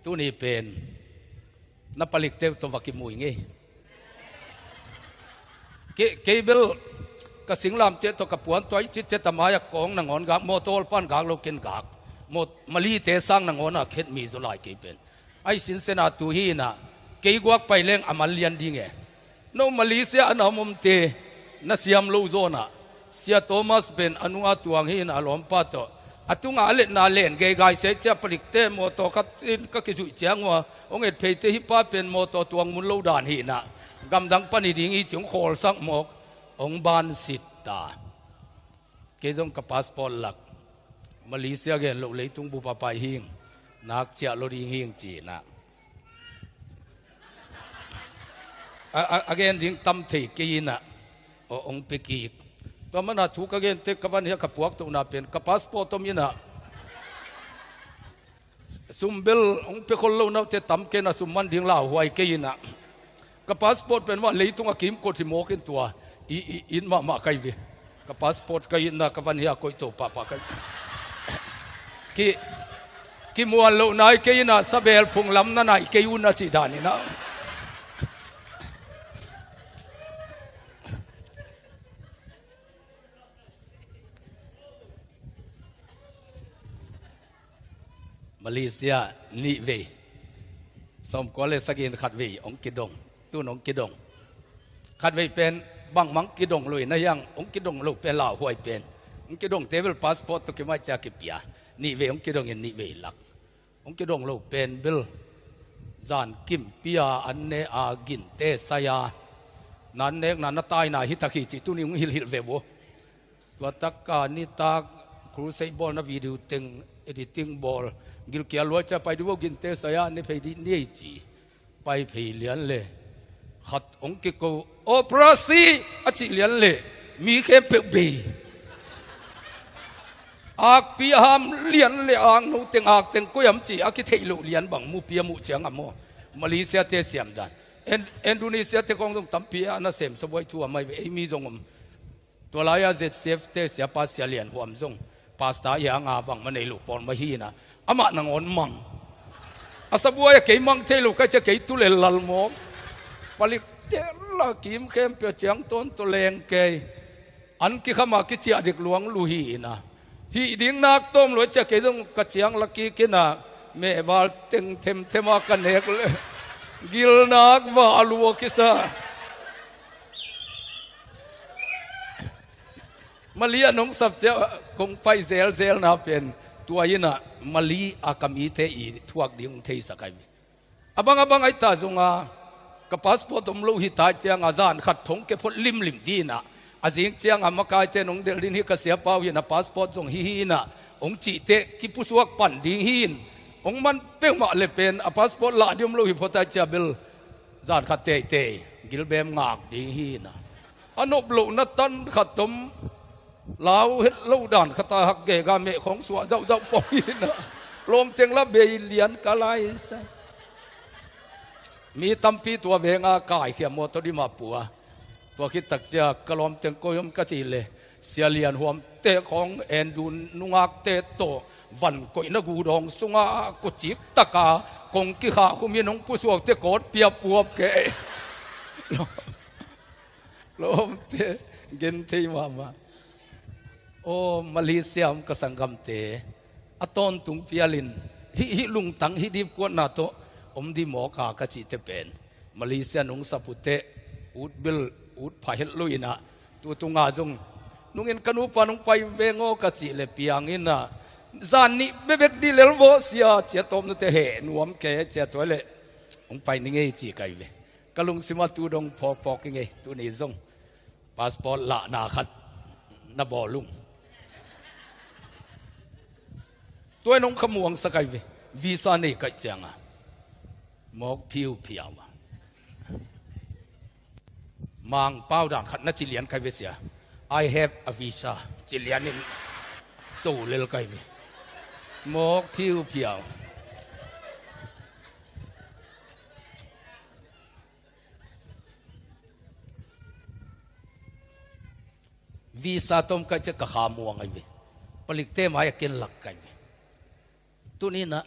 ตัวนี้เป็นนับผลิตเตตัววักิมุยงี้เกเบลก็สิงลามเจตัวกับปวนตัวจิตเจตมายกองนังอนกากโมโตลปันกากโลกินกากโมมาลีเตสังนังอนอะเข็ดมีสุไลเกเป็นไอสินเซนาตูฮีนะเกยกวักไปเลี้ยงอามาเลียนดิ้งเอโนมาลีเซียอันมุมเตนัสยามโลโซนะเสียโทมัสเป็นอนุอาตัวฮีนะลอมปัตโตอตุงอาเล่นนาเล่นเกยกายเสียจะผลิตเตโมโตกัดอินก็กิจุเจียงว่าองเอ็ดเพย์เตฮิป้าเป็นโมโตตัวมุนโลดานฮีนะกำดังปนิดิ่งอีจงโคลสักหมกองบานสิตตาเกจงกับพาสปอร์ตหลักมาเลเซียเกนโลเลยตุงบุปผาหิงนักเชียโลดิงหิงจีนะagain ding tam thei keina ong peki to mana thu ka gen te kawan ya kapuak to na pen ka passport to mina sumbel ong pe khol lo na te tam ke na summan ding la huai keina ka passport pen wa leitung a kim ko ti mo ken tua in ma kai ve ka passport kai na kawan ya koi to pa kai ki muan lo nai keina sabel phung lam na nai ke un na chi dani naมาเลเซียนิเวสมก็เลยสกินขัดเวองกิดงตู้นองกิดงขัดเวเป็นบางมังกิดงเลยนะยังองกิดงลูกเป็นลาวหวยเป็นองกิดงเทเบิลพาสปอร์ตตุกิมาจากกิปียนิเวองกิดงยันนิเวหลักองกิดงลูกเป็นเบลจานกิมปียอันเนอากินเตสยานันเนกนันตายนาฮิตาคิจิตุนิงฮิลเวโวตัวตักกานิตาครูไซบอลนะวิดีโอตึงediting ball กิลเกียลว่าจะไปดูว่ากินเตสยานี่ไปดีนี่จีไปเพลียนเลยขัดองกิโกโอปราซีอจิเลียนเลยมีแค่เปบีอากปีหามเลียนเลยอ่างนูเต็งอากเต็งก็ยำจีอากิเทลุเลียนบังมูเปียมูเจียงอ่ะโมมาเลเซียเตเซียมดันอินโดนีเซียเตกองตรงตั้มปีอานาเซมสบายทัวไม่เอมีจงตัวลายาเซตเซฟเตเสียปัสเสียเลียนหัวมจงพาสต้าอย่างอาบังมันในลูกปอนมาฮีนะอามานังอนมังอาสบัวเกยมังเทลูกก็จะเกยตุเลลลมอผลิตเตลกิมเข้มเปียเจียงต้นตุเลงเกยอันกิขมากิเจียดิกหลวงลูฮีนะฮีดิ้งนักต้มหลวงจะเกยต้องกระเจียงลักกี้กินะเมวาลเต็งเทมเทมากันเนกเลยกิลนักว่าลัวกิซามาลีน้องสับเจ้าคงไปเซลนะเป็นตัวยินะมาลีอากามีเทอีทวกดิ้งเทสักไอบังไอตาจงอากับพาสปอร์ตมลูหิตาเจียงอาจารย์ขัดทงเก็บพดลิมดีนะอาจิงเจียงอามากายเจนองเดลินฮิกเสียเปล่ายินะพาสปอร์ตจงฮีนะองจีเตกิปุสวกปั่นดิ้งฮีนองมันเป้งมาเลยเป็นพาสปอร์ตละดิมลูหิพอตาเจเบลจานขัดเตกิลเบมงากดิ้งฮีนะอนุบลูนัตันขัดตมลาวเฮ็ดลู่ด่านขตาหักเกกาเมของสวะเจ้าปอยนะลมเจงละเบยเลียนกะไลใส่มีตัมปีตัวเวงอากายเขียมตัวดิมาปัวตัวคิดตักเจกะลมเจงโกยมกะจีเลเสียเลียนหวมเตะของแอนดูนุงากเตะโตวันกอยนกูดองสุงากุจิกตะกากงกิขาคุมีน้องผู้สวกเตะโกดเปียปวบเกลมเตะเกนทีมาโอ้มาเลเซียมก็สังกัมเตอตอนตุงเปียลินฮิลุงตังฮิดีกวนนาโตดีหมอกากจิเตเป็นมาเลเซียนุงสัพุเตอุดเบลอุดพายลุยนะตัวตุงอาจงนุงเงินกันูปานุงไปเวงโอกจิเลเปียงอินะจานนี้เบบกดีเลลโวเสียเจตอมนุเตเหนวมเกเจตัวเลองไปนิเงจีไกเวกลุงสิมาตูดงพอกเงตัวนี้จงพาสปอร์ตละนาขัดนาบอลุงตัวน้องขมวงสกายวีซ่านี่ก็จังอ่ะหมอกผิวมังเป้าด่างขัดนัดจิเลียนใครเวเสีย I have a visa จิเลียนนี่ตู้เลยละใครเวหมอกผิววีซ่าต้มก็จะกระขามวงไงเวผลิตเต้มาอยากกินหลักไงตัวนี้นะ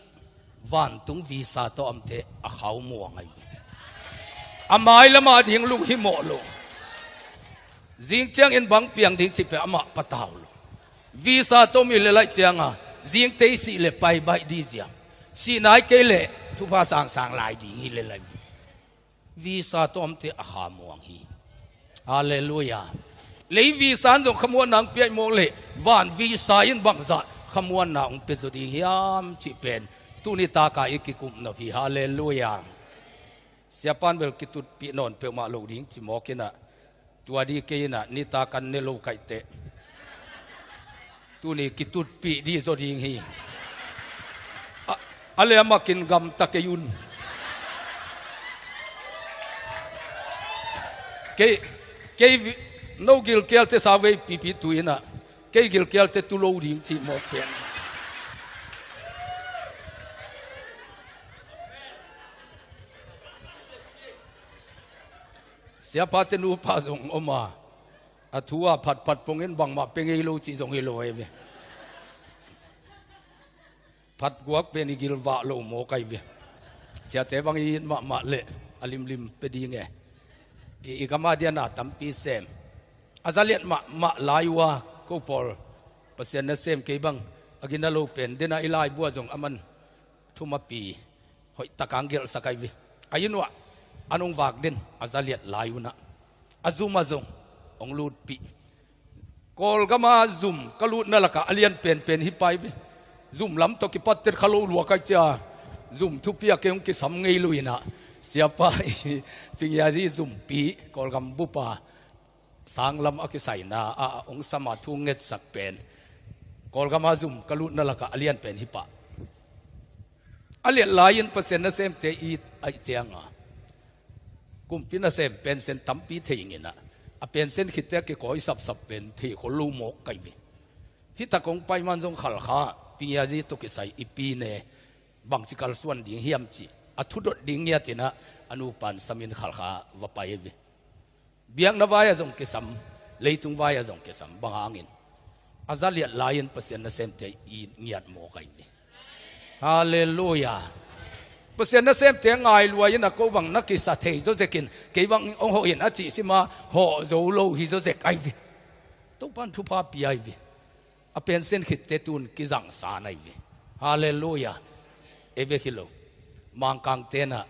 วันตุงวีซ่าตัวอัมเทอเขามัวไงอาไม้ละมาทิ้งลุงหิโมโลจิงเจียงอินบังเปียงทิ้งสิเปอามาปะตาวโลวีซ่าตัวมีเลไลเจียงอ่ะจิงเตยสิเลไปใบดีเจียงสีนายเกเลทุพาสางลายดีงี้เลยวีซ่าตัวอัมเทอขามัวฮีฮาเลลูยาเลยวีซ่าจงขมวนนางเปียมงเลวันวีซ่าอินบังซาขมวนนางเป็นสุดที่ยามจิเป็นตุนิตากาอิกิกุมนพีฮาเลลูยาเสียปันเบลกิตุปีนอนเปมาโลดิ้งจิมอกินะตัวดีเกนะนิตากันเนโลไกเตตุนี่กิตุปีดีสุดยิ่งฮีอะไรมากินกำตะเกยุนเกโนกิลเกลเตสาวเวปีตุยนะเกกิลเกลเตตุโลดิ้งจิมอเปียเสียพัดนูพาส่งออกมาอัทัวผัดปงเงินบังมาเป็นกิโลจีส่งกิโลเอเวผัดกวกเป็นกิโลวะโลโมไกเวเสียแต่บางยินมาเละอลิมไปดีไงอีกมาเดียนาตัมปีเซมอาจารย์มาลายวะก็พอลเปอร์เซ็นต์เซมเก็บังอากินาโลเป็นเดน่าอิลายบัวส่งอามันทุมาปีหอยตะกังเกลสกายเวอายุนวะอันองวากเด่นอาจารย์ลายุนะอาซุมาซงองลูดปีกอลก็มาซุมก็ลูดนั่นแหละก็อเลียนเป็นฮิปไปซุมล้ำตกิปัตเตอร์ขลุ่ยก็จะซุมทุบปีกเกี่ยงกิสำเงยลุยนะเสียไปฟิงยาซีซุมปีกอลกำบุปาสังลำอักษรนะองสมาทุงเงสักเป็นกอลก็มาซุมก็ลูดนั่นแหละก็อเลียนเป็นฮิปปะอเลียนลายินเปอร์เซ็นต์นั่นเซมเตอีไอเจียงกุมพินาเซมเป็นเซนตั้มปีเทียงนะเป็นเซนคิดแต่ก็อีสับเป็นที่คนลูโมกไกวิที่ตะกงไปมันจงขัลขาปียาจีตุกิใส่อีปีเนบางสิกัลส่วนดิ่งเฮียมจีทุดดิ่งเงียตินะอนุปันสมินขัลขาวไปวิเบียงนวายจงกิสัมเลยตุงวายจงกิสัมบางอ่างินอาจารย์เลียลายินเปอร์เซ็นต์เซมเตอีเงียดโมไกวิฮาเลลูยาเปอร์เซ็นต์นั้นเซมเตียงไงรวยนะก็บังนักกิจเทโจเจกินเกี่ยบังองค์เห็นอาจิสิมาห่อโจโลฮิโจเจกไอวิตุปันทุพาปีไอวิเป็นเส้นขิดเตตุนกิจังสานไอวิฮาเลลูยาเอเบคิโลมังกังเตนะ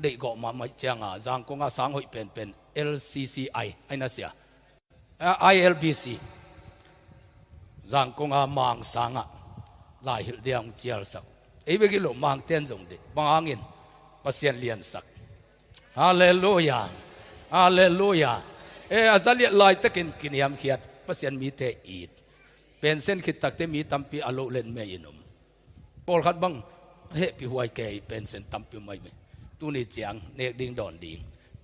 เด็กก็มาไม่เจียงจังกงอาสังหอยเป็น LCCI ไอน่าเสีย ILBC จังกงอามังสังลายหิลเดียงเจียลสักเอเบกิโลมังเต้นจงดิบางอ่างอินปัสยานเลียนสักฮาเลลูยาฮาเลลูยาอาจารย์ลายตะกินกินยามเขียดปัสยานมีเตอีดเป็นเส้นขิดตักเตมีตัมปีอโลเลนเมยินุมปอลขัดบังเฮปีหวยเกยเป็นเส้นตัมปีไม่ตุนิจียงเนกดิ่งดอนดิ่ง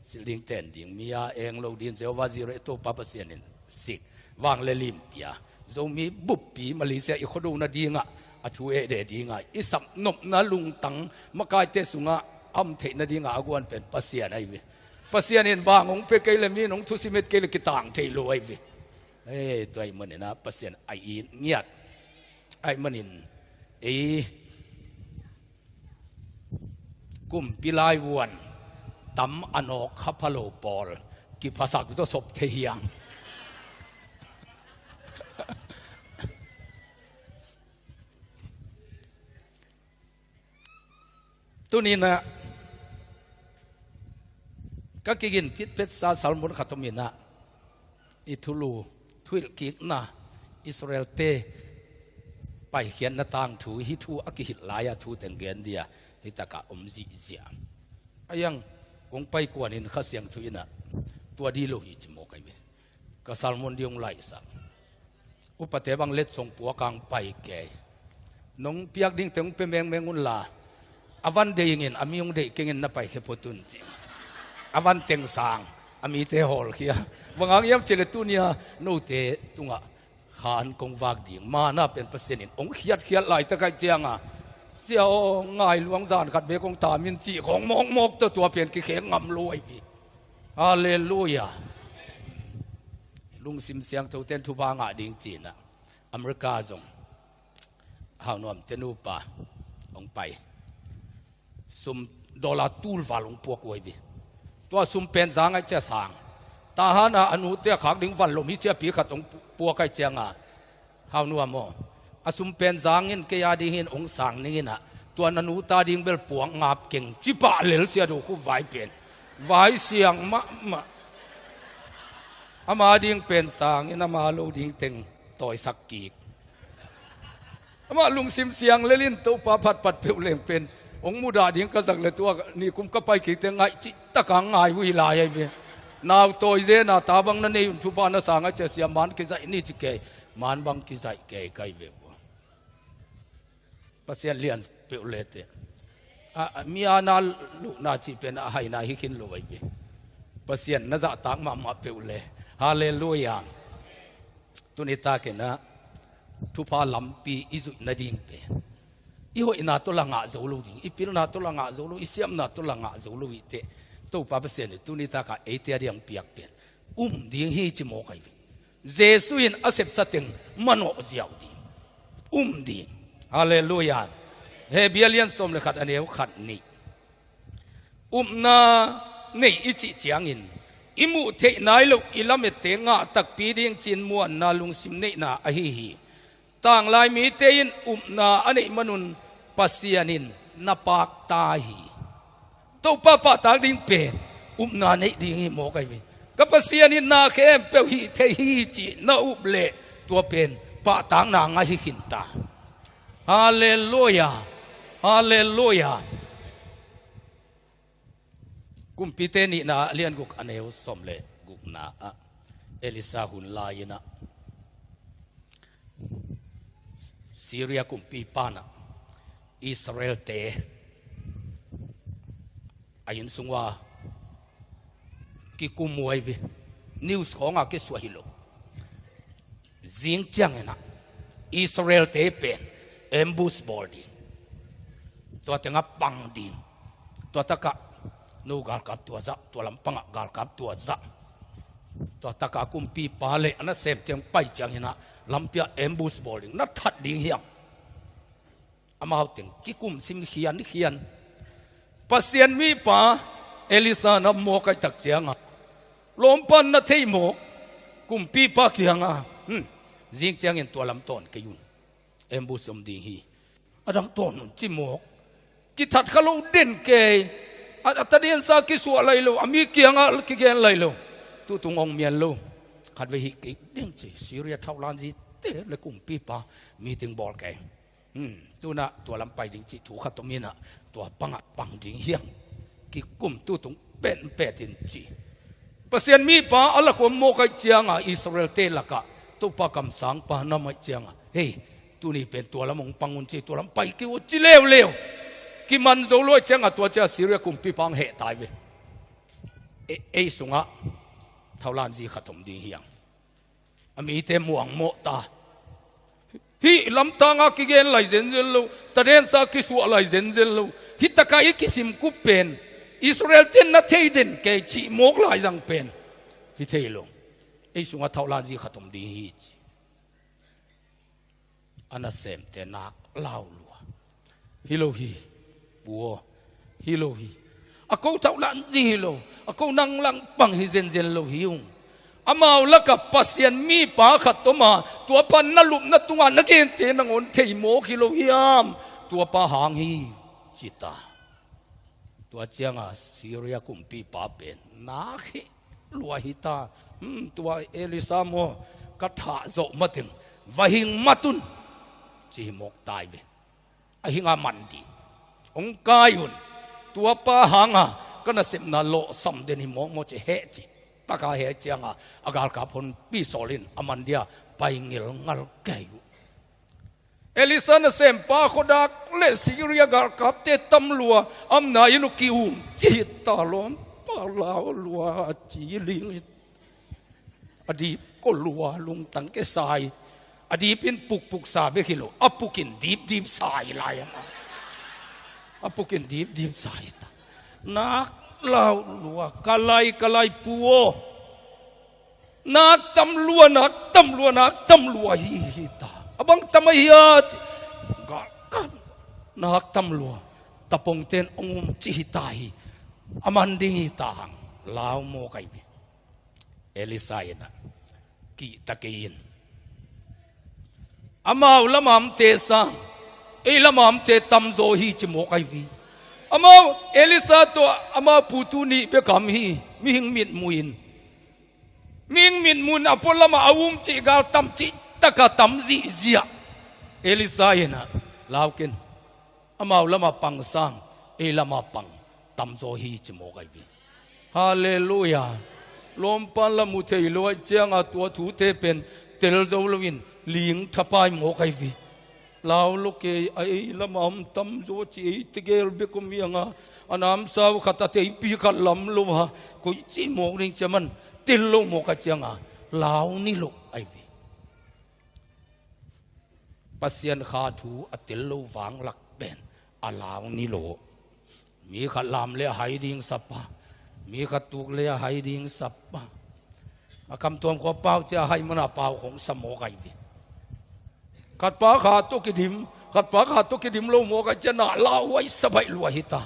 สิลิงเต้นดิ่งมีอาเองโลดินเซววาซิเรโตปาปัสยานินสิกวางเลลิมปียาโซมีบุปปีมาเลเซียอีกคนดูนาดิ่งช่วยเด็ดดีง่ายอิสับนบนาลุงตังมากายเตสุงะอัมเทนดีง่ายกวนเป็นปัสยาไอวิปัสยานินวางองเปเกลมีนงทุสิเมตเกลกิตังเทโลไอวิตัวไอ้มันเนี่ยนะปัสยานไอเงียดไอมันนินกุมปิลายวนตั้มอนอกขับพะโลปอลกิภาษากุตศพเทียงตัวนี้นะก็กินพิษเพชรซาสารมุนขัตมินะอิทุลูทวิลกิกนะอิสราเอลเตไปเขียนนาต่างถูฮิทูอักิหิลายาทูแต่งเกียนเดียฮิตากะอมจีเจียยังคงไปกว่านินข้าเสียงทุยนะตัวดีโลหิจโมกไอเวก็สารมุนดิยงไลสักอุปเทบังเล็ดส่งปัวกลางไปแก่น้องเปียกดิ้งถึงเป็นแมงแมงุนลาอวันเดียงเงินอามียงเด็กเงินนับไปแค่พอตุนจริงอวันเต็งสางอามีเตหอลเขียบางอย่างยังเจริญตุนียโนเตตุงะขานกงวากดิ่งมาหน้าเป็นเปอร์เซ็นต์องเขียดไหลตะไคร้เจียงเสียวง่ายหลวงจานขัดเบกงตามินจีของมองมกตัวเปลี่ยนกิเข่งงำรวยพี่ฮาเลลูยาลุงซิมเสียงตัวเต้นทุบางะดิ่งจีนอเมริกาจงฮาวนอมเตนูปาองไป ซุมดอลลาร์ตูลวาลงพวกไว้บิตัวซุมเป็นจางไอเจ้าสางตาหานาอนุเตียขักดิ้งวันลมฮิเจ้าปีขัดองพวกไอเจ้างาเฮานัวโมอาซุมเป็นจางเงินเกียดีเห็นองสางนี่นะตัวนันูตาดิ้งเบลปวงงาบเก่งจิปะเหลวเสียดูคู่ไหวเป็นไหวเสียงมะอามาดิ้งเป็นสางนี่นามาลูดิ้งเต็งต่อยสักกีกอามาลุงซิมเสียงเลลินตัวปาพัดปัดเปลวเล่งเป็นองมุดาดิ้งก็สักเลยตัวนี่กุมก็ไปขีดเต็งไงจิตะกังไงวิลายไอ้เว้นาวตัวเจน่าตาบังนั่นเองทุบานาสางไอเจเสียมันกิจนี่จิเกมันบังกิจเกยไกเววภาษาเลียนเปลเลตมีอานาลูกนาจีเป็นอาหายนาฮิคินลอยเวภาษาน่าจะตั้งมาเปลเลฮาเลลูยาตุนิตาเกนะทุพาลัมปีอิจุนาดิงเปอีหัวนาตุลังอาโจลูดิงอีพิลนาตุลังอาโจลูอีเสียมนาตุลังอาโจลูอิเตตัวป้าเปเสนตุนิตากาเอเตียเรียงเปียกเป็นดิ้งฮีจิโมกัยเจสุอินอาเสพสติงมันโอเจียวดีดิ้งฮาเลลูยาเฮเบียเลียนสมเลขัดอันเดียวขัดนี่นานี่อิจิจางอินอิมุเทนายลูกอิลาเมเตงะตักปีดิ้งจินมวนนาลุงซิมเนนาอหิฮีต่างลายมีเตยินนาอันนี้มนุนปัสยานินนาปากตาฮีตัวป้าป้าตากดิ้งเป็ดนาในดิ้งฮีโมกัยวิกับปัสยานินนาเข้มเปลฮีเทฮีจีนาเล่ตัวเป็นป้าตางนางาฮิขินตาฮาเลลูยาฮาเลลูยากุมพิเตนีนาเลียนกุกอเนวสมเลกุกนาเอลิซาหุนลายนะซีเรียกุมปีปานะอิสราเอลเตอายินสุงว่ากิกุมวยวินิวส์ของอากิสวาฮิโลจิงจังนะอิสราเอลเตเป็นเอ็มบูสบอลดีตัวเต็งอับปังดีตัวตะกะนูกาลกับตัวจะตัวลำปังกาลกับตัวจะตัวตะกะกุมปีปาเลอันนั้นเสพเตียงไปจังเห็นนะลำเปียเอ็มบูสบอลดีนัดทัดดีเหี้ยงอามาเอาเต็งกิกุมซิมเขียนนี่เขียนปัสเซียนมีป่าเอลิซานับโมกัยตักเจียงอ่ะลมปันนัดเทยโมกุมปีปาเขียงอ่ะจิงเจียงเห็นตัวลำต้นกยุนเอ็มบูสมดีฮีอดังต้นจิโมกกิทัดขลุ่เด่นเกยอัตเดียนซากิสวะไรโลอามีเกียงอ่ะกิเกียนไรโลตุตุงองเมียนโลขัดไปฮิกิเด่นจีซีเรียเท่าลานจีเตะเลยกุมปีปามีถึงบอลแกตัวน่ะตัวลำไปดิงจีถูกขัดตัวมีน่ะตัวปังดิงเฮียงกิกุมตุตุงเป็นเป็ดดินจีเปอร์เซ็นต์มีปาอัลละกุมโมกัยเจียงอ่ะอิสราเอลเตละกะตัวปากำสังปานามัยเจียงอ่ะเฮ้ตัวนี้เป็นตัวละมงปังอุนจีตัวลำไปกิวจีเลวกิมันโจลอยเจียงอ่ะตัวเจ้าซีเรียกุมปีปังเหตายไปเอสุงอ่ะเท่าลานจีขัดถมดีเฮียงมีเตมวงโมตาฮิลำตางากิเกนไหลเซนเซลโลตะเรนซากิสวะไหลเซนเซลโลฮิตะกายกิสิมกุเป็นอิสราเอลเต็นนัทเทดินเกจิโมกไหลจังเป็นฮิเทโลเอสุงอ่ะเท่าลานจีขัดถมดีฮีอันนั้นเสมเตนักเล่าลัวฮิโลฮีบัวฮิโลฮีอากูเท่านั้นดีโลอากูนั่งลังปังฮิเซนเซนโลฮิวอามาเอาละกับปัสยันมีปาขัดตัวมาตัวปันนั่ลุมนั่ตัวงานนักเรียนเตนังอนเทโมฮิโลฮิอามตัวปาหางฮีจิตาตัวเจียงอ่ะซีเรียกุมปีปาเป็นนักลัวฮิตาตัวเอลิซาโมกัทาโจมาถึงวะหิงมาตุนจีหมกตายไปไอ้หิงอามันดีองกายุนตัวป้าหางอ่ะก็น่าเสพน่าโลสัมเดนิโมโมจะเฮจิตากาเฮจิอ่ะอากาศกับคนปีโซลินอามันเดียไปเงลงัลแกยุเอลิซาน่าเสพป้าโคดักเลซีเรียกากับเตตัมลัวอำนายุนกิอุมจิตตาล้อมป้าลาวลัวจีลิงอดีตก็ลัวลุงตังเกสายอดีเป็นปุกสาเบคิโลอปุกินดีบสายลายอปุกินดีบสายตานักเล่าลัวกะไลปัวนักตำลัวฮิตาอบังตำไมยากันนักตำลัว ตะปงเตนองค์จิตายอามันดีตางลาวโมไกบีเอลิซายนะกีตะกีนอามาละมามเตซังเอละมามเตตัมโซฮีจิโมไกบีอามาเอลิซาตัวอามาปูตูนีเบกามฮีมิหิงมิดมุยนมิงมิดมุนอพอลมาอาวุมจิกาลตัมจิตะกะตัมซิเซียเอลิซายนะลาวกินอามาละมาปังซังเอละมาปังตัมโซฮีจิโมไกบีฮาเลลูยาลมปันละมุเทยลอยเจียงอาตัวถูเทเป็นเตลโซลวินเลี้ยงทับไปโมไกบีลาวลูกเอไอละมามตัมโซจีตเกลเบกุมียงอันามสาวขัดเตยปีขัดลำลุฮะกุยจีโมกริงเจมันติลโลโมกเจียงลาวนี่ลูกไอวีปัสยันขาถูอติลโลวางหลักเป็นอาลาวนี่โลมีขัดลำเลี้ยหายดิ่งสับปะมีขัดตุกเลี้ยหายดิ่งสับปะคำตัวขอเป้าจะให้มันเป้าของสมองไอวีขัดป้าขาตุกิดิมขัดป้าขาตุกิดิมโลโมกันจะน่าลาวไว้สบายลวยหิตา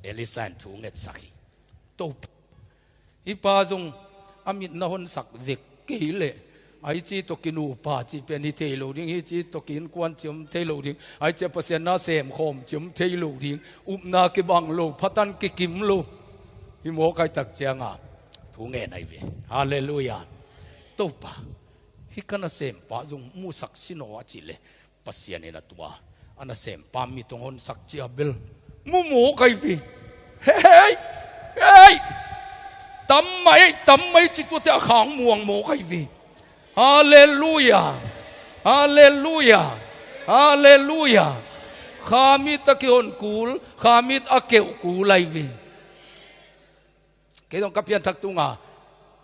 เอลิซานถูเงินสักตุบอีป้าจงอามิดนหนสักเจ็กกี่เล่ไอจีตกินูป้าจีเป็นฮิเทโลดิ้งไอจีตกินกวนจิมเทโลดิ้งไอเจ้าเปอร์เซ็นต์น่าเสมคมจิมเทโลดิ้งอุปนากิบังโลพัตันกิกิมโลฮิโมกายตักเจียงถูเงินไอเวฮาเลลูยาตุบฮิกันน่าเสมป้าจงมูสักสิโนวจิเลปัสยานินาตัวอันน่าเสมป้ามีตรงหนสักเจียเบลมูโมกายเวเฮ้ยเฮ้ยทำไมจิตตัวเจ้าขางม่วงโมไกวีฮาเลลูยาฮาเลลูยาฮาเลลูยาข้ามิตะเกียนกูลข้ามิตะเกียวกูไลวีเกี่ยงกับเพียนทักตุง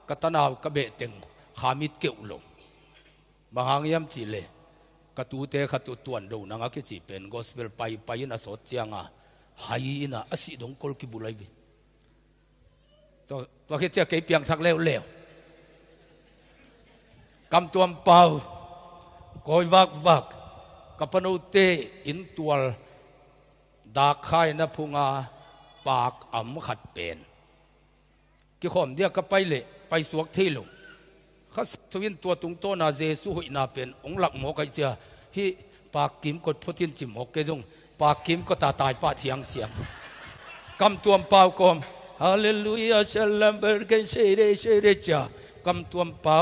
กัตนาวกะเบติงข้ามิตเกียวลงบางอย่างยามจีเลกัตูเตขัตุตวนดูนังกิจิเป็นกอสเปลไปนะสดเจียงหายนะอสิดงกอลกิบุไลวีตัวคิดจะเกี่ยเปียงทักเร็วกำตัวเป่ากอยวักกับปนุเตอินตัวดาคายนพุงปากอ่ำขัดเป็นกี่คนเดียกก็ไปเละไปสวกที่ลงข้าทวินตัวตุงโตนาเจสุหินาเป็นองหลักหมอกไอเจ้าที่ปากกิมกดพุทินจิมหกเกจงปากกิมก็ตายป้าเทียงกำตัวเป่ากอมฮาเลลูยาชัลลัมเบอร์กันเชเรจ้ากำตัวเป่า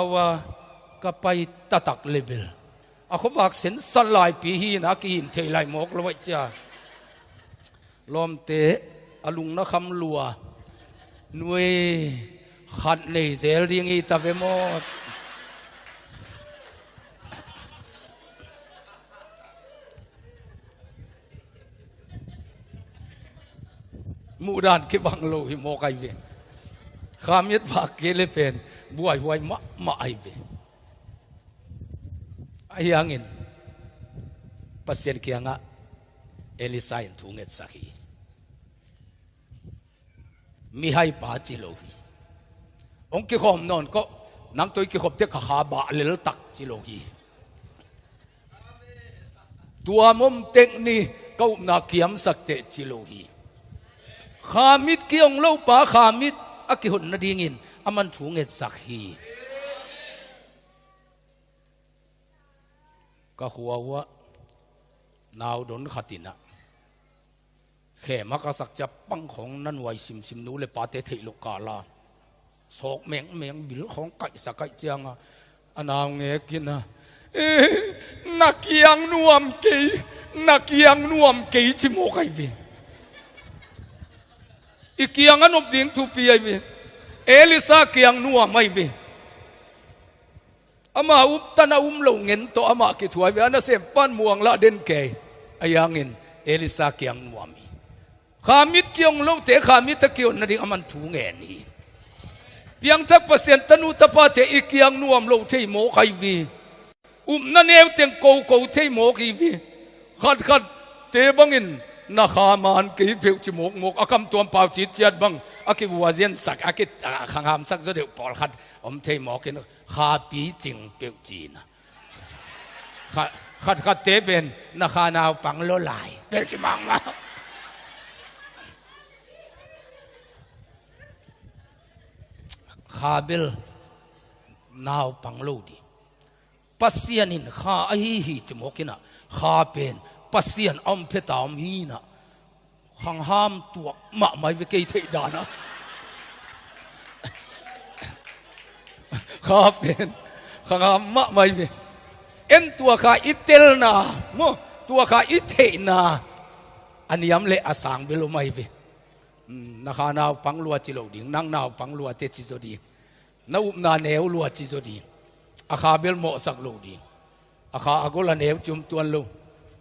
ก็ไปตักเลเบลเขาฝากเส้นสลายปีฮีนักอินเทไลหมกเลยจ้าลมเตะอลุงนักคำลัวหน่วยขัดในเซลดิงอีตาเวมอดมูดานคิบังโลหิโมกไอเวข้ามิดฝากเกลเป็นบวยมาไอเวไอ้ยังอินปัสเซียนเกียงเอลิซาอินทุ่งเอ็ดสักมีให้ป้าจิโลฮีองค์กิขอมนอนก็นังตัวกิขอบเทกขาบะเลลตักจิโลฮีตัวมุมเทคนี่ก็นักเขียมสักเตจิโลฮีข้ามิดเกี่ยงเล่าป้าข้ามิดอักขิหุ่นนาดีงินอามันทุ่งเอ็ดสักฮีก็หัวานาวดนขัดินะแค่มักสักจะปังของนั่นไว้ซิมนู้เลยปาเตเทโลกาลาสอกแมงบิลของไก่สักไก่เจียงอนาวเงกินนะนักเกียงนวมกีจิโมไกวิอีเกียงอันนบดิ้งทูปีไอวิเอลิซาเกียงนวมไม่วิอามาอุปตนาลงเงินตัวอามาคิดถวยเวนันเสพปั้นม่วงละเด่นเกยอายังเงินเอลิซาเกียงนวมีขามิดเกียงลูกเตะขามิดตะเกียวนั่นเองอามันถูเงินนี่เพียงทักเปอร์เซ็นต์ตนุตปาเตอีเกียงนวมลูกเทโมไควีนั่นเองเตียงโกเทโมกีวีขัดเตบังอินนักขามันกีเพียวจิโมกอากำตัวเปล่าจิตเจียดบังอากิวัวเซียนสักอากิขังหามสักจะเดือดปอดขัดเทโมกินข้าปีจิงเปียวจีน ขัดเตเป็นนาคานาวปังโลลายเป็นชิมังมาข้าเบลนาวปังโลดีปัสเซียนินข้าไอฮีจมกินะข้าเป็นปัสเซียนอมเพตามฮีนะขังห้ามตัวมะไม่ไปเกยเทดานะข้าเป็นขังห้ามมะไม่ไปเอ็นตัวข้าอิเตลนาโมตัวข้าอิเทนาอันนี้ยำเละอาสังเบลไม่ไปนาคานาวปังลัวจิโลดิงนั่งนาวปังลัวเตจิโซดีนาอุมนาเนวลัวจิโซดีอาคาเบลโมสักโลดีอาคาอากลเนวจุมตัวโล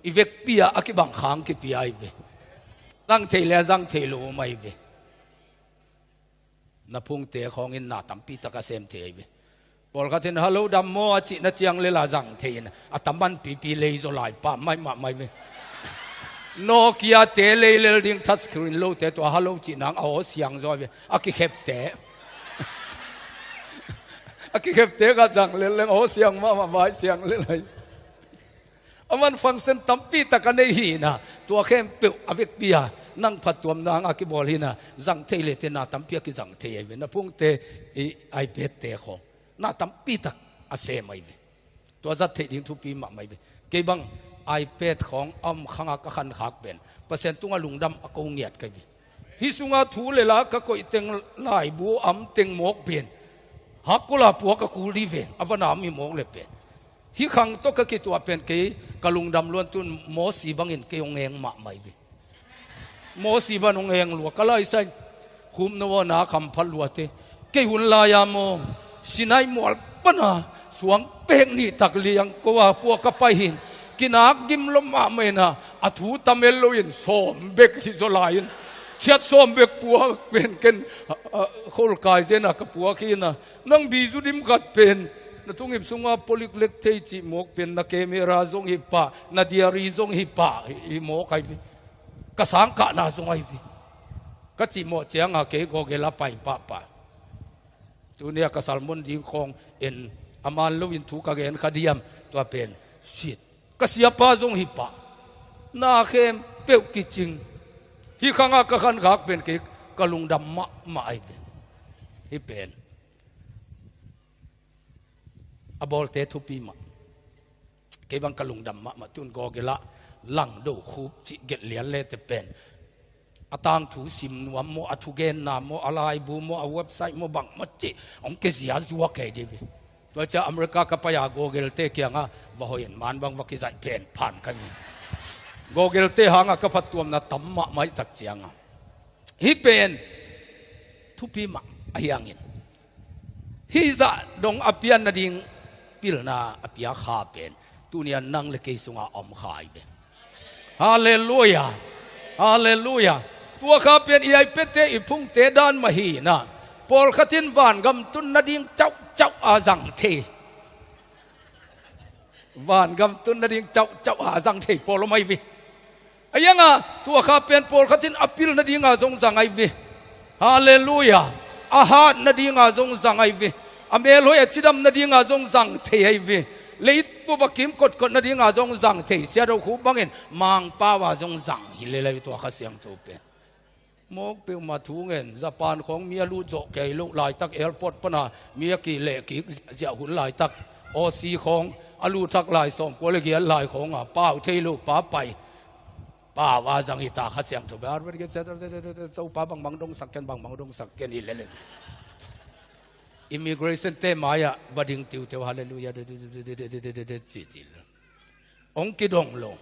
อีเวกปียอากิบังขังกิปียไอเวจังเทเลจังเทโลไม่เวนับพุงเตะของอินนาตัมปีตะกะเซมเทไอเวบอลกันฮัลโหลดัมโมอจินัจยังเลลาจังเทนอัตมันปีเลยโซลายป้าไม่มาไม่เวโนเกียเตเลเลดิ้งทัชสกรีนโลเตตัวฮัลโหลจีนังเอาเสียงจอยอากิเข็บเตะอากิเข็บเตะก็จังเลเอาเสียงมาไว้เสียงเลยอามันฟังเส้นตัมปีตะกันในหีนะตัวเข้มเปียวอเวกเบียนั่งผัดตัวนางอากิบอลหีนะจังเทเลเตน่าตัมปีกิจังเทยเวนะพุ่งเตไอเปเตของน่าตัมปีตะอาเซไม่เวตัวจัดเทดิ้งทุปีมาไม่เวเก็บังไอเปดของอัมขังกะขันขักเป็นเปอร์เซ็นต์ตุงลุงดำอากงเงียดกันวิฮิสุงาทูเลละก็อีเต็งลายบัวอัมเต็งหมกเป็นฮักกุลาปัวก็กูรีเวนอวนามีหมกเลยเป็นฮิขังตัวก็คิดตัวเป็นเกย์กลุงดำล้วนตุนโมสีบังอินเกยองเองมาไม่วิโมสีบังองเองลัวก็ไล่ใส่คุมนวนาคำพัลลัวเตเกยหุ่นลายามโมสินายมัวปนาสวงเป่งนี่ตักเลียงก็ว่าปัวก็ไปหินกินักกิมลมมาไม่นะอัฐูตเมลโลยินสมเบกที่โซลายินเช็ดสมเบกปัวเป็นกันโคลกายเจนะกับปัวขี้นะนั่งบีจุดิมกัดเป็นนั่งทุ่งหิบสุงาโพลิกเล็กเทจิหมกเป็นนักเกมิราจงหิบปะนาเดียรีจงหิบปะอีหมกไอ้กสังกะนาจงไอ้ก็จิหมกเจียงอาเกโกเกลาไปปะปะตัวเนี้ยกษัลมุนดิงคงเอ็นอามันลูวินถูกกะเกนคดียมตัวเป็นชิดก็เสียป้าจงหิปะนาเข้มเปียวกิจิงฮิขังกะขันขักเป็นกิกลุงดำมาไอเป็นฮิเป็นอบอลเตทุปีมาเก็บังกลุงดำมาตุนกอเกละลังดูคูบจิเกลียนเลตเป็นอาตังถูสิมนัวโมอัตุเกนนาโมอะไรบูโมเว็บไซต์โมบังมัดจิองเกษียจัวเกดีวิตัวจะอเมริกากับพยาโกเกลเตเกียงอ่ะว่าเห็นมันบางวักิจัยเพนผ่านกันโกเกลเตหางกับพัดตัวนั้นตั้มมาไม่ตักเจียงอ่ะฮิเป็นทุพีมาอายังอินฮิจะดงอภิญนาดิงพิลนาอภิยาขาเป็นตัวนี้นั่งเล็กสุงาอมขายเป็นฮาเลลูยาฮาเลลูยาตัวข้าเป็นอีไอเป็ดเตอีพุ่งเตดานมาฮีนะพอลขัดินวานกำตุนนาดิงเจ้าอาจังเทวานกำตุนนาดิงเจ้าอาจังเทพอลไม่วิไอ้ยังอ่ะตัวข้าเป็นพอลขัดินอภิลนาดิงอาจงสังไอวิฮาเลลูยาอาหารนาดิงอาจงสังไอวิอเมลอยจิดำนาดิงอาจงสังเทไอวิเลยตัวบักขิมกดนาดิงอาจงสังเทเสียดาวคูบังเงินมังป้าวาจงสังฮิเลเลวิตัวข้าเสียงตัวเป็นมกเปียวมาทูเงินญี่ปุ่นของเมียลูโจเกลูลายตักเอลพอร์ตปนาเมียกี่เล็กเสียหุ่นลายตักโอซีของอลูทักลายส่งกัวเลียลายของป้าเทลูป้าไปป้าว่าจังอิตาขัดเสียงถูกแบบว่าเจ้าป้าบางดงสักกันบางดงสักกันอีเล่นอิมิเกรชันเตมายะบัดิงติวเทวฮาเลลูยาจิลองกิดงลง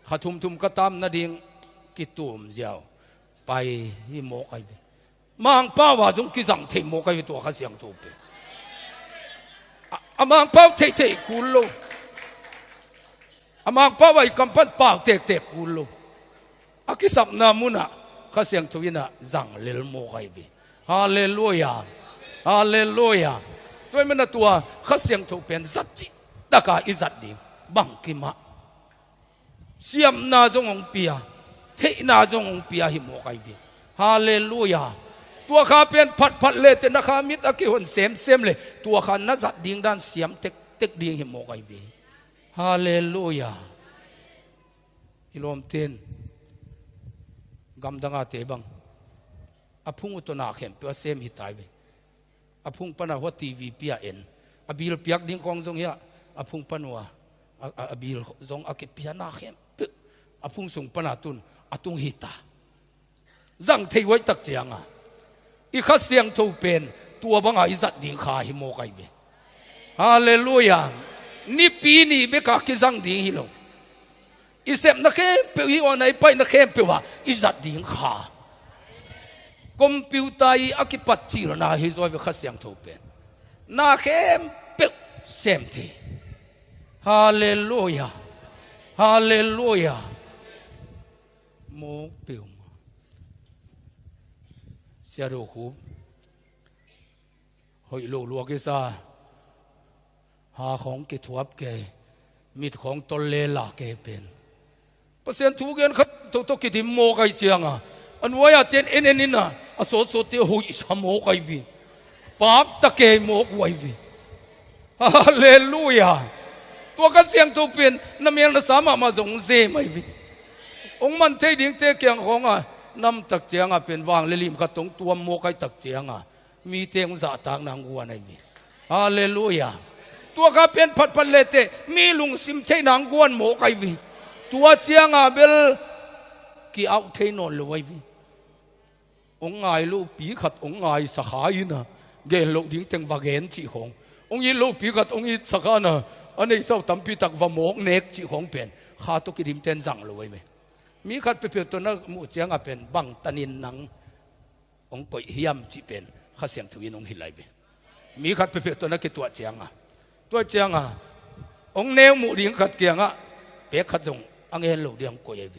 ขัดทุมกระตามนาดิงกิตุมเจ้าไปที่โมกไอเวมังป้าว่าจงกิจังเทโมกไอเวตัวข้าเสียงถูกไปมังป้าเทกูโลมังป้าว่าอีกำปั้นป้าเตกูโลอากิสับนามุนะข้าเสียงถูกนะจังเลลโมกไอเวฮาเลลูยาฮาเลลูยาด้วยมันตัวข้าเสียงถูกเป็นสัจจิตะกาอิจัดดีบังกิมะเสียมนาจงองเปียเทนาจงเปียหิโมกไอวิฮาเลลูยาตัวข้าเป็นพัดเลยแต่นักขามิตรอกิหนเสมเลยตัวข้านัจัดดิ่งด้านเสียมเต็กดิ่งหิโมกไอวิ ฮาเลลูยาอิลอมเตนกำดังอาเตบังอพุ่งอุตนาเข้มเปียเซมหิตายไปอพุ่งปนาหัวทีวีเปียเอ็นอบิลเปียกดิ้งกองทรงเฮียอพุ่งปนัวอบิลทรงอาเกเปียนาเข้มอพุ่งส่งปนาตุนอตุงหิตาจังเทไว้ตักเจียงอ่ะอีข้าเสียงทูเป็นตัวบังอาอิสัตดิ้งขาหิโมไกเบฮาเลลูยานี่ปีนี้เบกากิจังดิ้งฮิโลอีเสพนักเข้มเปียวันไหนไปนักเข้มเปียว่าอิสัตดิ้งขาคอมพิวเตอร์อากิปัจจิรนาฮิโซเวข้าเสียงทูเป็นนาเข้มเปียเซมทีฮาเลลูยาฮาเลลูยาโมเปียวเสียดูคูหอยลูลัวกิซาหาของกิทวบเกมีของตนเลลาเกเป็นเปอร์เซ็นต์ถูกเงินเขาตัวกิดิโมไกเจียงอ่ะอันว่าเจนเอ็นนี่นะอโศกเตียหุยสมโมไกวีปากตะเกยโมกไววีฮาเลลูยาตัวกันเสียงตัวเป็นน้ำเมียนสามารถมาส่งเซไม่วีองค์มันเทดิ่งเทเกียงของอ่ะนำตักเจียงอ่ะเป็นวางเลลิมขัดตรงตัวโมไกตักเจียงอ่ะมีเตียงสะตางนางวัวในวีฮาเลลูยาตัวข้าเป็นพัดพันเลเตมีลุงซิมเทนางวัวโมไกวีตัวเจียงอ่ะเบลกี่เอาเทนอนเลยวีองไงลูกปีขัดองไงสขายนะเกลลูกดิ้งเต็งวาเกนจีขององยีลูกปีขัดองยีสขานะอันนี้เศร้าตั้มปีตักวาหมกเนกจีของเป็นข้าตุกิดิมเต็นจังเลยไหมมีขัดไปเปลี่ยนตัวนั้นมูเจียงเป็นบังตันินนังองก่อยเฮียมจีเป็นข้าเสียงทวินองหิไลไปมีขัดไปเปลี่ยนตัวนั้นคือตัวเจียงตัวเจียงองแนวมูดิ้งขัดเกียงเปียขัดจงอังเฮลลูกดิ้งก่อยไป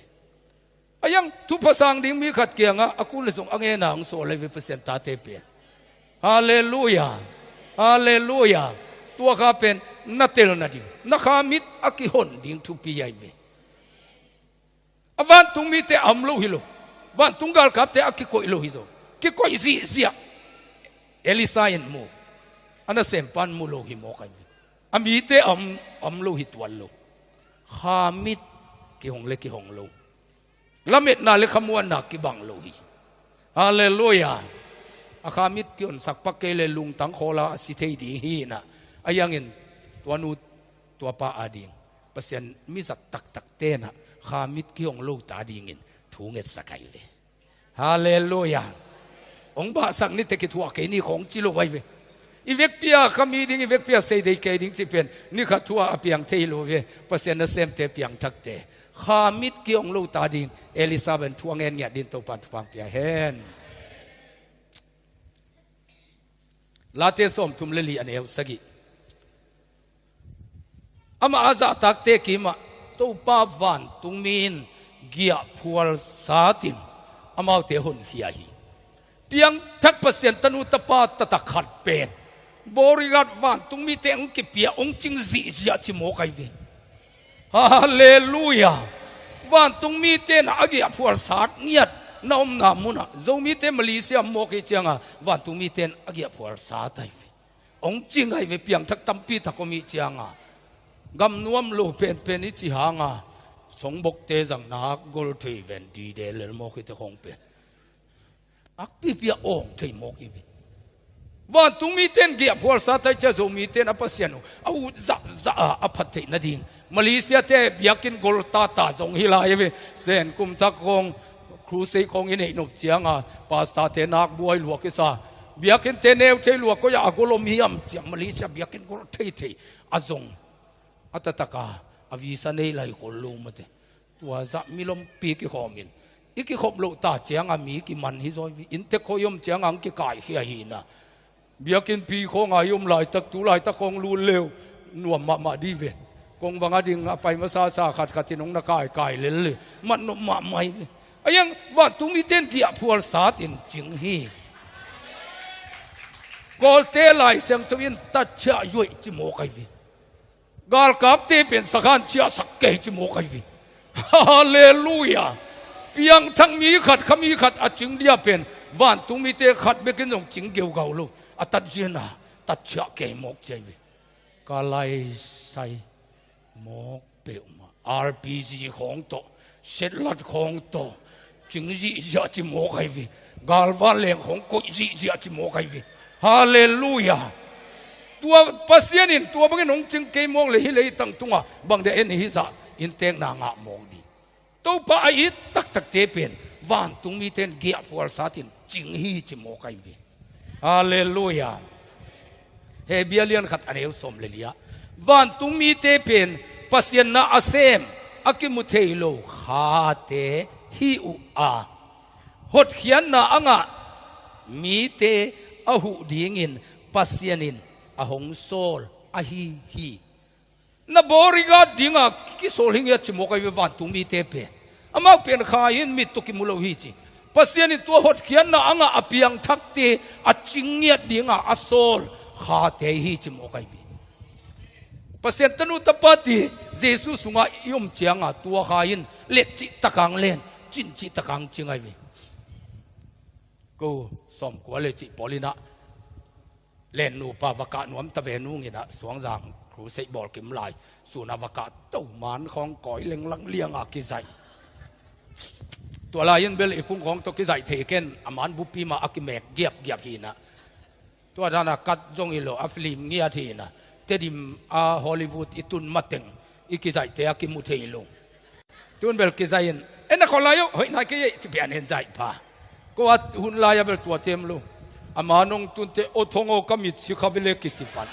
ยังทุกภาษาดิ้งมีขัดเกียงอากูเลยส่งอังเฮนังโซเลยเปอร์เซ็นต์ตาเตเปียฮาเลลูยาฮาเลลูยาตัวข้าเป็นนัตเตลนัดิ้งนักขามิดอากิฮอนดิ้งทุปีใหญ่เววันตุงมีเตอัมโลฮิโลวันตุงกาลกับเตอากิโกอิโลฮิโซกิโกอิซีเซียเอลิซาอินมูอันนั้นเซมปันมูโลฮิโมกันอามีเตอัมโลฮิตวันโลขามิดกิฮงเล็กกิฮงโลละเม็ดนาเล็กขมวนนักกิบังโลฮิฮาเลลูยาอาขามิดกิอนสักปักเกเลลุงตังโคลาสิเทดีฮีนะอายังเงินตัวนูตัวป้าอาดิงเปอร์เซ็นต์มีสักตักเต้นะขามิดกิฮงโลตาดิงินถูเงสกายเลยฮาเลลูยาองบ้าสักนิดแต่กิทัวเกนี่ของจิโลไว้เวอีเวกเปียขมีดิ้งอีเวกเปียเซเดย์เกดิ้งจิเป็นนี่ขัดทัวเปียงเทโลเวเปอร์เซ็นต์เซมเตเปียงทักเตขามิดกิองโลตาดิงเอลิซาเบนทัวเงินเนี่ยดินตัวปันทุงเปียเฮนลาเตสอมทุมเลลีอันเอวสกิอามาอาซาตักเตกิมาตัวป้าวันตุงมินเกียพัวสาตินอามาเตหุนเฮียฮีเพียงทักเปอร์เซ็นต์ตนุตปาตตะขัดเป็นบริการวันตุงมีเตองกิเปียองจิงซีเสียจิโมไกเวฮาเลลูยาวันตุงมีเตนอากิพัวสาตเนียดน้อมนามุนะโจมีเตมาเลเซียโมกิเจียงวันตุงมีเตนอากิพัวสาตไอเวองจิงไอเวเพียงทักตัมปีทักก็มีเจียงกำนวมโลเป็นนิจิหางสงบกเตจังนักกอลทีเวนดีเดลโมกิเตคงเป็นอักปีเปียองเทโมกิเววันตุงมีเตนเกียพัวสาตไอเจ้าโจมีเตนอภัสยานุเอาจะอภัตตินาดิงมาเลเซียเตเบียกินกอลตาตาจงฮิลายเวเซนกุมทักคงครูเซคงอินเอกนุเจียงปาสตาเตนักบวยหลวกกิซาเบียกินเตเนวเทหลวกก็อยากกลมเฮียมเจียงมาเลเซียเบียกินกอลเทอาจงอัตตะกาอวิสันเนยไหลคนลูมาเตตัวจะมีลมปีกิขอมินอีกขบโลตาเจียงมีกิมันฮิโซอินเตคอยมเจียงอังกิกายเฮียหินะเบียกินปีของอายุมไหลตักตุไหลตะคงลูเลวนัวมาดีเวกงวังอดิงไปมาซาขัดที่น้องนักกายเลยมันนมาไม่ยังว่าตุมีเต้นเกียพัวสาตินจิงฮีกอลเตไลเสียงทวินตัดเชยยุยจิโมกไอวีกาลกับเตเป็นสักการเชียสักเกจิโมกไอวีฮาเลลูยาเพียงทั้งมีขัดขมีขัดอจิงเดียเป็นวันตุมีเตขัดเบกินจงจิงเกี่ยวเกาลูตัดเจนาตัดเชยเกมกเจวีกาไลไซ หมกเปียวมา RPG ของโตเสร็จลัดของโตจึงจีจะจิโมกไอวีกาลวาเลงของกุจีจะจิโมกไอวีฮาเลลูยาตัวปัสยานินตัวบางนงจึงเกมองเลยเลยตั้งตัวบางเดนฮิซาอินเตงนางามองดีตัวป้าอิตักตักเตเป็นวันตุงมีเตนเกียฟัวสาตินจึงฮีจิโมกไอวีฮาเลลูยาเฮเบียเลียนขัดอันเอวสมเลลียวันตุงมีเตเป็นปัสยานาอาเซมอากิมุเทโลขาเตฮิอุอาหดเขียนนาอ่างมีเตอหุดีงินปัสยานินอหงโซลอฮีฮีนบริกาดิงากิโซลิงยาจิโมกไอวันตุงมีเตเปอามาเป็นข้ายินมิตุกิมุโลฮีจีปัสยานินตัวหดเขียนนาอ่างอเปียงทักเตอจิงเงียดิงาอโซลขาเตฮีจิโมกไอวีปัสยานตนุตปฏิเยซูสุงะยมเจียงาตัวข้ายินเล็ดจิตตะกังเล่นจินจิตตะกังจิงไอวีกูสมกว่าเลยจิปอลินะเล่นนูปาวกะนวมตะเวนูงินะสวงจางครูเสบอลกิมลายสุนาวกะเต้ามันของก่อยเล็งลังเลียงอากิใจตัวลายันเบลอีพุ่งของตกิใจเทเกนอามันบุปีมาอากิเมกเกียบหีนะตัวด้านกัดจงอิโลอัฟลิมเงียทีนะเตดิมอาฮอลลีวูดอิตุนมาเต็งอีกิใจเตอากิมุเทอิโลตัวเบลกิใจนนักคนลายเฮ้ยนายกิจะเปลี่ยนเห็นใจป่ะก็ว่าหุ่นลายเบลตัวเต็มลูอามานงตุนเตอทงโอกามิชิคาเวเลกิจิปัน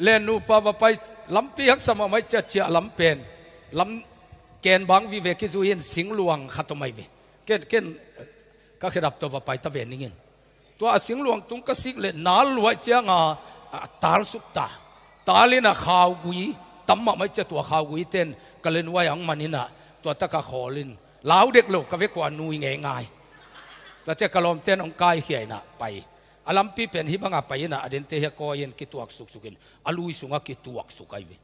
เล่นนูปาวไปลำปีฮักสมไม่จะเจียลำเป็นลำแกนบางวิเวกิจูเห็นสิงหลวงขัดไม่เวเกณฑ์ก็ขยับตัวไปตะเวนนี่เงินตัวสิงหลวงตุงก็สิกเล่นนาลวยเจียงตาลสุกตาลินะข่าวกุยตั้มไม่จะตัวข่าวกุยเต้นก็เล่นว่าอย่างมันนี่นะตัวตะกะขอลินลาวเด็กโลกก็เวกว่านุยง่ายแต่เจ้ากระลมเต้นองกายเขียนะไปอลัมปีเป็นฮิบังอาไปนะอเดนเตะกอเย็นกิตัวสุกินอลุยสุงกิตัวสุกไอวิ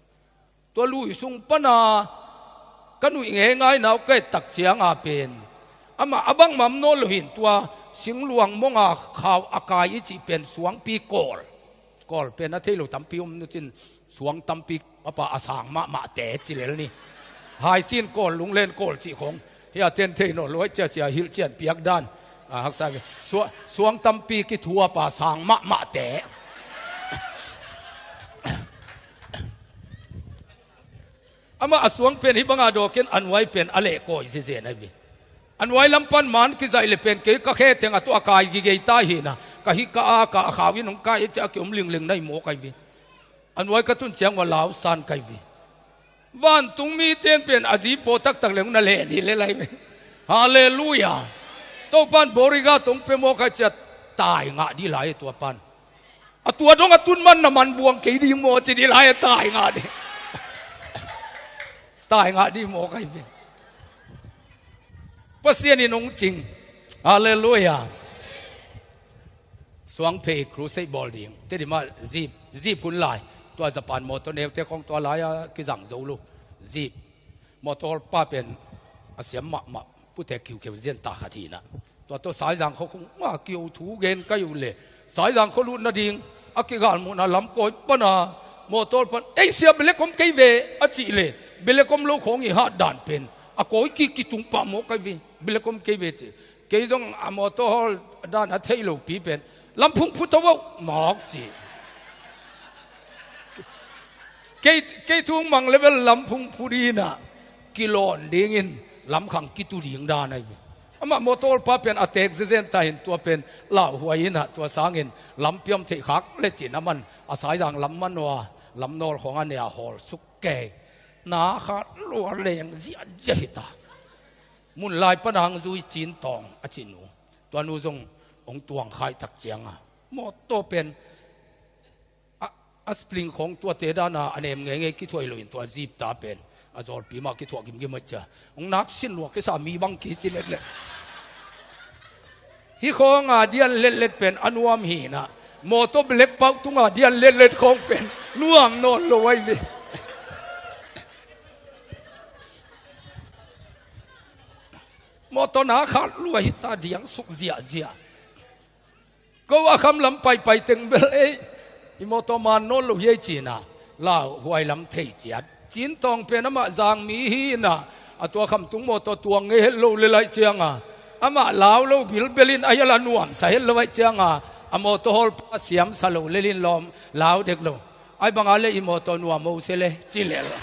ตัวลุยสุงปนากันนุยง่ายนะก็ตักเสียงอาเป็นอามาอบังมัมโนลหินตัวสิงหลวงมงอาข่าวอากาศจีเป็นสวงปีกอลเป็นนาทีเราตั้มปีนุจินสวงตั้มปีปะอาสางมาเตะจิเลลนี่หายจีนกอลลุงเล่นกอลจีของเฮียเทนเทโนร้อยเจ้าเสียฮิลเจียนเปียกด้านฮักษาสวงตั้มปีกิทัวปะสางมาเตะอามาสวงเป็นฮิบังอาโดเกนอันไว้เป็นอเลโกยเสียนะวิอันไว้ลำปันมันกิใจเลยเป็นเกก็แค่เทงตัวกายกิเกยตาหินะกะฮิกะอากะขาวินงกายจะเกี่ยวลิงในหมอไกวิอันไว้กระตุ้นเสียงว่าลาวซานไกวิวันตุงมีเตียนเป็นอาจีโปตักตักเหลงนั่นแหละนี่เลยไรฮาเลลูยาตัวปันบริกาตุงเป็นโมกจะตายงะดีหลายตัวปันตัวดงตุนมันน้ำมันบวงเกดีโมจะดีหลายตายงะดิตายงะดีโมไกวิปัสยานินงจริงฮาเลลูยาสวงเพครูเซบอลดิงเตดิมาจีบพุ่นลายตัวจะปั่นมอเตอร์เนวเตของตัวลายกิจังโจลูจีบมอเตอร์ป้าเป็นเสียมมาผู้แต่คิวเจียนตาขัดทีนะตัวสายจังเขาคงว่าเกี่ยวถูเกนก็อยู่เลยสายจังเขาลุ้นนาดิงอากิการมุนาลำโกยปนามอเตอร์ปันเอเสียเบลคอมเกยเวอจิเลเบลคอมโลของอีหาด่านเป็นอาโกยกิตุงปามโมกเวเบลคอมเกยเวเกยจงอมอเตอร์ด้านอัฐิโลปีเป็นลำพุงพุทธวะหมอกจีเกยทุ่งมังเลเวลลำพุงพูดีนะกิโลนดิ่งินลำขังกิตุดิ่งดานไอเวอามอเตอร์ป้าเป็นอเตกเซนตาเห็นตัวเป็นลาวหัวยินะตัวสางเห็นลำเปียมเทขักเลจิน้ำมันอาศัยอย่างลำมันว่าลำโนลของอันเนียหอลสุกแก่นาขาดลัวเลงเจียตามุนลายปนังจุยจีนตองอจินูตัวนูจงองตวงไข่ตักเจียงมอตัวเป็นสปริงของตัวเตดานาอันเอ็มเงยคิดถอยลุยตัวจีบตาเป็นอาจารย์ปีมาคิดถอยกิมกิมจ้ะองนักสินหลวงก็สามีบังคิดจิเล็กฮิคองอาเดียนเล็ดเป็นอนุวามหีนะมอตัวเล็กเป้าตุงอาเดียนเล็ดของเป็นน่วงนอนลอยวิมอตัวนาขาดรวยตาเดียงสุกเจีย ก็ว่าคำลำไปเต็งเบลเออิโมโตมานโนลุเยจีน่ะลาวหวยลำเทจีดจีนตองเป็นน้ำมาจางมีฮีน่ะตัวคำตุงโมโตตัวเงยลูเลยเจียงอ่ะอามาลาวลูบิลเบลินอายละนวมใส่เลยเจียงอ่ะอโมโตฮอลเสียมสลูเลลินลมลาวเด็กลูไอ้บางอะไรอิโมโตนัวมูเซเลจิเลล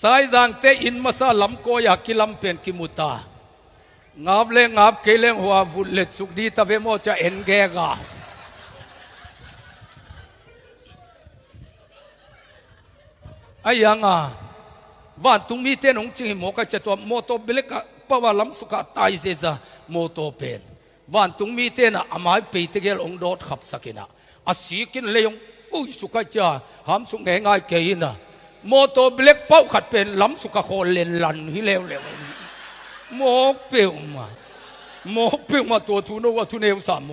สายจางเตอินมาซาลำโกอยากกิลำเป็นกิมุตางับเลงงับเกเลงหัววุ่นเล็ดสุกดีตะเวโมจะเอ็นแกกาไอ้ยังอ่ะวันตุงมีเตนองจิงโมก็จะตัวโมโตเบลกปะว่าลำสุกตายเสียโมโตเป็นวันตุงมีเตนะอามายปีตะเกลองโดดขับสักินะอาศัยกินเลยองอุ้ยสุกจ้าหามสุกง่ายๆเกยินะโมโตเบลกเป้าขัดเป็นลำสุกโคเลนลันฮิเลวเลวโมเปียวมาตัวทุนว่าทุนเอวสาม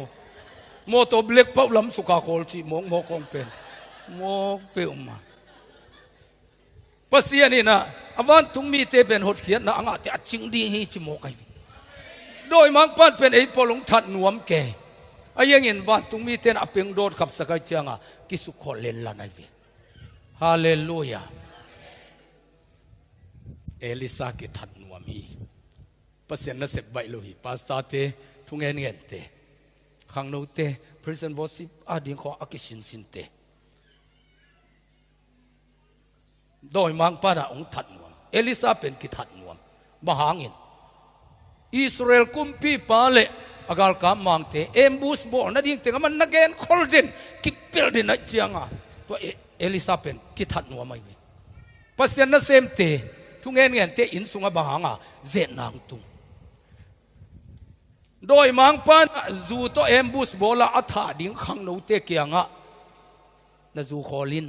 โมโตเบลกเป้าลำสุกโคลที่โมคงเป็นโมเปียวมาปัสยานี่นะอวันตุงมีเตเป็นหดเขียนนะอ่างแต่จริงดีให้จิโมกันโดยมังปันเป็นไอ้ปลงทัดหนวมแก่ไอ้ยังเห็นวันตุงมีเตนอเปียงโดดขับสกายเจียงอ่ะกิสุขเลนลันไอเวฮาเลลูยาเอลิซากิทัดหนวมฮีปัสยานะเสบใบโลหิปัสตาเตทุงเงินเตขังโนเตพรีเซนต์วอสิบอาดิงขออากิสินสินเตโดยมังปานะองทัดนวมเอลิซาเป็นกิทัดนวมมหางินอิสราเอลกุมพีปาเลอากาลกามังเตเอ็มบูสโบนั่นยิ่งแต่มันนักเกนคอลดินกิเปิลดินนักเจียงอ่ะตัวเอลิซาเป็นกิทัดนวมไม่มีปัสยานะเซมเตทุกเงินเตอินสุงบหางอ่ะเจนางตุงโดยมังปานะจูตัวเอ็มบูสโบละอัฐาดิ่งขังโนเตเกียงอ่ะนะจูคอลิน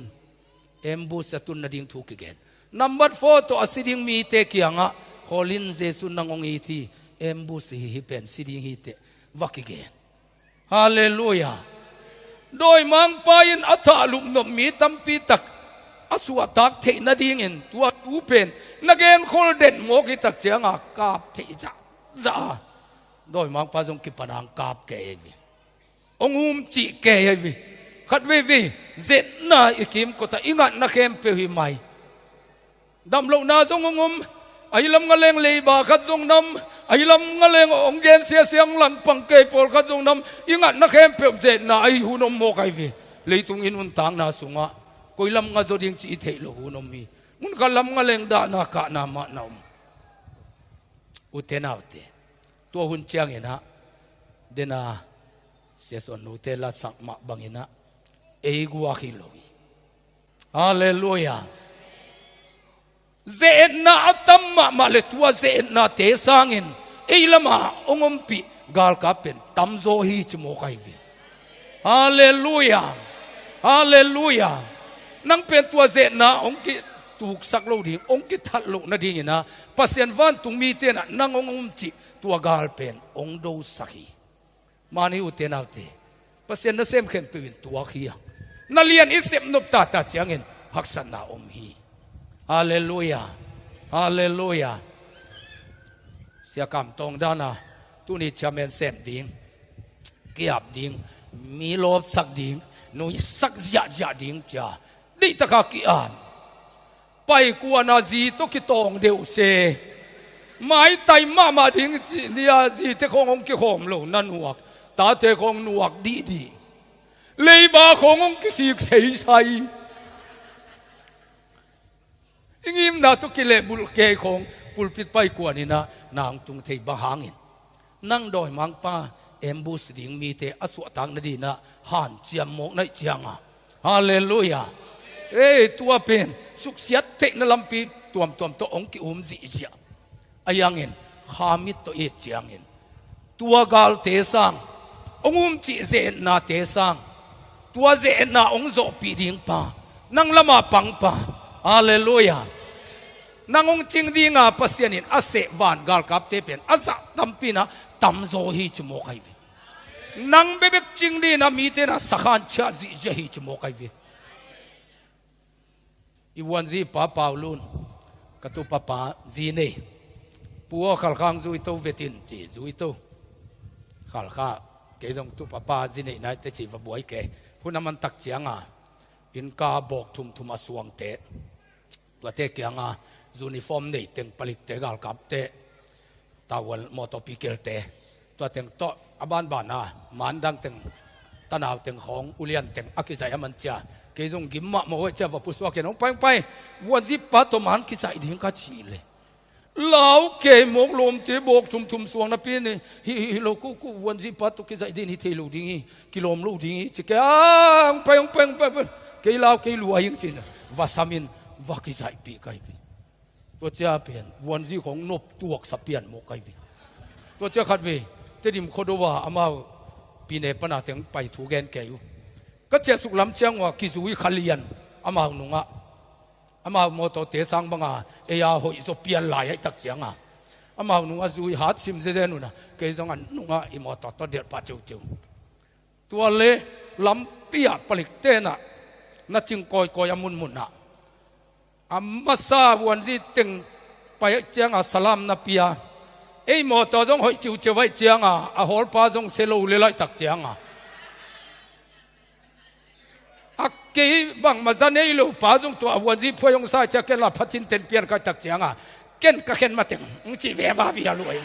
เอ็มบูสตุนนาดิ่งถูกเกณฑ์นัมเบอร์4ตัวสิดิ่งมีเตกียงอ่ะคอลินเจสุนนังองอีทีเอ็มบูสฮิเป็นสิดิ่งฮิเตวักเกณฑ์ฮาเลลูยาโดยมังปายินอัฐาลุมนมมีตัมปีตักอสวตักเทนาดิ่งเงินตัวตูเป็นนักเกณฑ์คอลเด่นโมกิตักเจียงอ่ะกาบเทจ้าโดยมังปาจงกิปนังกาบเกย์องุมจิเกย์ขัดวิเจ็ดน่าอิกิมก็แต่อิงัดนักเข้มเปหิไม่ดำลงนาจงงมไอ้ลำงะเลงเลยบาขัดจงนำไอ้ลำงะเลงองเย็นเสียงหลันปังเกยปอลขัดจงนำอิงัดนักเข้มเปเจ็ดน่าไอ้หูนมโมกไอ้วิเลยตุงอินอุนต่างนาสุงะกุยลำงะจดิ่งจีเทลหูนมมีมุนกัลลำงะเลงดานาคะนามะนามอุเทนาอุเตตัวหุ่นเชียงเห็นฮะเดนาเสียส่วนอุเทลาสักมะบังเห็นฮะเอกัวคิโลวีฮาเลลูยาเจนนาตัมมามาเลตัวเจนนาเตสังอินเอลมาองมปีกาลกาเป็นตัมโซฮีจโมกายวีฮาเลลูยาฮาเลลูยานั่งเป็นตัวเจนนาองกิถูกสักโลดีองกิทัดโลนาดีนะปัสยันวันตุงมีเตนะนั่งองมจีตัวกาลเป็นองโดสักีมานิอุเตนาเตปัสยันนั่นเซมเข็นเป็นตัวขี้นั่นเลียนอิสเซมนุบตาตาเจียงเงินฮักษณะอมฮีฮาเลลูยาฮาเลลูยาเสียกรรมตรงด้านนะตุนิชาเมนเซมดิ่งเกียบดิ่งมีลบสักดิ่งนุยสักยะดิ่งจ้าดิตะกากีอันไปกวนนาจีตุกิตองเดียวเซไม่ไตมาดิ่งเนี่ยจีเตคงองกิโฮมโลนั่นหวกตาเตคงหนวกดีเลยบาขององค์กิสิกเสียใจยิ่งนาตุกิเลบุลเกของปุลปิดไปกว่านี่นะนางตุงเทบาหางินนั่งดอยมังป้าเอ็มบูสดิ่งมีเตอสวตังนดีนะหันเจียมมกในเจียงอ่ะฮาเลลูยาตัวเป็นสุขเสียเตนลำปีตัวตัวองค์กิอุมจีเจียอายังเงินขามิตตัวเอเจียงเงินตัวกาลเตสังองุมจีเจนนาเตสังตัวเจนนาองโจปีดิ่งป้านั่งละมาปังป้าฮาเลลูยานั่งองจิงดีงาปัสยานินอาเสวานกาลกับเตเป็นอาสักตัมปีนะตัมโซฮีจโมกไอวีนั่งเบบจิงดีนะมีเตนะสักขันชาจีเจฮีจโมกไอวี i wan zi pa paulun ka tu papa zi nei puo khal khang zui to vetin chi zui to khal kha ke jong tu papa zi nei nai te chi va boy ke hunaman tak chianga in ka bok thum thum asuang te tua te kyanga uniform nei teng palik te gal kap te tawal motopikel te tua teng to aban bana mandang teng tanaw teng khong ulian teng akisai aman cha ke jong gimma mo cha va puswa ke nong pai pai wan zi pa to man kisai ding ka chi le lao ke mok lom te bok thum thum suang na pi ni hi lo ku wan zi pa to kisai din hi the lo ding hi kilom lo ding hi che ke ang pang ke lao ke lu ai chin va samin va kisai pi kai pi to cha pen wan zi khong nop tuak sa pian mo kai pi to cha khat ve te dim khodowa amaปีเนปนาเตียงไปถูแกนแกอยู่ก็เจ้าสุขลำเชียงว่ากิจุยขลียนอามาหนุ่งอ่ะอามาโมโตเตสังบังอ่ะเอียหอยจะเปลี่ยนลายให้ตักเชียงอ่ะอามาหนุ่งอ่ะจุยหาซิมเจนุนะเกยจังอันหนุ่งอ่ะอิโมโตตัวเดียดปะเจียวตัวเล่ลำเปียปลิกเตน่ะนัดจิงกอยมุนอ่ะอามาซาวันที่ตึงไปเชียงอ่ะสลามนับเปียไอ้หมอตัวจงหอยจิวเจไว้เจียงอ่ะอาหอลปาจงเซลูเลไลตักเจียงอ่ะอักเกยบังมาจันไอ้ลูปาจงตัววันที่พวยงสายจะเกล้าพัดจินเต็นเปียนกับตักเจียงอ่ะเก่นก็เก่นมาถึงจีเวบาวิอาลุย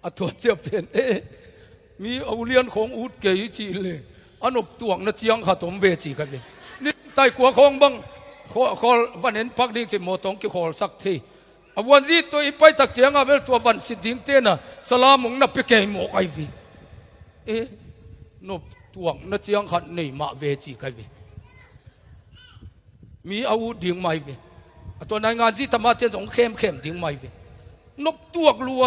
อ่ะตัวเจ้าเป็นมีเอาเลียนของอุดเกยจีเลยอันอบตวงนัดเจียงขาตมเวจีกันเลยนี่ใต้กัวของบังขอวันเห็นพักดิ้งสิโมตงกิขอสักทีวันนี้ตัวอีไปตักเสียงอ่ะเวลตัววันสิดิ้งเต้นอ่ะสลามุงนับไปเกยหมกไอวีนบตัวนัดเสียงขัดหนีมาเวจีไอวีมีอาวุธดิ้งไม่วีตัวนายงานที่ธรรมะเจ้าสงเข้มดิ้งไม่วีนบตัวกลัว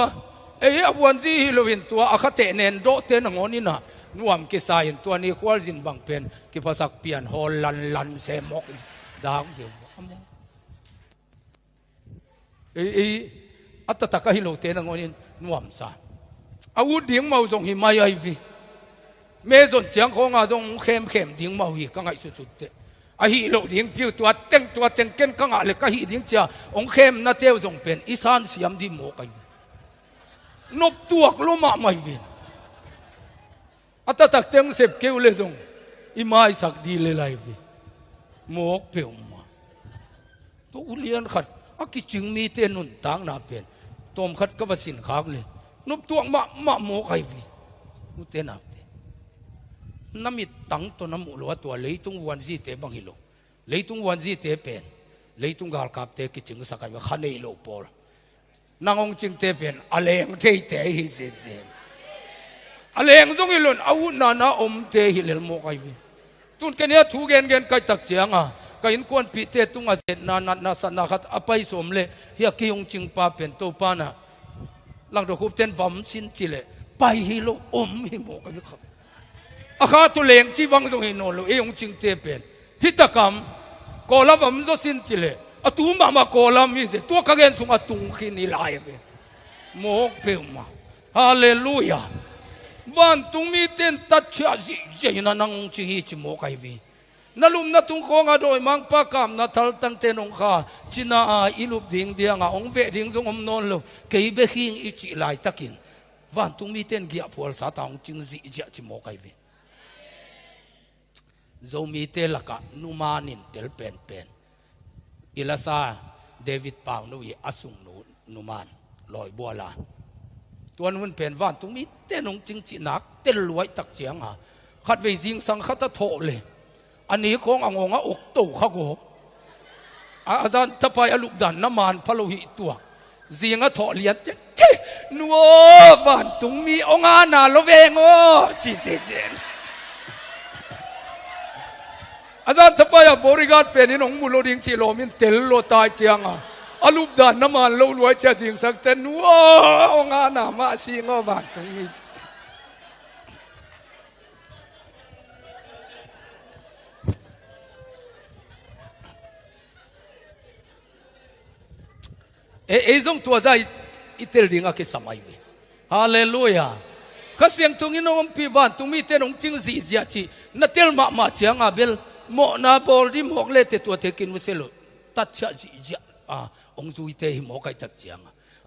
วันนี้เราเห็นตัวอาคาเตเนนโดเต้นงอนี่น่ะนวมกิสายตัวนี้ควอลจินบังเป็นกิภาษาเปลี่ยนฮอลลันเซมกดาวเดียวอัตตะกะฮิโลเตนังอนินนวมซาอาวุธดิ้งเมาจงหิมายไอวีเมจนเจียงของอาจงเข้มดิ้งเมาหิกังไงสุดๆเตอฮิโลดิ้งผิวตัวเต็งเก่นกังอะไรก็หิดิ้งเจียองเข้มนาเตียวจงเป็นอีสานเสียมดิโมกไอวีนบตัวกลุมาไม่วินอัตตะเต็งเสพเกวเลจงอิมายสักดีเลยไอวีหมกเปียวมาตัวอุเลียนขัดอากิจึงมีเตนุนต่างนาเป็นตอมขัดกับสินขากเลยนุบตัวมาหมกไอวีอุเตนับเตน้ำมีตังตัวน้ำมุลวตัวเลยตุงวันซีเตบังฮิโลเลยตุงวันซีเตเป็นเลยตุงกาลกับเตกิจึงสักไอว่าขันเอโลปอลนางองจึงเตเป็นอะไรงเตฮิเซเซอะไรงตรงฮิโลนอาวุธนาอมเตฮิเลลหมกไอวีตุนแค่นี้ถูกเงินใครตักเสียงอ่ะก็อินควรพิเตตุงอาเจนาสนาขัดอภัยสมเลยเฮียกิยงจิงปาเป็นตัวปานะหลังจากคุบเต้นวัมสินจิเลไปฮิโลฮิโมกันครับอาคาตุเลงจีวังตรงฮิโนโลเอยงจิงเตเป็นฮิตกรรมกอลาวัมโซสินจิเลอตูมามากอลามิเซตัวกระเกนสุงอตุงขินิลายเปโมกเปมาฮาเลลูยาวันตุงมีเต้นตัดเชื่อสิเจนันงจิงฮิจิโมกไอวีนั่นลุมนั่นตุงคงอาโดยมังปากามนั่นทัลตั้งเตนงข้าจินาอิลุบดิ่งเดียงองเวดิ่งทรงอมนนโลเกยเบหิงอิจิลายตักินวันตุงมีเต้นเกียพัวสาตางจิงสิจิจิโมกไอวีโจมีเตลกะนุมานินเตลเป็นอิลาซาเดวิดปาวนุยอสุงนุมานลอยบัวลาตัวนู้นเป็นวันตุงมีเต้นงจิงจินักเต้นรวยตักเสียงขัดเวจิงสังขัดโถเลยอันนี้ขององค์อกตู่ข้ากบอาจารย์ถ้าไปอลุกดันน้ำมันพะโลหิตตัวเสียงถอเลียนเจ๊นัววันตุงมีองค์นาโลเวงจีเจนอาจารย์ถ้าไปบริการเป็นนี่น้องบุโรดิงชิโลมินเตลโลตายเจียงอลุกดันน้ำมันโลรวยเจ้าจริงสักแต่นัวองค์นามาสิงวันตุงมีเอซงตัวใจอิตาลีงาคิสมัยวิฮาเลลูยา ข้าเสียงตรงนี้น้องปีวันตรงมีเต้นองจิงจีเจียจีนัดเตลมาเจียงอาเบลโมนาบอลดิมหกเล่เตตัวเทกินวิเศษตัดเชจีเจียองจุยเตหิมหกไอตัดเจียง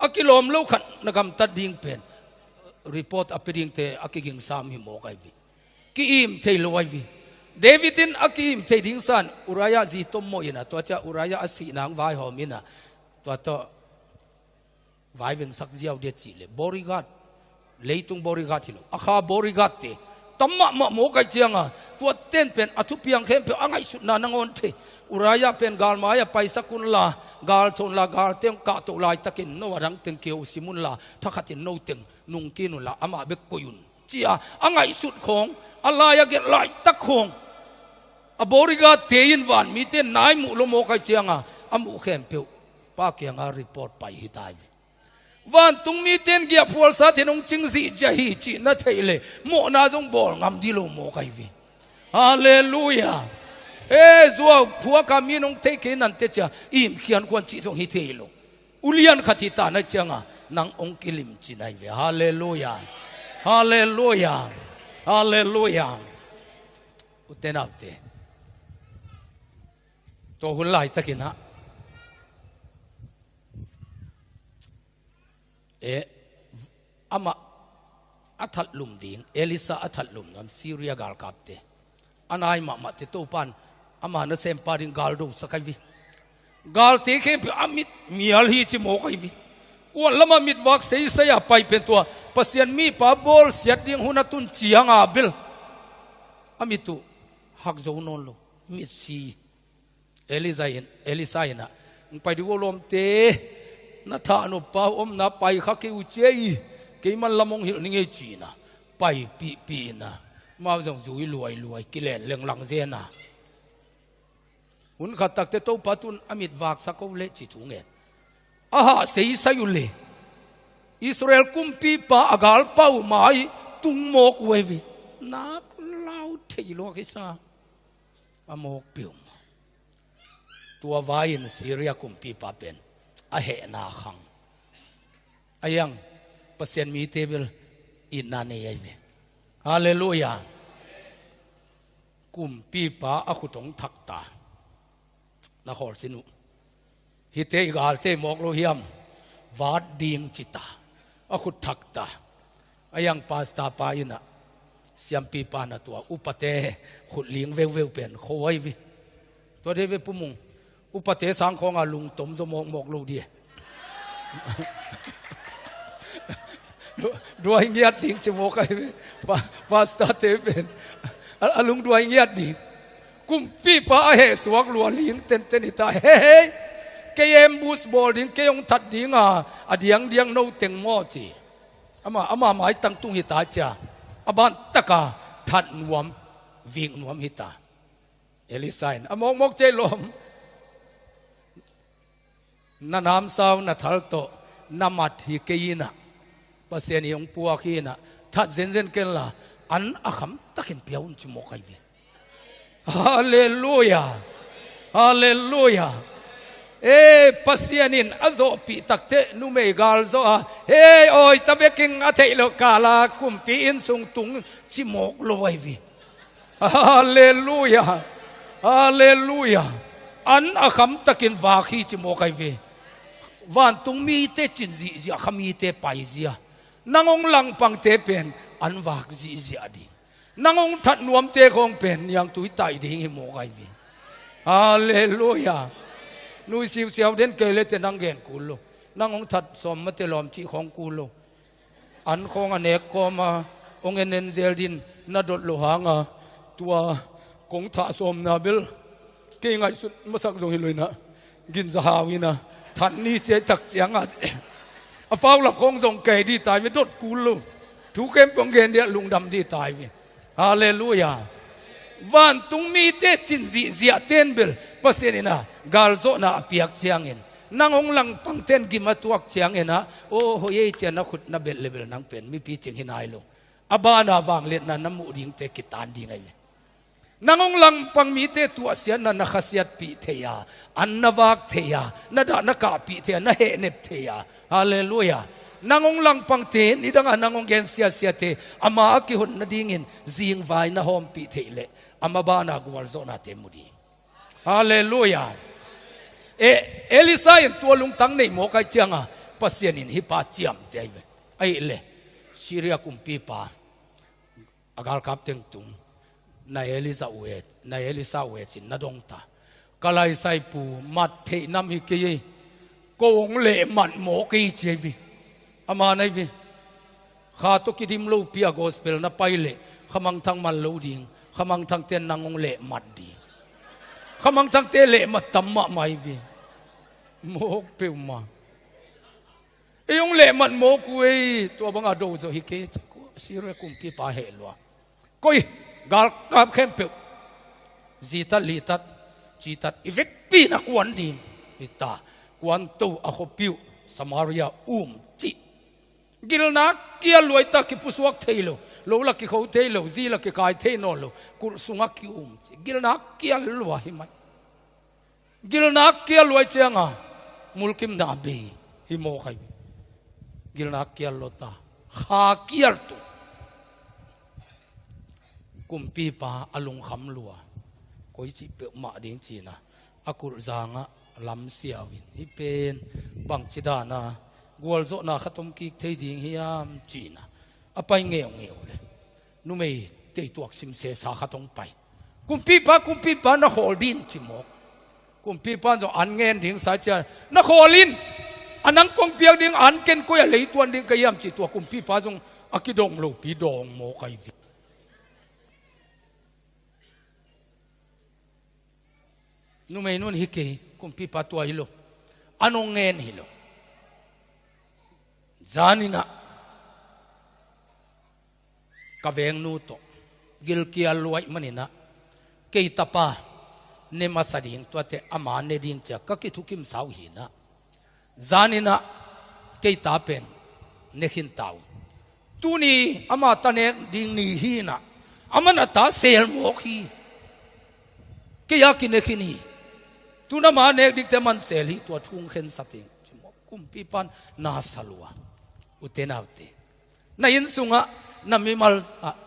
อากิโลมลูกขันนักตัดดิ่งเป็นรีพอร์ตอภิดิ่งเตอากิกิงสามหิมหกไอวิกิอิมเทลไววิเดวิดินอากิอิมเทดิ่งสันอุรายาจีตมโมยินะตัวเจ้าอุรายาอสีนางวายหอมินะตัวเจ้าวายเป็นสักเจียวเดียจีเลยบริการเลยตุงบริการที่ลูกอาคาบริการเตตั้มมาโมกไอเจียงตัวเต้นเป็นอทุเพียงเข้มเป็นอะไรสุดนานังอนเทอุรายาเป็นกาลมายาไปสักุนลากาลชนลากาลเต็มกาตุลายตะกินโนวรังเต็งเกียวสิมุนลาทักขัดินโนเต็งนุงกินุลาอามาเบกกุยุนเจียอะไรสุดของอะไรยาเกลายตะของบริการเตียนวันมีเต้นนายมุลโมกไอเจียงอามุเข้มเปียวป้าเกียงรีพอร์ตไปฮิตายวันตุงมีเต้นเกียร์พัวสัตย์นงจิงซีจะฮีจีนัทเฮเลโมนาจงบอลงามดิโลโมกไอวิฮาเลลูยาจัวพัวกามีนงเทกินันเตจ่าอิมขียนควนจีจงฮิเทโลอุลียนขัดทิตาในเจียงนางองกิลิมจีนายวิฮาเลลูยาฮาเลลูยาฮาเลลูยาอุเตนับเตตัวหุ่นไหลตะกินฮะอามาอัฐลุมดิ่งเอลิซาอัฐลุมนั้นซีเรียกาลกับเตอันไหนมาเตตัวปันอามาเนเซมปาริงกาลดูสักวิกาลเตเข้มไปอามิดมีอะไรที่โมกไอวิกวนละมามิดวักเสียเสียไปเป็นตัวปัสยันมีปาบอลเสียดิ่งหุนตุนเจียงอาเบลอามิตุหักโจนนโลมิดซีเอลิซานะไปดูวอลมเตนัทานุปาอมนับไปข้าเกี่ยวเจย์เกี่ยมันละมงหิลนิเงจีนะไปปีนะมาจงจุยรวยกิเลสเรื่องหลังเจนะหุ่นขัดตักเตโตปะตุนอมิดวากสักเอาเละจิตุงเงินเสียสยุเลอิสราเอลกุมปีปะอากาลเป้าหมายตุงโมกเววินักเล่าเทโลกิซาอโมกปิวตัววายินซีเรียกุมปีปะเป็นเหนาขังยังเปอร์เซ็นต์มีเทเบิลอินนาเนียเวฮาเลลูยากุมปีปาอคุตงทักตานักขอสินุฮิเตกาลเตมอกโลหิมวาดดิงจิตาอคุทักตายังปาสตาปายินะเสียมปีปานะตัวอุปเตขุดเลี้ยงเวลเป็นโคไววิตัวเดวิปุมุงอุปเทสังของอาลุงตมสมองหมกลูดีด้วยเงียดดิ่งจมูกไอ้ฟาสตาเตเป็นอาลุงด้วยเงียดดิ่งกุมปีฟ้าเฮสวกลัวลิงเต้นนิตาเฮ้เกยมบูสบอลดิ่งเกยงทัดดิ่งเดียงโนเต็งมอจีอามาหมายตั้งตุ้งหิตาจ้าบันตะกาทัดนวมวิ่งนวมหิตาเอลิไซน์มกเจลมนั่นน้ำสาวนั่นทัลโตน้ำมัดฮิเกยินะภาษาเนี่ยองปัวกีนะทัดเซนเกลล่ะอันอาคำตะกินเปียวอุ่นจุโมกไอวีฮาเลลูยาฮาเลลูยาภาษาเนี่ยอโซปีตักเตนุเมกาลโซโอ้ยตะเบกิงอาเทโลกาลากุมปีอินสุงตุงจิโมกโลไอวีฮาเลลูยาฮาเลลูยาอันอาคำตะกินวาคีจิโมกไอวีวันตุงมีเตจินจีเสียขมีเตไปเสียนางองหลังปังเตเป็นอันวากจีเสียดีนางองทัดนวมเตคงเป็นยังตุยไตดิ่งหิโมกไอวีฮาเลลูยานุยสิวเสียวเด่นเกลเลเตนังเกนกูโลนางองทัดสมมเตลอมจีของกูโลอันของอเนกก็มาองเงินเซลดินนาดดโลหางตัวกงท่าสมนาเบลเก่งไงสุดมาสักตรงนี้เลยนะกินสหาวินะท่านนี้เจ๊ตักเสียงฟ้าหลักคงส่งเกยที่ตายไปดดกูลูทุกเกมปองเกนเดียลุงดำที่ตายไปฮาเลลูยาวันตุงมีเตจินซีเสียเต้นเบลภาษาเนี่ยนะกาลโซน่าเปียกเชียงเงินนางองหลังปังเต้นกิมาตัวเชียงเงินนะโอ้โหเย่เจนักขุดนับเบลเลเบลนังเป็นมีปีเจงหินายโลอบานาวางเล็ดนั้นน้ำมูดิ่งเตกิตานดิ่งไงนางองลังปังมีเตตัวเสียนันนักเสียปีเทียอันนวักเทียนัดนักกาปีเทียนัเหเนบเทียฮาเลลูยา nangong lang pang te ni danga nangong gen sia sia te ama ki hun na dingin zing vai na hom pi te le ama ba na gwal zo na te mudi hallelujah Elisa in tua lung tang nei mo kai chianga pasien in hi pa chiam te ai le Syria kumpi pa agal kap teng tung na Elisa we chin na dong ta kalai sai pu mat the nam hi ke kong le mat mo ke che vi ama nai vi kha to ki dim lo pia gospel na pai le khamang thang man lo ding khamang thang ten nangong le mat di khamang thang te le mat tam ma mai vi mo pe ma yung le mat mo ku to bang ado zo hi ke Syria kumpi pa he lo koi gal kap khem pe zita litat chitat ivek pi na kwan din ita kwan to ako piu Samaria chi gilna kia luita ki puswak thailo lo la ki kho thailo zi la ki kai thaino lo kul sunga ki chi gilna kia lua hi mai gilna kia luai changa mulkim na be hi mo khai gilna kia lota kha kiar tu kumpi pa alung kham lua koi chi pe ma ding chi na akul zanga lam siawin hi pen bang chidana gwal zo na khatom ki thei ding hiam chi na apai ngeu le nu mei te tuak sim se sa khatong pai kumpi pa na holdin chi mo kumpi pa zo an ngen ding sa cha na holin anang kong piang ding an ken ko ya leituan ding kayam chi tu kumpi pa jong akidong lo pi dong mo kai vi nu mei nun hike kumpi pa tu hilo anong ngen hilo zanina kaveng nu to gil kia luai manina kei tapa ne masading to te ama ne din cha ka ki thukim sau hi na zanina kei ta pen ne hin tau tu ni ama ta ne ding ni hi na amana ta sel mo hi ke ya ki ne khini tu na ma ne dik te man sel hi to thung khen sating kumpi pan na salwa utenaute na in sunga na mimal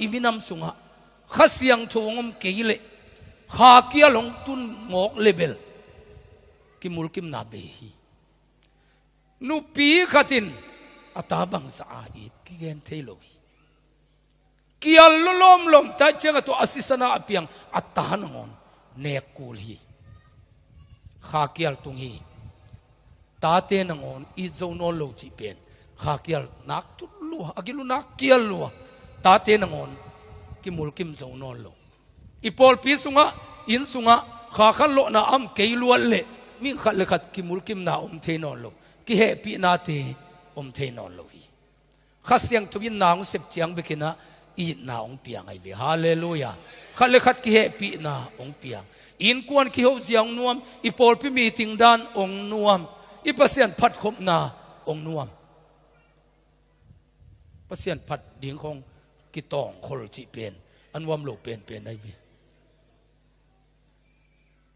iminam sunga khasiang thungom keile kha kia long tun ngok level ki mulkim na be hi nu pi khatin atabang sa ait ki gen thelo kia lolom lom ta chenga to asisana apiang atahangon ne kul hi kha kial tung hi ta te nangon I zo no lo chi pen kha kial nak tu lu agilu nak kial lu ta te nangon ki mulkim zo no lo ipol pi sunga in sunga kha khan lo na am ke lu le mi khat le khat ki mulkim na the no lo ki he pi na te the no lo hi khasyang tu bin nang sep chiang bekina I na ong piang ai ve hallelujah khat le khat ki he pi na ong piang in kuan ki ho jiang nuam ipol pi meeting dan ong nuam ipasian phat khop na ong nuam pasian phat ding khong ki tong khol chi pen anwam lo pen ai vi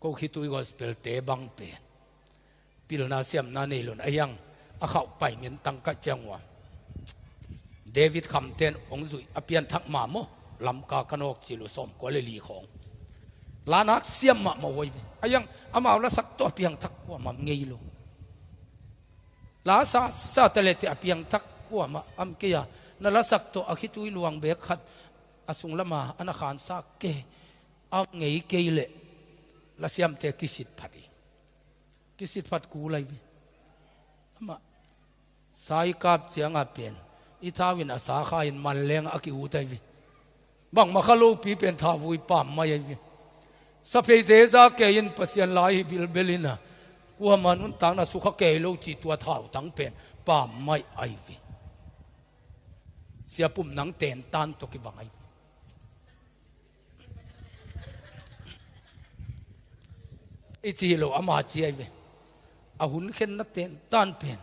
ko khitui gospel te bang pen pil na siam na nei lon ayang a khau pai ngen tang ka changwa David kham ten ong zui apian thak ma mo lam ka kanok chilu som ko le li khong lanak siam ma mo woi ayang amau la sak to apiang thak ko ma ngei lo la sa tele te apiang thak ko ma am ke ya na la sak to akhitui luang be khat asung lama ana khan sa ke a ngei ke le la siam te kisit phat ku lai vi ama sai kap chiang a pen I thawin asa kha in man leng aki u tai vi bang ma khalo pi pen tha vui pam mai vi sa pe ze za ke in pasian lai bil belina kwa manun tang na sukha ke lo chi tua thau tang pen pam mai ai vi sia pum nang ten tan to ki bangai ichi lo ama chi ai ve ahun khen na ten tan pen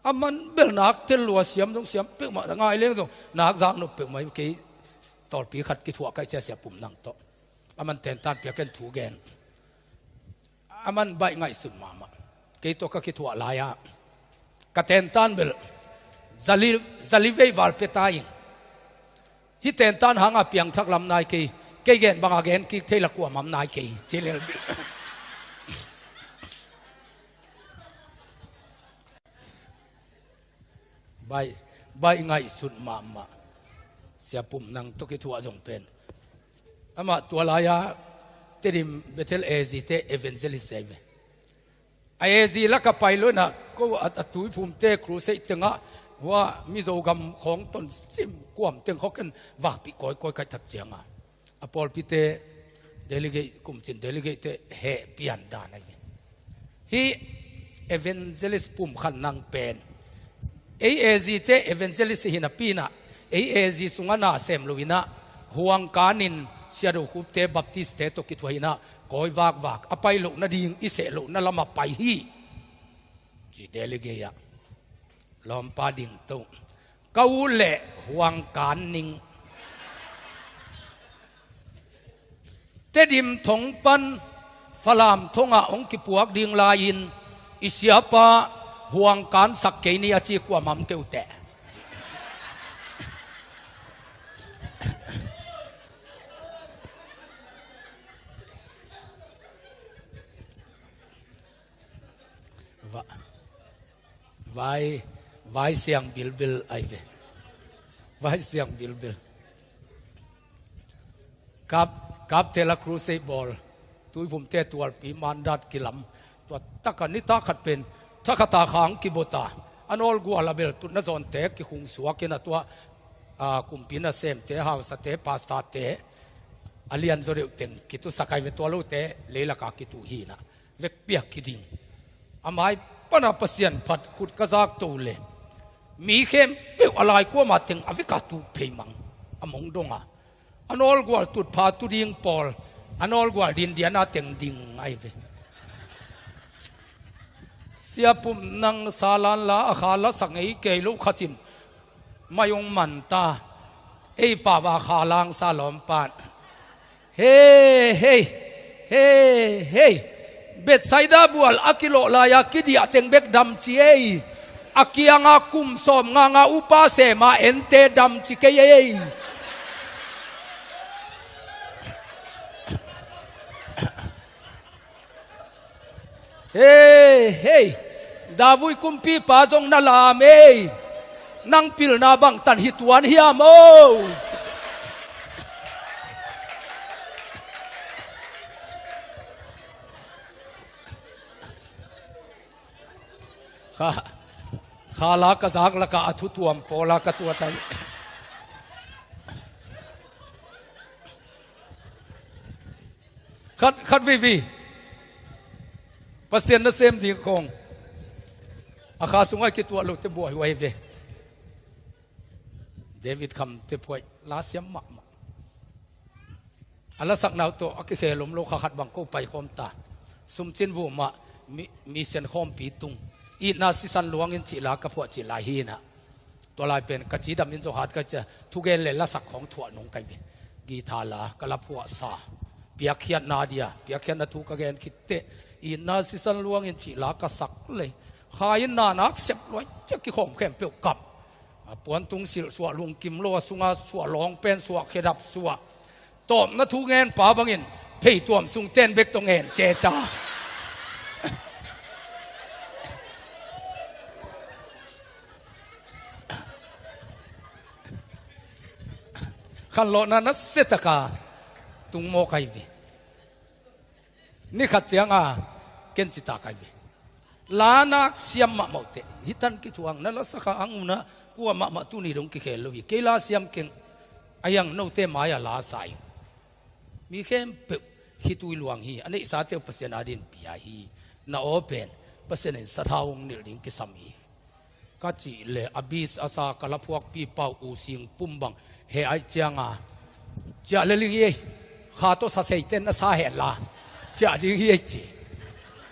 aman bel nak tel lua siam dong siam pe ma ngai leng dong nak zang no pe mai ke tor pi khat ki thua kai cha sia pum nang to aman ten tan pe ken thu gen aman bai ngai sun ma ke to ka ki thua la ya ka ten tan bel zali vei wal petai hi ten tan hanga piang thak lam nai ke gen banga gen ki thela ku mam nai ke chilel bai ngai sut ma sia pum nang to ki thua jong pen ama tua laya terim betel ezite evangelist save aezi la ka pailo na ko atui phum te cruise tenga wa mi zo gam khong ton sim kwam teng khoken wa pi koi kai thak chianga apol pi te delegate kum chin delegate te he pian da na hi evangelist pum khan nang pen ezi te evangelist hina pina ezi sungana sem luina huang kanin siaru khup te baptist te to kitwaina koi wak apai lo na ding ise lo na lama pai hi ji delegate ya lom pa ding to kau le huang kan ning te dim thong pan falam thonga ong ki puak ding lain isiapa huang kan sak ke ni achi kwa mam teu te vai siang bil ai ve vai siang bil kap tela cruise ball tui bum te tual pi mandat kilam to takani ta khat pen thakata khang ki bota anol gwala bel tu na zon te ki khung suwa ke na to kumpina sem te house te pasta te alian zore ten ki tu sakai ve to lo te leila ka ki tu hi na vek piak ki ding amai pana pasian phat khut kazak to le mi khem pe alai ko ma teng avika tu peimang among donga anol gwal tut pha tu ding pol anol gwal din diana teng ding ai ve siapum nang salan la akhala sangai ke lu khatim mayong manta ei pa wa khalang salom pat hey bet saida bual akilo la ya kidi ateng bek dam chi ei akianga kum som nga upa se ma ente dam chi ke ei hey davui kumpi pa jong na lam ei nang pil na bang tan hituan hiamo khala ka zak la ka athu tuam pola ka tua tai khat vi pasien na sem ding khong akha sungai ki tua lo te boy wai ve David kham te phoi la siam ma ala sak naw to akhi khelom lo kha khat bang ko pai khom ta sum chin vu ma mi sen khom pi tung i na si san luang in chi la ka phwa chi la hi na to lai pen ka chi dam in zo hat ka cha thu gen le la sak khong thua nong kai ve gi tha la ka la phwa sa piak khiat na dia piak khiat na thu ka gen khitte i na si san luang in chi la ka sak le khain na nak sep loi cha ki khom khem pe kap puan tung sil suwa lung kim lo sunga suwa long pen suwa khedap suwa tom na thu gen pa bangin phei tuam sung ten bek to ngen che cha kan lo na setaka tung mo kai ve ni khat chianga ken chi ta kai ve lana siam ma mote hitan ki thuang na la saka anguna kuwa ma tu ni dong ki khel lo hi kela siam ken ayang no te maya la sai mi khem pe hi tu luang hi ane sa te pasien adin pia hi na open pasien sa thawng nil ding ki sami ka chi le abis asa kala phuak pi pau u sing pumbang he ai chianga cha le ling ye kha to sa sei ten na sa he la cha ding ye chi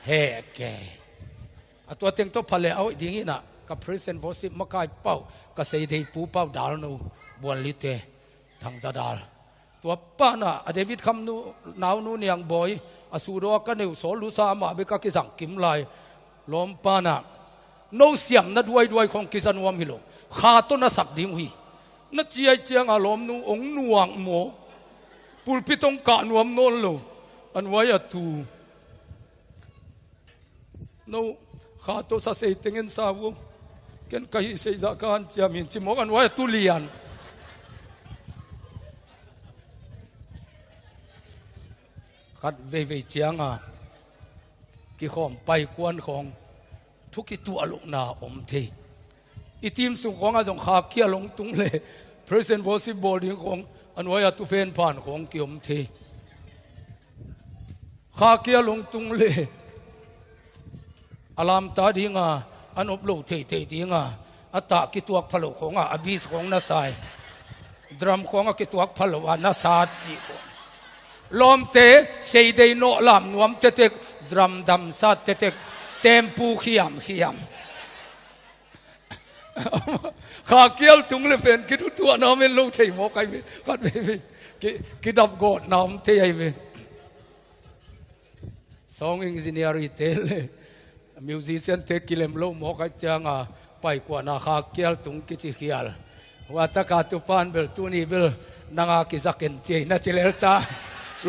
he ke atwa teng to phale au ding ina ka present vosi makai pau ka sei dei pu pau dal no bon li te thang za dal to pa na a David kham nu naw nu niang boy asuro ka neu so lu sa ma be ka ki sang kim lai lom pa na no siam na duai khong kisan wam hilo ขาต้นนักดิ้งหุยนักเจียเจียงอารมณ์นูองนวงโมปุลพิตงกะนวมโนนโลอันไว้ตูนูขาต้นสะเสยติงเงินสาวงกันใครเสียจากการเจียมินจิมกันไว้ตุเลียนขัดเวเจียงกี่ข้อมไปกวนของทุกตัวลูกนาอมเทอีทีมสุของอาจงขาเกียลงตุงเลย President Bosip Boarding ของอันว่าตุเฟนผ่านของเกี่ยมเทขาเกียลงตุงเลยอารามตาดีงาอันอบโลเทดีงาอัตตากิตัวพลของอบิสของนาไซดรัมของกิตัวพลวานาซาจีลมเตะเสยเดโนลามนวมเตเตกดรัมดัมซาเตเตกเต็มปูขยำข้าเกี่ยวตุงเลยเป็นคิดตัวน้ำเป็นลูกเทยโมกไอเวกัดเวคิดดับโกดน้ำเทยไอเวสองอินจิเนียร์เตลมิวสิเซียนเทกิเลมโลโมกจังไปกว่านาข้าเกี่ยวตุงกิจิเขียลว่าตะกาตุปานเบลตุนีเบลนางากิซักเกนเจนัจิเลลตา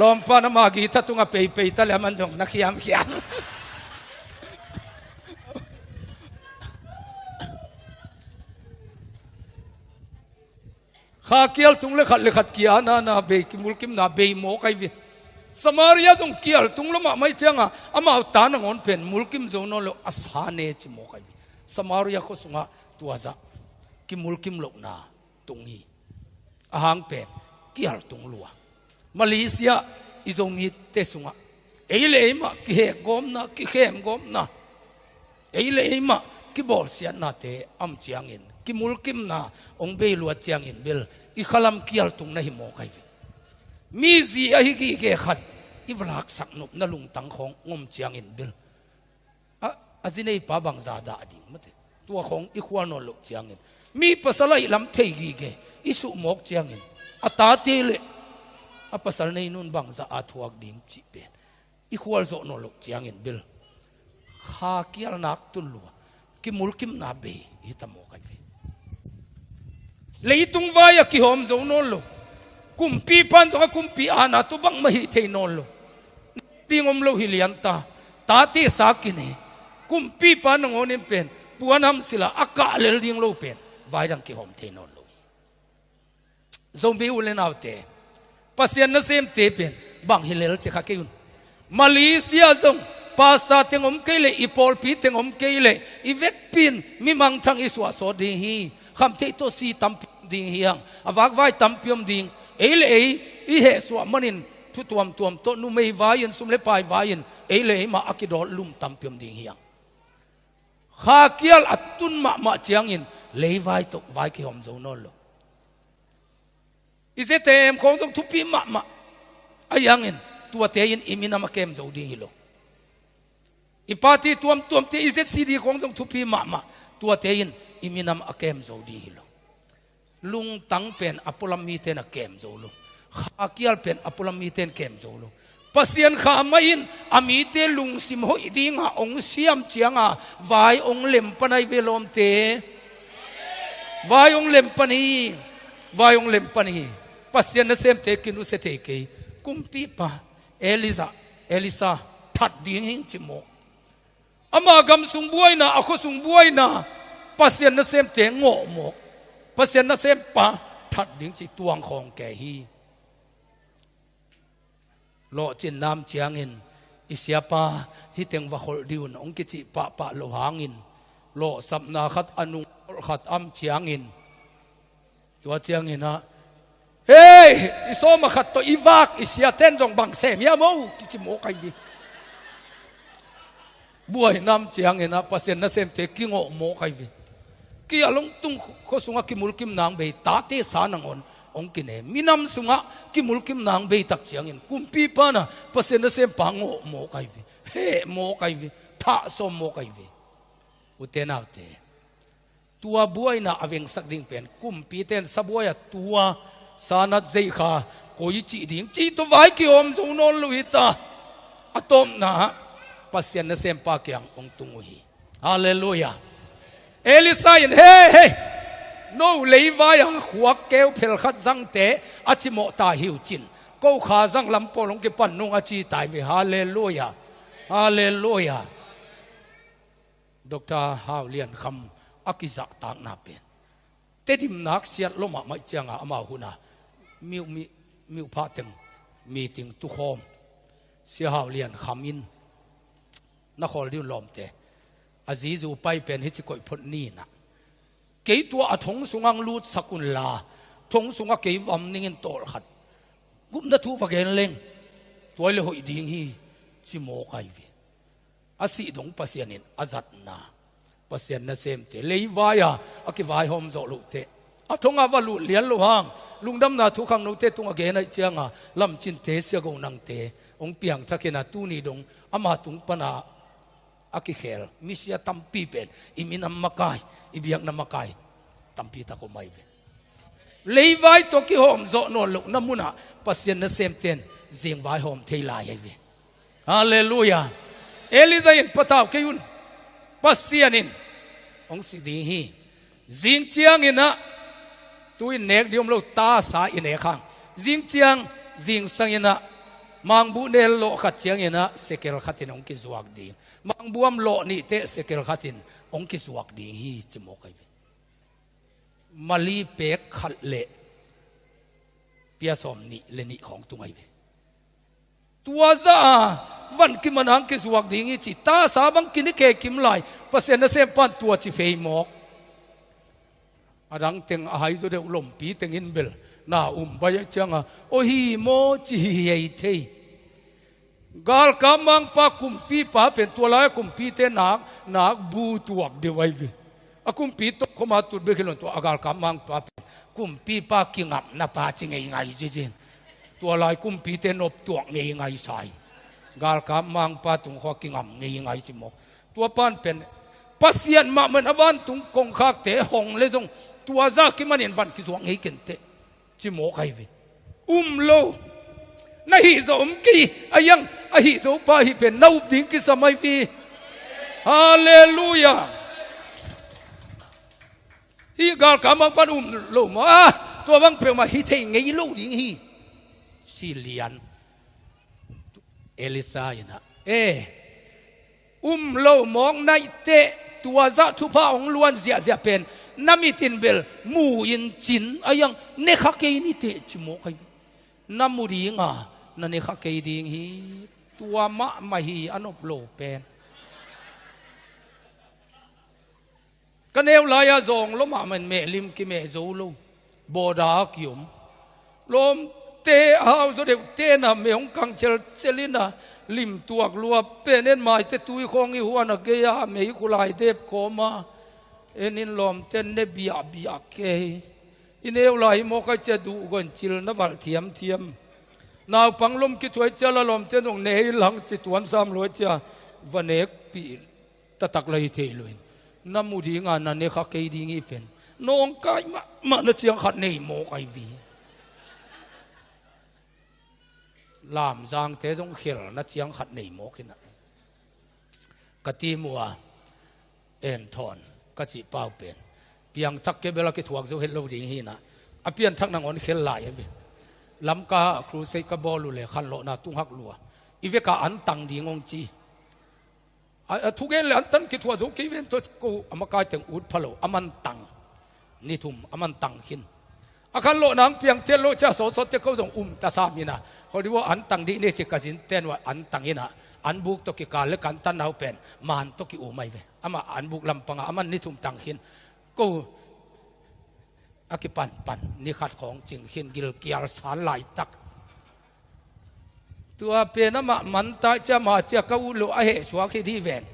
ลมปานมากีทัตุงเปย์เปย์ตะเลมันจงนักขยำขยำข้าเกี่ยวตุงเล็กเกียร์นาเบกิมุลกิมนาเบย์โมกไอวิสมาริยาตรงเกี่ยวตุงละมาไม่เจ้างอามาตานงอนเป็นมุลกิมโซนอลอาสาเนจิโมกไอวิสมาริยาก็สุงะตัวจะกิมุลกิมโลกนาตรงนี้อาหางเป็นเกี่ยวตุงลัวมาเลเซียอิจงฮิตเตสุงะเอเลมากิเฮกอมนะกิเขมกอมนะเอเลมากิบอลเสียนาเตอัมเจียงอินกิมุลกิมนาองเบลวดเจียงอินเบลอีขลัมเกี่ยวตุงนะฮิโมกไอวิมีซีอหิกิเกขัดอีวลักสักนุบนลุงตังของงมเจียงอินเบลอาจินไอปาบังซาดาดิมัดตัวของอีขวานอลเจียงอินมีภาษาไลลำเทกิเกอิสุโมกเจียงอินอัตตาเตเลอภาษาในนู่นบังซาอาทวกดิ่งจีเป็นอีขวาลโซนอลเจียงอินเบลข้าเกี่ยวนักตุลัวกิมุลกิมนาเบย์ฮิตโมกไอวิเลยตุงวายกิหอมโซนอลกุมปีพันตัวกุมปีอานาตุบังไม่เทนอลปีงอมโลฮิเลียนตาตาตีสากินกุมปีพันงอนิมเป็นปวนน้ำศิลาอากาศเลลดิ้งโลเป็นวายดังกิหอมเทนอลซอมบี้อุเลนเอาเตปัสยันนเซมเตเป็นบังฮิเลลเจคาเกยุนมาเลเซียซงปาสตาเตงอมเกเลอีพอลปีเตงอมเกเลอีเวกปินมีมังทังอิสวาโซดีฮีคำเทโตซีตัมดิงเฮียงอวากไว้ตัมพิมดิงเอเลอีเหสวามันินทุตวมโตนุเมย์วายินสุมเลปายวายินเอเลมาอักิดอลุมตัมพิมดิงเฮียงข้าเกียลอัตุนมาเจียงอินเลวายตกวายกิหอมโซนอลอิเซเตมของต้องทุพีมาอายังอินตัวเตยินอิมินามาเกมโซดีฮิโลอีปาร์ตี้ตัวเตอิเซซีดีของต้องทุพีมาตัวเตยินอิมินามาเกมโซดีฮิโลลุงตั้งเป็นอปุลามีเตนเกมโซโลข้าเกียลเป็นอปุลามีเตนเกมโซโลปัสยันข้าไม่ยินอามีเตลุงสิมโหอิดิงาองเสียมเจียงวายองเล็มปนัยเวลอมเตวายองเล็มปนีวายองเล็มปนีปัสยันเซมเตกินุเสเตกีกุมปีปะเอลิซาทัดดิ้งหิงจิโมอามากำสุงบวยนะอโคสุงบวยนะปัสยันเซมเตงโมกปัสยันเซมปะทัดดิ้งจิตวงของแกฮีโลจินน้ำเจียงอินอิเสียปาฮิเตงวะขลดิวนองกิจิปะโลหางอินโลสับนาขัดอนุขัดอัมเจียงอินตัวเจียงอินนะเฮ้ยอิโซมาขัดตัวอีวากอิเสียเต้นจงบังเสมยาโมกิจิโมกันดีบัวน้ำเจียงอินนะปัสยันเซมเตกิงโมกันดีกี่อารมณ์ตุงโคสุงะกิมุลกิมนางเบยตาเตสานังอนองกินเอมินำสุงะกิมุลกิมนางเบยตักเจียงอินกุมปีปานะปัสยันเซมปังโมกันดีเฮ้โมกันดีท่าสมโมกันดีอุเทนาเตตัวบัวน่ะอเวงสักดิ่งเป็นกุมปีเตนสบัวตัวสานัดใจข้าโกยจีดิ่งจีตัวไว้กิอมสุนนลุยตาอะตอมนะปัสยันเซมปาเกียงองตุงอุฮีฮาเลลูยาเอลิซายินเฮ้ no leivai a khuak keu phel khat zang te achimo ta hiu chin ko kha zang lam polong ke pan nung achi tai ve hallelujah hallelujah Dr. Hao Lian kham akizak tak na pen te dim nak siat loma mai changa ama huna miu pha teng meeting tu khom si Hao Lian khamin na khol diu lom te azizu pai pen hi chi koi phot ni na ke tua athong sungang lut sakun la thong sunga ke wam ningin tol khat gum na thu fa gen leng toile hoi ding hi chi mo kai vi asi dong pasianin azat na pasian na sem te leivaya akiwai hom zo lu te athonga walu lian lo hang lungdam na thu khang no te tunga ge na chianga lam chin te sia go nang te ong piang thakena tu ni dong ama tung pana akikhel misia tampi pen iminam makai ibiak na makai tampi ta ko mai ve leivai to ki hom zo no lu namuna pasian na sem ten zing vai hom theila ye ve hallelujah elizain pataw kayun pasianin ong si di hi zing chiang ina tuin nek diom lo ta sa ine khang zing chiang zing sang ina mang bu nel lo khat chiang ina sekel khatin ong ki zuak di mang buam lo ni te sekel khatin ong ki zuak di hi chimo kai mali pek khat le pia som ni le ni khong tungai ve tua za van ki manang ki zuak ding chi ta sa bang ki ni ke kim lai pasen na sem pan tua chi fei mok adang teng a hai zo de ulom pi teng in bel na ba ya changa o hi mo chi hei thei gal kamang pa kumpi pa pen tua lai kumpi te nak bu tuak de wai vi akum pi to khoma tu be khilon to agal kamang pa kumpi pa kingam na pa chi ngai ngai ji jin tua lai kumpi te nop tuak ngai ngai sai gal kamang pa tung kho kingam ngai ngai chi mo tua pan pen pasian ma man awan tung kong khak te hong le jong tua za ki manin van ki zuang ngai ken te chi mo kai ve lo na hi zo ki ayang a hi zo pa hi pen nau ding ki samai fi hallelujah hi gal kamang pan lo ma tua bang pe ma hi thei ngai lo ding hi si lian Elisa ina lo mong nai te tua za thu pa ong luan zia zia pen namitin bel mu in chin ayang ne kha ke ni te chimo kai namuri nga na ne kha ke ding hi tua ma hi anop lo pen kaneu la ya zong lo ma man me lim ki me zo lo boda kyum lom te hao zo de te na me ong kang chel chelina lim tuak lua penen mai te tui khong i huana ke ya me khulai dep koma enin lom ten ne bia ke ineu lai mo ka che du gon chil na wal thiam naw panglom ki thoi chala lom te nong nei lang chi tuan sam lo cha vanek pi tatak lai the loin namudi nga na ne kha ke ding i pen nong kai ma na chiang khat nei mo kai vi làm giang thế giống khel na chiang khat nei mo kina kati mua en thon ka chi pau pen piang thak ke bela ke thuak zo hello ding hi na apian thak nang on khel lai be lam ka kru sei ka bolu le khan lo na tung hak lua ive ka an tang ding ong chi a thu gen le an tan ki thua zo ke ven to ko amakai teng ut phalo aman tang ni thum aman tang hin akan lo nang piang tel lo cha so te ko jong ta sa mina khodi wo an tang di ne che ka jin ten wa an tang ina an buk to ki ka le kan tan nau pen man to ki u mai ve ama an buk lam panga aman ni thum tang hin ko akipan pan ni khat khong ching hin gil kial san lai tak tua pe na ma man ta cha ma cha ka u lo a he swa khi di ven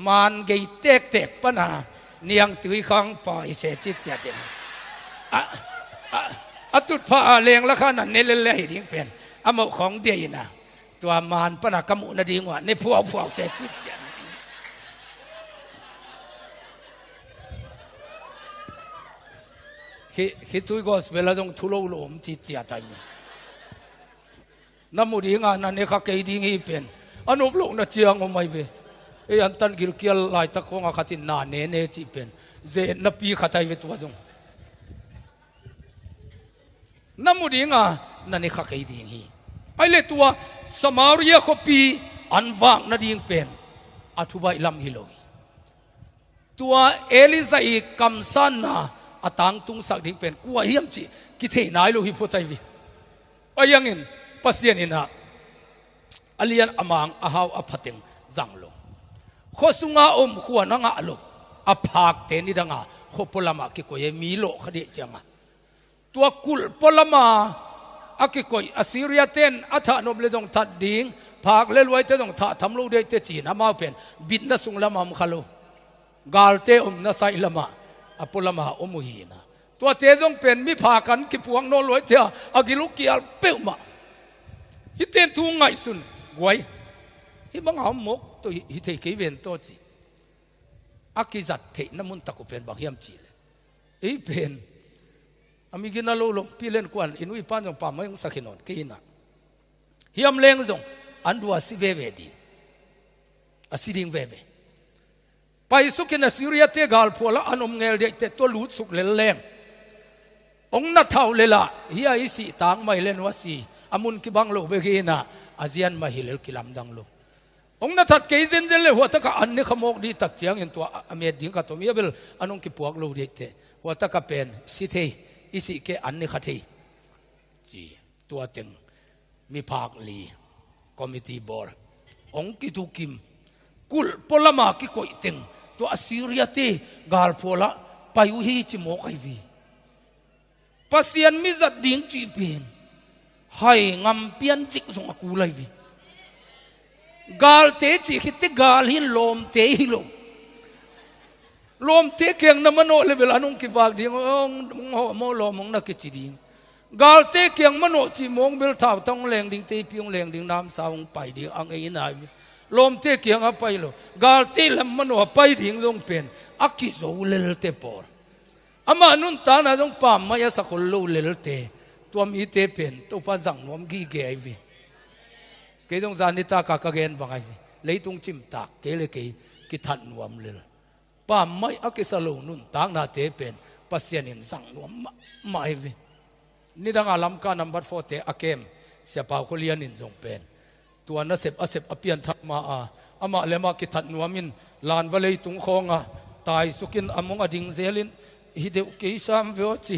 man gei tek pana niang tui khang pai se chit cha ten atut pha leng la khan ne le le ding pen amo khong de ina tua man pana kamu na ding wa ne phuaw se chi khi tui gospel la jong thulo lo om chi chia tai namu ding na ne kha ke ding hi pen anup lo na chiang o mai ve e an tan gil kial lai ta khonga khatin na ne chi pen ze na pi khatai ve tua jong น้ำมุดิงานั่นนี่ข้าเคยดิ่งฮีไอเล่ตัวสมารียาขปีอันว่างนั่นดิ่งเป็นอัทุบายลำฮิโลตัวเอลิซาอีคำสันนะอัตังตุงสักดิ่งเป็นกัวเฮียมจีกิเทนายโลฮิพุทธวิไอยังอินปัสยานินะอลียนอมังอาหาวอภัติงจังโลข้อสุงาขวานังอาโลอภักเตนิดังอาข้อพลมากิโกยมีโลขดิจังอาตัวกุลพลมาอากิโกยอสิริยเตนอัฐานมเลดงทัดดิ่งภาคเลลไว้เตดงทัดทำโลเดเตจีนอามาเป็นบินนัสุงละมามขลุกาลเตนัสไซละมาอพลมามุฮีนะตัวเตจงเป็นมิภากันกิพวงโนลไว้เถอะอากิลุกิอัลเปลมาฮิเตนทุ่งไงสุนกวยฮิบังเอาหมกตัวฮิเทกิเวนตัวจีอากิจัดเทน้ำมันตะกุเป็นบางเฮียมจีเลยไอ้เป็นอามิกินาโลลงพี่เล่นกวนอินุยปานจงป่าไม่ยงสักขนนกินอ่ะเฮียมเลงจงอันดัวสิเวเวดีอาสิดิงเวเวไปสุกินสิริยเตกาลพัวละอันอมเงลเดเตตัวลุดสุกเลเลงองนัทเท่าเลละเฮียอิสิต่างไม่เล่นวสีอามุนกิบังโลเบกินะอาเซียนมาฮิเลลกิลำดังโลองนัทเกยเซนเจเลหัวตะกอันนี้ขโมกดีตักเจียงอินตัวอเมดิงกับตัวมีเบลอันองกิปวกโลเดเตหัวตะกเป็นสิเทอิสิเกอันนี้ขัดที่จีตัวเต็งมีภาคลีคอมมิตี้บอร์องกิทุกิมกุลพลมากิโกยเต็งตัวอสิริยเตกาลพละไปยุฮีจิโมกไอวีปัสยันมิจัดดิ่งจีเป็นให้งำเปียนจิกส่งกูเลยวีกาลเตจิคิดเตกาลหินลมเตหิลมลมเทเกียงน้ำมันโอเลเวลานุ่งกิฟากดิ่งโมลมงนักกิจดิ่งกาลเทเกียงมันโอจิมงเบลท้าวต้องแรงดิ่งเตพิยงแรงดิ่งน้ำสาวไปดิ่งอังเอินายลมเทเกียงอไปโลกาลเทลมันโอไปดิ่งลงเป็นอักกิโซเลลเตปอร์อามานุนตานาจงปามมายาสักคนโลเลลเตตัวมีเตเป็นตัวพันสังนวมกีเกยวีเกยต้องจานิตากากเกนบางไอวีเลยต้องจิมตากเกลเกยกิทันนวมเลลป้าไม่อักษรลูนุนต่างนาเตเป็นปัสยานินสังนวมไม่วีนี่ดังอาลัมกานัมบัดโฟเตอเกมเสียป่าคนเลียนินจงเป็นตัวนัสเซบอเซบอเปียนทักมาอามาเลมากิทันนวมินลานวะเลยตุงคงตายสุกินอมงอดิงเซลินฮิเดอุกิสามเวอจี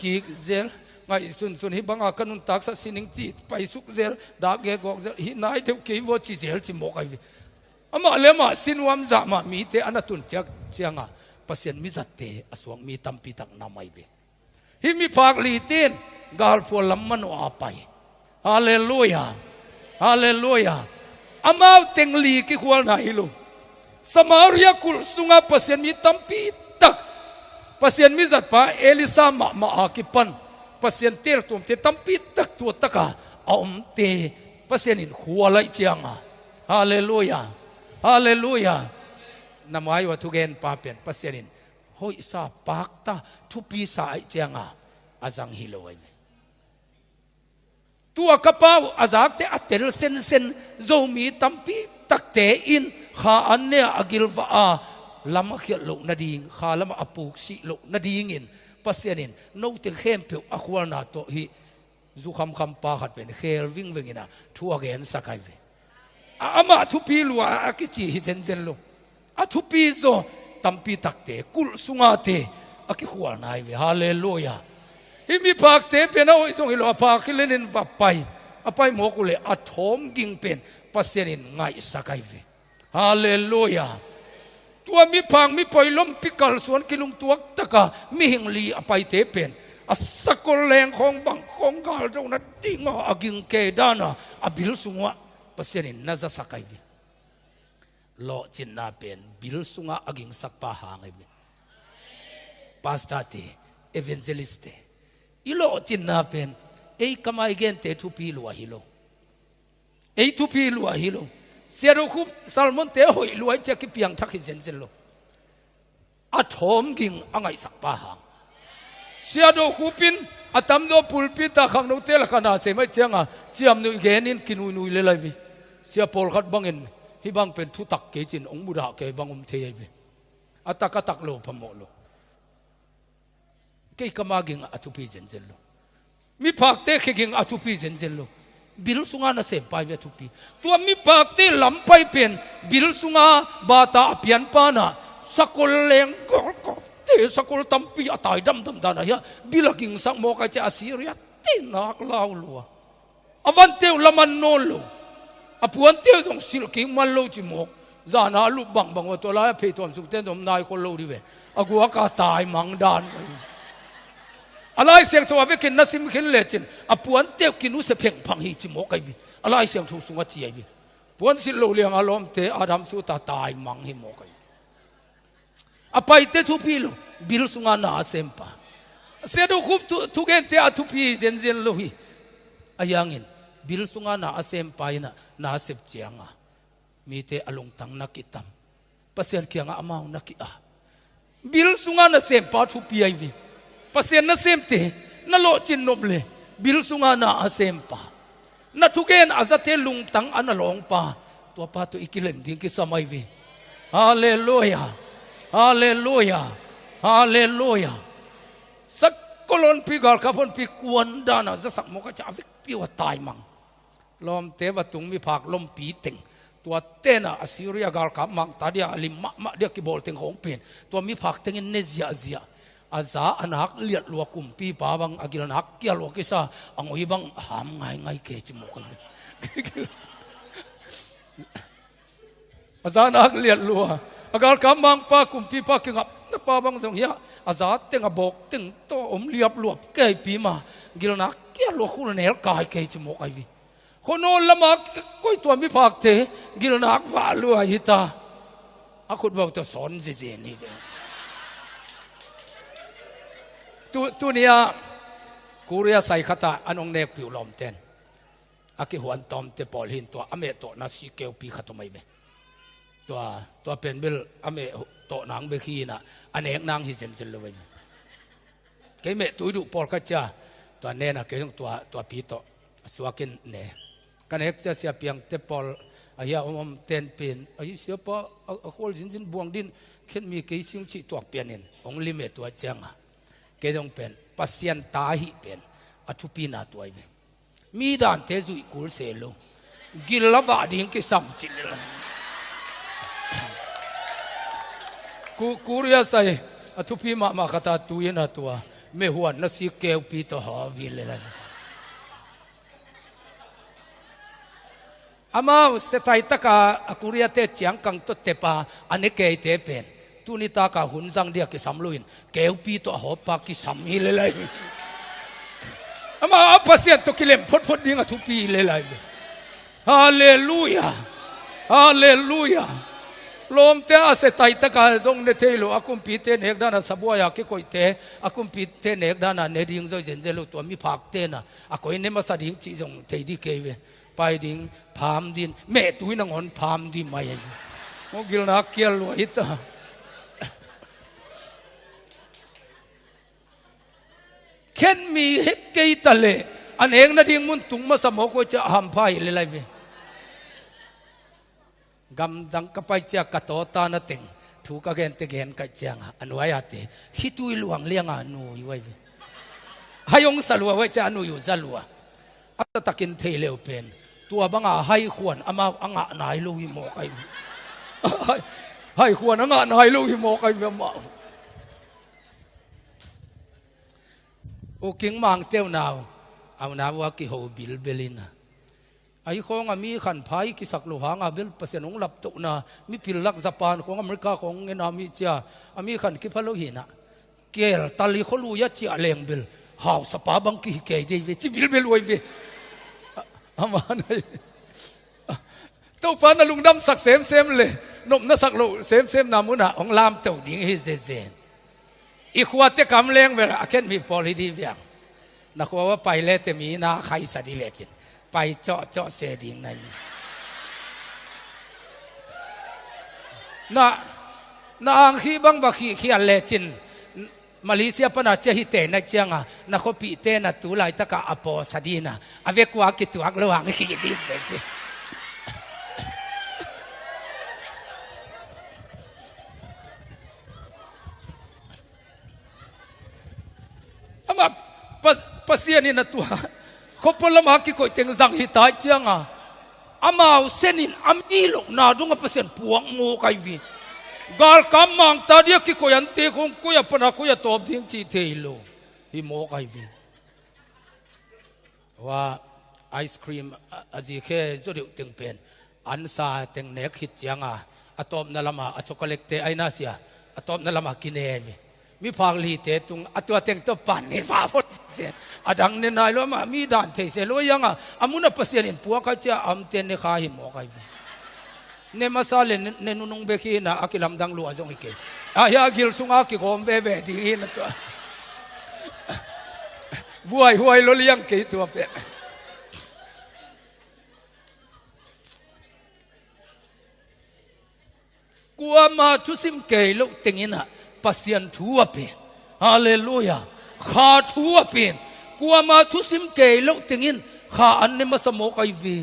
กีเซลไงสุนฮิบังอากันุนตักสัสินิงจีไปสุกเซลดากเกกอกเซลฮินายเดอุกิวอจีเซลจิโมกไอวีอามาเลมาสินวามจามามีเตอนาตุนเจียงปัสยันมิจัตเตอสวงมีตัมปีตักนามัยเวฮิมีภาคลีเตนกาลฟัวลัมมันอาไปฮาเลลูยาฮาเลลูยาอามาเต็งลีกิควานาฮิลูสมาริยากุลสุงาปัสยันมีตัมปีตักปัสยันมิจัตปะเอลิซามาอากิปันปัสยันเตลตุมเตตัมปีตักตัวตักอาอมเตปัสยันินขัวไลเจียงฮาเลลูยาฮาเลลูยานำไว้ว่าทุกเกนปาเป็นปัสยันินหอยซาปากตาทุปีสายเจียงอาจังฮิโลไอตัวกระเป๋าอาจากเตอเตลเซนเซนโจมีตัมปีตักเตอินข้าอันเนอกิลวาลำมาเขียนโลนาดีงข้าลำมาอปุกสิโลนาดีงินปัสยานินโนเตเข้มเปียวอควานาโตฮิจุคำปาขัดเป็นเคลวิ่งอินะทัวเกนสักไอเวอามาทุปีลัวอากิจิฮิเซนเซนโลอาทุปีโซตัมปีตักเตกุลสุงาเตอากิขวานายเวฮาเลลูยาฮิมีภาคเตเป็นเอาอีส่งฮิโลภาคเลนินวับไปอไปหมกุเลอัทอมกิงเป็นปัสยานินไงสักไอเวฮาเลลูยาตัวมีพังมีปล่อยล้มพิกลสวนกิลุงตัวตะกามีหิงลีอไปเตเป็นอสกุลแรงของบังของกาลตรงนั้นดิ่งอากิงเกดานะอบิลสุงะปัสยานินน่าจะสักไอเวโลจินนาเป็นบิลสุงะอากิงสักปะหางไอเวปาสตาเตเอเวนเจลิสเตอีโลจินนาเป็นเอ้ยกำไมเกนเตทุปีลัวฮิโลเอ้ยทุปีลัวฮิโลเสียรูคุบซัลมอนเตหอยรวยจะกิเปียงทักหิเซนเซนโลอัทอมกิงอังไงสักปะหางเสียดูคุปินอัตมโดปุลปิตาขังโนเตลขนาเสไม่เจียงเจียมนุยเกนินกินุยนุยเลยวิเสียโพลขัดบังเงินฮิบังเป็นทุตักเกจินองมุดาเกบังเทยวิอัตกตักโลพโมโลเกยกมากิงอัตุปีเซนเซนโล mi phak te khiging atupi zen zen lo bil sunga na sem pai ve atupi tua mi phak te lampai pen bil sunga bata apian pana sakol leng ko te sakol tampi atai dam dam dana ya bilaking sang mo ka cha Assyria tinak law lo avante laman no lo apuan te dong silking man lo chi mok zana lu bang bang wa to la phe tom suk ten dom nai ko lo di ve agua ka tai mang dan alai siang to ave kin nasim khin le chin apuan te kinu se pheng phang hi chi mo kai vi alai siang thu sunga chi ai vi puan sil lo liang alom te adam su ta tai mang hi mo kai apai te thu pi lo bil sunga na sempa se do khup tu gen te athu pi zen zen lo hi ayangin bil sunga na asempa ina na sep chianga mi te alung tang na kitam pasien kianga amau na ki a bil sunga na sempa thu pi ai vi pasien na semte na lo chin noble bil sunga na asempa na thugen azate lung tang analong pa to pa to ikilem ding ki samai vi hallelujah hallelujah hallelujah sak kolon pi gal kapon pi kuan dana za sak mo ka cha vik pi wa tai mang lom te wa tung mi phak lom pi teng tua tena Assyria gal ka mang tadia alim ma dia ki bol teng hong pen tua mi phak teng in ne zia aza anak liat lua kumpi pa bang agil anak kia lo kisa angoi bang ham ngai ke chimo ka aza anak liat lua agal ka mang pa kumpi pa kingap na pa bang jong ya aza teng abok teng to liap luap ke pi ma gil anak kia lo khul nel kai ke chimo kai vi kono lama koi tua mi phak te gil anak wa lua hita akut bang to son je ni tu nia Korea sai khata anong nek piu lom ten aki huan tom te pol hin to ame to na si keu pi khatomai be to pen bil ame to nang be khi na anek nang hi zen zen lo we ke me tu du pol ka cha to ne na ke to pi to suakin ne kan ek cha sia piang te pol aya om ten pin ai sia pa a hol jin buang din khen mi ke sing chi tuak pianin ong limit to changa ke jong pen pasien ta hi pen athupi na tuai ve mi dan te zui kul se lo gil lawa ding ke sam chil ku kuria sai athupi ma kata tuina tua me huan na si keu pi to ha vi le la ama setai taka akuria te chiang kang to te pa ane ke te pen tu ni ta ka hun jang dia ki samluin keu pi to ho pa ki sam hi le lai ama pasien to kilem phot ding athu pi le lai hallelujah hallelujah lom te ase tai ta ka jong ne thelo akum pi te nek dana sabuaya ki koi te akum pi te nek dana ne ding zo jen jelo to mi phak te na akoi ne ma sa ding chi jong thei di ke ve pai ding pham din me tu na ngon pham di mai mo gil na kial lo ita ken mi het ke tale an eng na ding mun tung ma sa mo ko cha ham phai le lai ve gam dang ka pai cha ka to ta na teng thu ka gen te gen ka chang anwai ate hitui luang lianga nu i wai ve hayong salwa wa cha nu yu zalwa ata takin theileu pen tua banga hai khwan ama anga nai lo hi mo kai hai khwan anga nai lo hi mo kai ve ma o king mang teu naw au na wa ki ho bil belina ai khong ami khan phai ki sak lo hanga bel pasenong lap to na mi pil lak japan khong america khong ngena mi cha ami khan ki phalo hi na kel tali kholu ya chi aleng bil haw sapa bang ki ke de ve chi bil bel oi ve ama nai to fa na lung dam sak sem le nom na sak lo sem na mu na ong lam to ding hi ze zen i khwa te kam leng ve a ken mi pol hi di ve na khwa wa pai le te mi na khai sa di ve chin pai cho se ding nai na ang khi bang ba khi al le chin Malaysia pana che hi te na changa na ko pi te na tu lai ta ka apo sadina ave kwa ki tuak lo ang hi di se ama pasien in atua khopolama ki ko teng zang hi tai chianga amau senin amilo na dunga pasien puang mo kai vi gal kam mang ta dia ki ko yan te kong ko ya pana ko ya top ding chi theilo hi mo kai vi wa ice cream aji khe zodiu teng pen an sa teng nek hit chianga atom na lama a chocolate te aina sia atom na lama kinevi mi phang li te tung atwa teng to pan ne fa phot se adang ne nai lo ma mi dan the se lo yanga amuna pasien in puak ka cha am ten ne kha hi mo kai ne masale ne nunung be khi na akilam dang lu ajong ike a ya gil sunga ki gom ve ve di in to vuai huai lo liang ke tu pe kwa ma thu sim ke lo tengina pasien thua pe hallelujah kha thua pe kwa ma thu sim ke lo tengin kha an ne masamo kai vi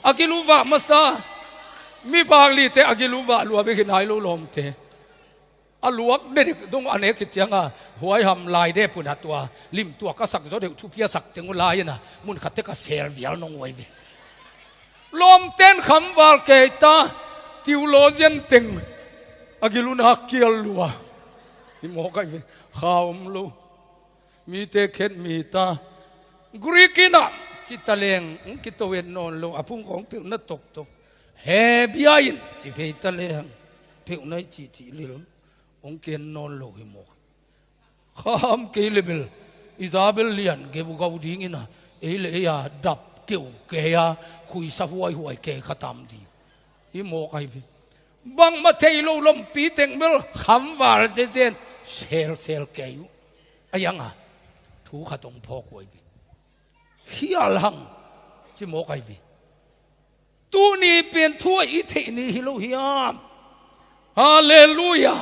agiluwa masa mi pangli te agiluwa lu be hinai lo lom te aluak de dong ane ki changa huai ham lai de pun atwa lim tua ka sak zo de thu pia sak tengu lai na mun khatte ka ser vial nong wai vi lom ten kham wal ke ta theologian teng agiluna kial lua ni mo kai ve khawm lu mi te khet mi ta grikina chitaleng ki to wen non lo apung kong pe na tok to he biain chi pe taleng pe nai chi chi lil ong ken non lo hi mo kham ke level isabel lian ge bu gau ding ina ele ya dap keu ke ya khui sa huai huai ke khatam di hi mo kai ve bang ma thei lo lom pi teng mel kham war je jen sel sel ke yu ayanga thu kha tong phok koi vi hial hang chi mo kai vi tu ni pen thua i thei ni hi lo hiam hallelujah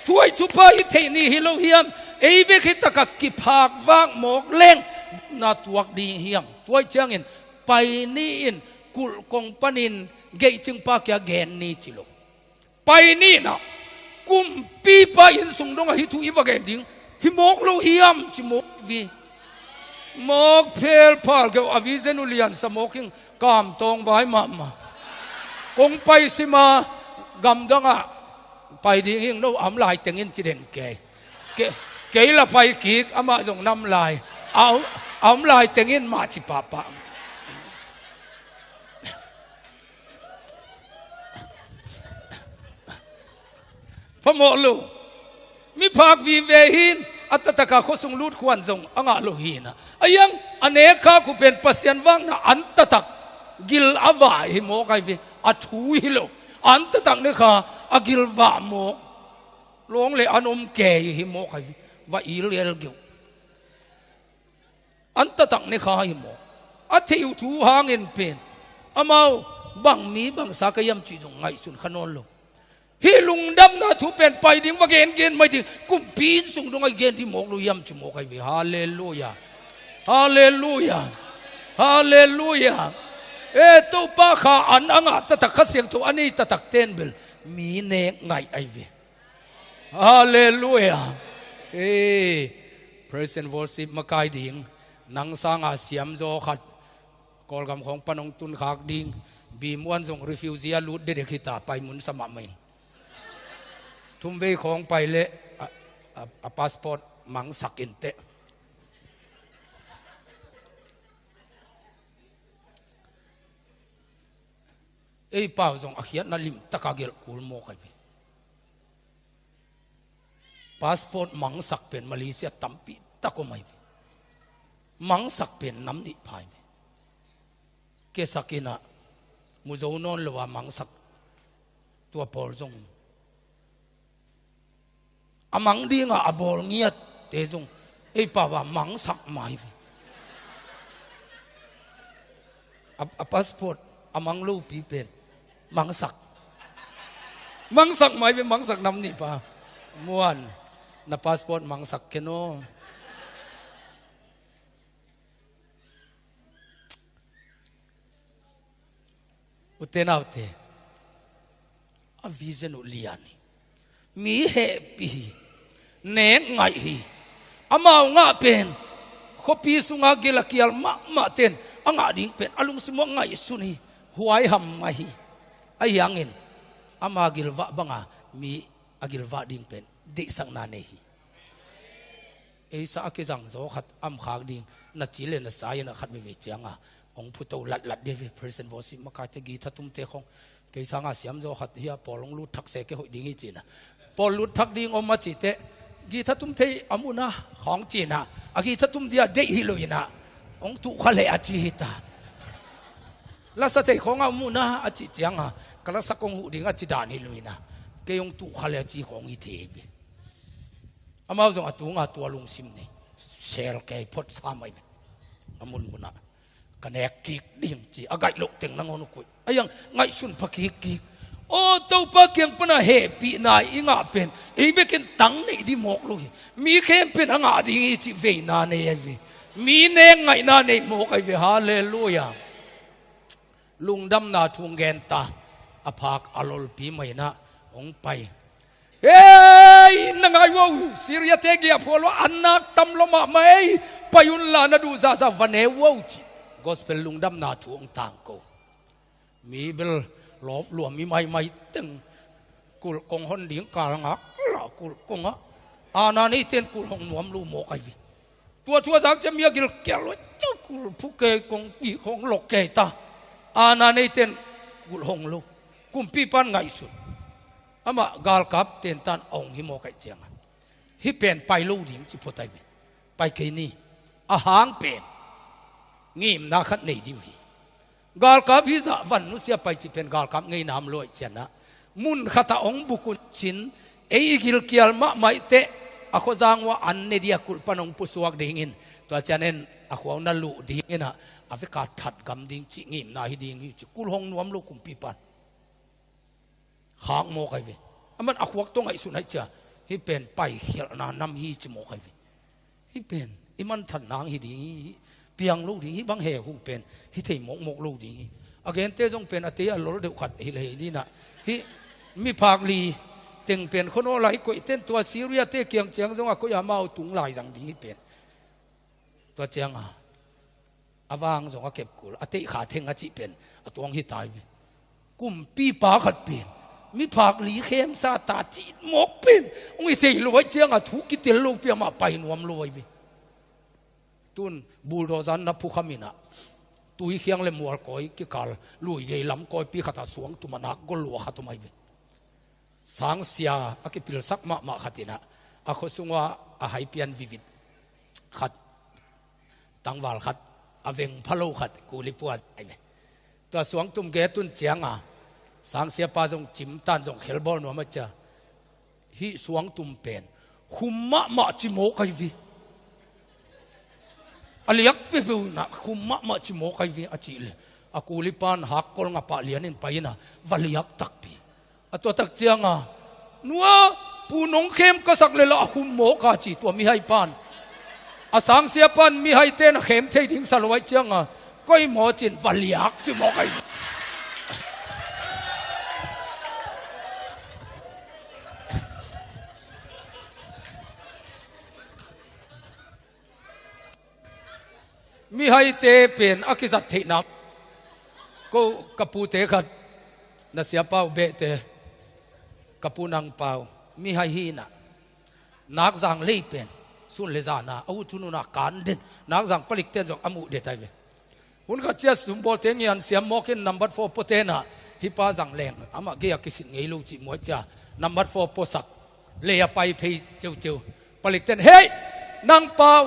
thuai thu pa i thei ni hi lo hiam ei be khi taka ki phak wak mok leng na tuak di hiam tuai chang in pai ni in kul kong panin gei ching pa kya gen ni chilo pai ni na kum pi pa in sung dong hi thu i wa gen ding hi mok lo hiam chi mok vi mok phel phal ke avizen ulian smoking kam tong vai mama kong pai sima gam danga pai ding hing no am lai tengin chi den ke la pai ki ama jong nam lai au am lai tengin ma chi pa pa mo lu mi phak vi ve hin atataka khosung lut khwan jong anga lo hina ayang aneka ku pen pasien wang na antatak gil awa hi mo kai vi athu hi lo antatak ne kha agil wa mo long le anom ke hi mo kai vi wa il el gyu antatak ne kha hi mo atheu thu hangin pen amau bang mi bang sa kayam chi jong ngai sun khanon lo hi lung dam na thu pen pai ding wa gen mai ding kum pin sung dong ai gen ti mok lu yam chu mo kai vi hallelujah hallelujah hallelujah e to pa kha an anga ta ta khasiang tu ani ta tak ten bel mi ne ngai ai vi hallelujah e present worship makai ding nang sanga siam zo khat kol gam khong panong tun khak ding bi muan jong refugee lut de khita pai mun sama maiทุ่มเวของไปเละพาสปอร์ตมังสักอินเตไอ้ป่าวจงอาเขียนนั่นลิมตะกาเกลกูลโมกไอ้พี่พาสปอร์ตมังสักเป็นมาเลเซียตั้มปีตะก็ไม่พี่มังสักเป็นน้ำนิพายพี่เกสักินะมุโจนนเลว่ามังสักตัวปอลจงamang di nga abol ngiat te jong ei pa wa mang sak mai a passport amang lo pi pen mang sak mai ve mang sak nam ni pa muan na passport mang sak keno utenaute a vision u liani mi happy ne ngai hi amau nga pen kopi sunga gilakial ma ten anga ding pen alung simo ngai suni huai ham mahi ayangin ama gilwa banga mi agilwa ding pen de sang na nehi ei sa ke jang zo khat am khak ding na chile na sai na khat mi changa ong phuto lat de present bosi maka te gi thatum te khong ke sanga siam zo khat hia polong lu thak se ke hoi ding hi china pol lu thak ding om ma chi te gi thatum te amuna khong china agi thatum dia de hi loina ong tu khale a chi hita la sa te khong amuna a chi changa kala sa kong hu ding a chi dan hi loina ke ong tu khale a chi khong hi the bi amao zong atunga tualung sim ni sel ke phot samai amun muna kanek kik dim chi agai lok teng nang onu koi ayang ngai sun phaki ki o to pa kyang pana he pi na inga pen e bekin tang nei di mok lu mi khem pen anga ding chi ve na ne ve mi ne ngai na nei mok ai ve hallelujah lungdam na thung gen ta aphak alol pi mai na ong pai hey nangai wo Syria te gia pholo anak tam lo ma mai payun la na du za za vane wo chi gospel lungdam na thung tang ko mi bel lop luam mi mai teng kul kong hon ding ka nga la kul konga ana ni ten kul hong nuam lu mo kai vi tua zak cha mia gil ke lo chu kul phu ke kong pi hong lok ke ta ana ni ten kul hong lu kum pi pan ngai su ama gal kap ten tan ong hi mo kai chang hi pen pai lu ding chi photai vi pai ke ni a hang pen ngim na khat nei diu hi gal kap hi za van nu sia pai chi pen gal kap ngei nam loi chana mun khata ong bukun chin ei gil kial ma mai te a kho jang wa an ne dia kul panong pusuak ding in to chanen a kho na lu ding ina afika that gam ding chi ngim na hi ding hi kul hong nuam lu kum pi pan khang mo kai ve aman akhwak to ngai sunai cha hi pen pai khel na nam hi chi mo kai ve hi pen iman than nang hi ding piang lu ding hi bang he hu pen hi thei mok lu ding again te jong pen ate a lor de khat hi le ni na hi mi phak li teng pen khono lai ko ten tua Syria te kyang chang jong a ko ya mau tung lai jang ding hi pen to chang a awang jong a kep kul ate kha theng a chi pen atong hi tai ve kum pi pa khat pen mi phak li khem sa ta chi mok pen ong i sei loi chang a thu ki tel lo pi ma pai nuam loi ve tun buldozan na phu khamina tui khiang le mual koi ki kal lui ye lam koi pi khata suang tu mana gol wa khatumai ve sang sia akipil sak ma khatina a kho sunga a hai pian vivid khat tangwal khat aveng phalo khat kulipua ai ve to suang tum ge tun chianga sang sia pa jong chim tan jong khelbol no ma cha hi suang tum pen humma ma chi mo kai vi aliak pe pe na humma ma chi mo kai vi a chi le akulipan hak kol nga pa lianin paina valiak tak pi ato tak chianga nuwa punong khem ka sak le la hum mo ka chi to mi hai pan asang sia pan mi hai ten khem thei ding salwai chianga koi mo chin valiak chi mo kai mi hai te pen akizat the na ko kapu te khat na sia pau be te kapu nang pau mi hai hi na nak jang le pen sun le za na au thunu na kan den nak jang palik ten jong amu de tai ve hun ka chia symbol te ngian siam mokin number 4 potena hi pa jang leng ama ge akisit ngei lu chi mo cha number 4 posak le ya pai phei cheu cheu palik ten hey nang pau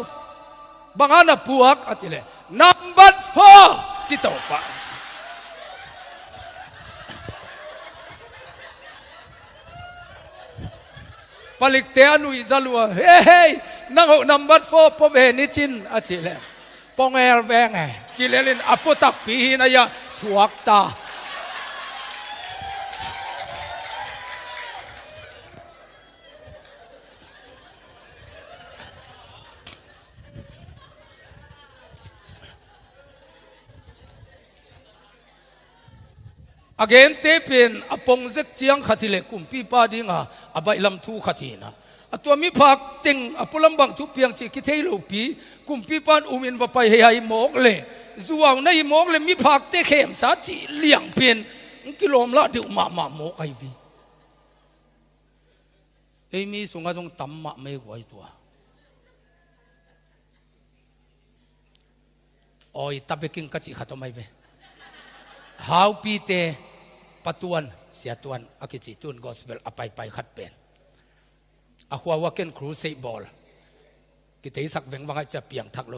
bangana puak atile number 4 chito pa palik te anu izalua hey nang number 4 po ve ni chin atile pongel veng chilelin apotak pi na ya suakta again te pen apong zek chiang khatile kumpi pa dinga abai lam thu khathina ตัวมีผักติงปุลำบังชุบเพียงจิกิเทลูปีกุมปีปานอุมินว่าไปให้หมอกเลยส่วนในหมอกเลยมีผักเตะเข้มสาจิเลี้ยงเพียนกิโลมละเดี๋ยวมาหมอกไอวีไอมีส่งอาจงตำมาไม่ไหวตัวโอ้ยตะเบกิงกัจจิขัดทำไมเว้ฮาวปีเตปะตวนเสียตวนอากิจิตุนกอสเปลอไปขัดเป็นอาหัวว่าเกินครูเซบอลกิเตสักเวงวังจะเปียงทักโล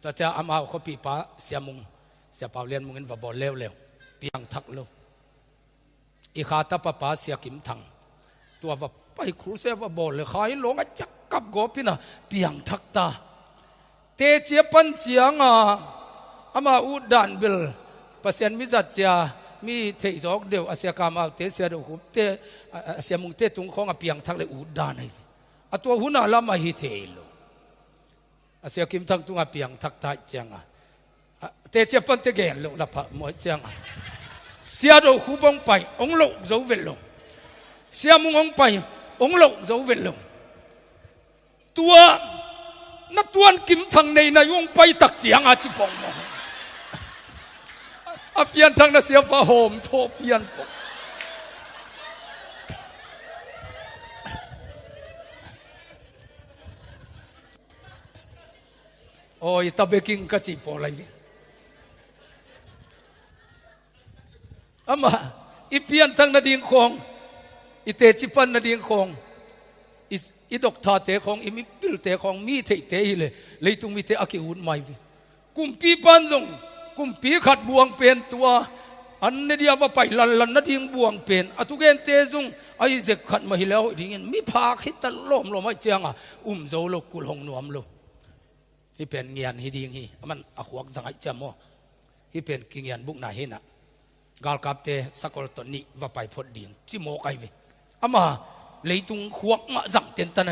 ตัวจะอามาเขาปีป้าเสียมุงเสียเปล่าเลียนมุงเงินว่าบอลเร็วเปียงทักโลอีขาตาป้าเสียกิมทังตัวว่าไปครูเซว่าบอลเลยขายหลงจะกับกบินะเปียงทักตาเตเจียปันเจียงอามาอุดานเบลเปอร์เซ็นต์มิจัดเจียมีเทจอกเดียวอาเซียกามาเตเสียดูขุบเตอาเซียมุงเตตุงของเปียงทักเลยอุดานให้ตัวหุ่นอะไรมาฮิเทลอาเซียกิมทังตุงเปียงทักตาเจียงเตเจียปันเตเกลลงละพะมวยเจียงเสียดูขุบองไปองโลกเจ้าเวลลงเสียมุงองไปองโลกเจ้าเวลลงตัวนักตวนกิมทังในนายงไปตักเสียงอาจิปองมองอาเพียนทางนาเสียฟ้าโฮมโทเพียนปกโอ้ยตะเบกิงกะจิปออะไรเนี่ยอามาอีเพียนทางนาดิงคงอีเตจิปันนาดิงคงอีดอกทาเตของอีมิปิลเตของมีเตเลยตุงมีเตอากิอุนไม่กุมปีปันลงกุมปีขัดบวงเป็นตัวอันนี้เดียวว่าไปลันนาดิงบวงเป็นอทุเกนเตซุงไอเจขัดมาฮิแล้วดิ่งมีพาคิดตะล้มลงไม่เจียงโจโลกุลหงนวมโลที่เป็นเงียนฮิดิ่งฮีมันอขวกสังไอเจมอที่เป็นกิเงียนบุกนาเห็นกาลกับเตสกอลตนี้ว่าไปพอดิ่งจิโมไกเวอามาเลยตุงขวกมาจังเต็นตันไอ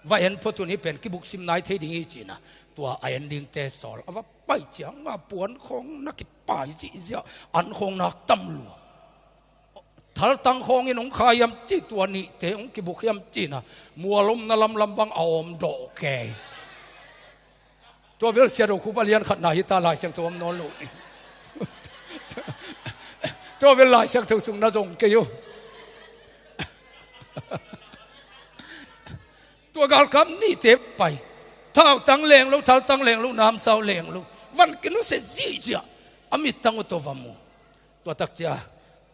ว่าเห็นพอตัวนี้เป็นกิบุกซิมนายเทดิ่งฮีจีนะตัวไอ้ดิ่งเตสอลว่าไปเจียงมาปวนของนักกิป่ายจีเจ้าอันคงนักตำรวจถ้าตั้งคงอินองขายำจีตัวนี้เตองกิบุกยำจีนะมัวลมนลำบังอมดอกแกตัวเบลเสียดคุบเลียนขัดนาฮิตาลายเสียงตัวมันนอนลุนี่ตัวเวลาเสียงตัวสุงนาจงเกยุตัวกาลคำนี่เจ็บไปถ้าตั้งแรงลูกถ้าตั้งแรงลูกน้ำเศร้าแรงลูกวันกินนู้เสียจีเสียอามิตั้งตัวฟามูตัวตักเจ้า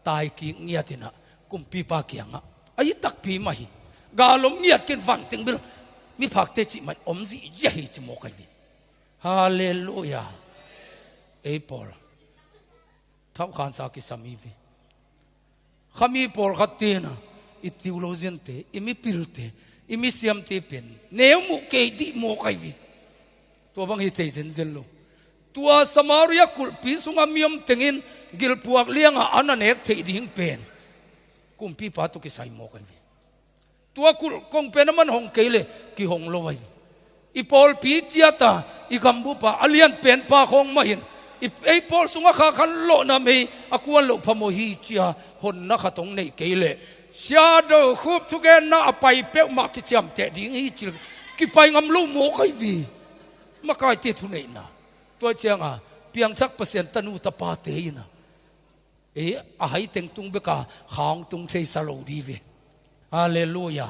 ตายกี่เงียตินะกุมปีปาเกียงไอ้ตักปีมาฮีกาลมเงียกินฟันติงบิลมีผักเตจิมันอมจีเจฮิจมอกไอวิฮาเลลูยาเอปอลท้าวขานสากิสามีวิขามีปอลขัดเตนะอิติวโลเซนเตอิมิปิลเตอิมิเซียมเตเป็นเนื้อมุกเกดิโมกไอวิตัวบางทีเตเซนเซนโลตัวสมาริยกุลปีสุงามียมเต็งินกิลปวกเลี้ยงอันนั้นเอกเทดิ่งเป็นกุมปีปาตุกิไซโมกไอวิตัวกุลคงเป็นมันหงเกลกิหงโลไออีปอลปีเจียตาอีกัมบุปะอเลียนเป็นปาคงมาเห็นอีปอลสุงาขาขันโลนามีอากวนโลพโมฮีเจียหนนักตงในเกลเสียดคูบทุกแกน่าไปเปะมากิจามแต่ดิ่งอีจิกิไปงำลูโมกไอวีมาไกลเตทุเนนะตัวเจียงเพียงสักเปอร์เซ็นต์ตันูตาปาเตยนะอาให้เต็งตุงเบกาขางตุงเทสโลดีเวฮาเลลูยา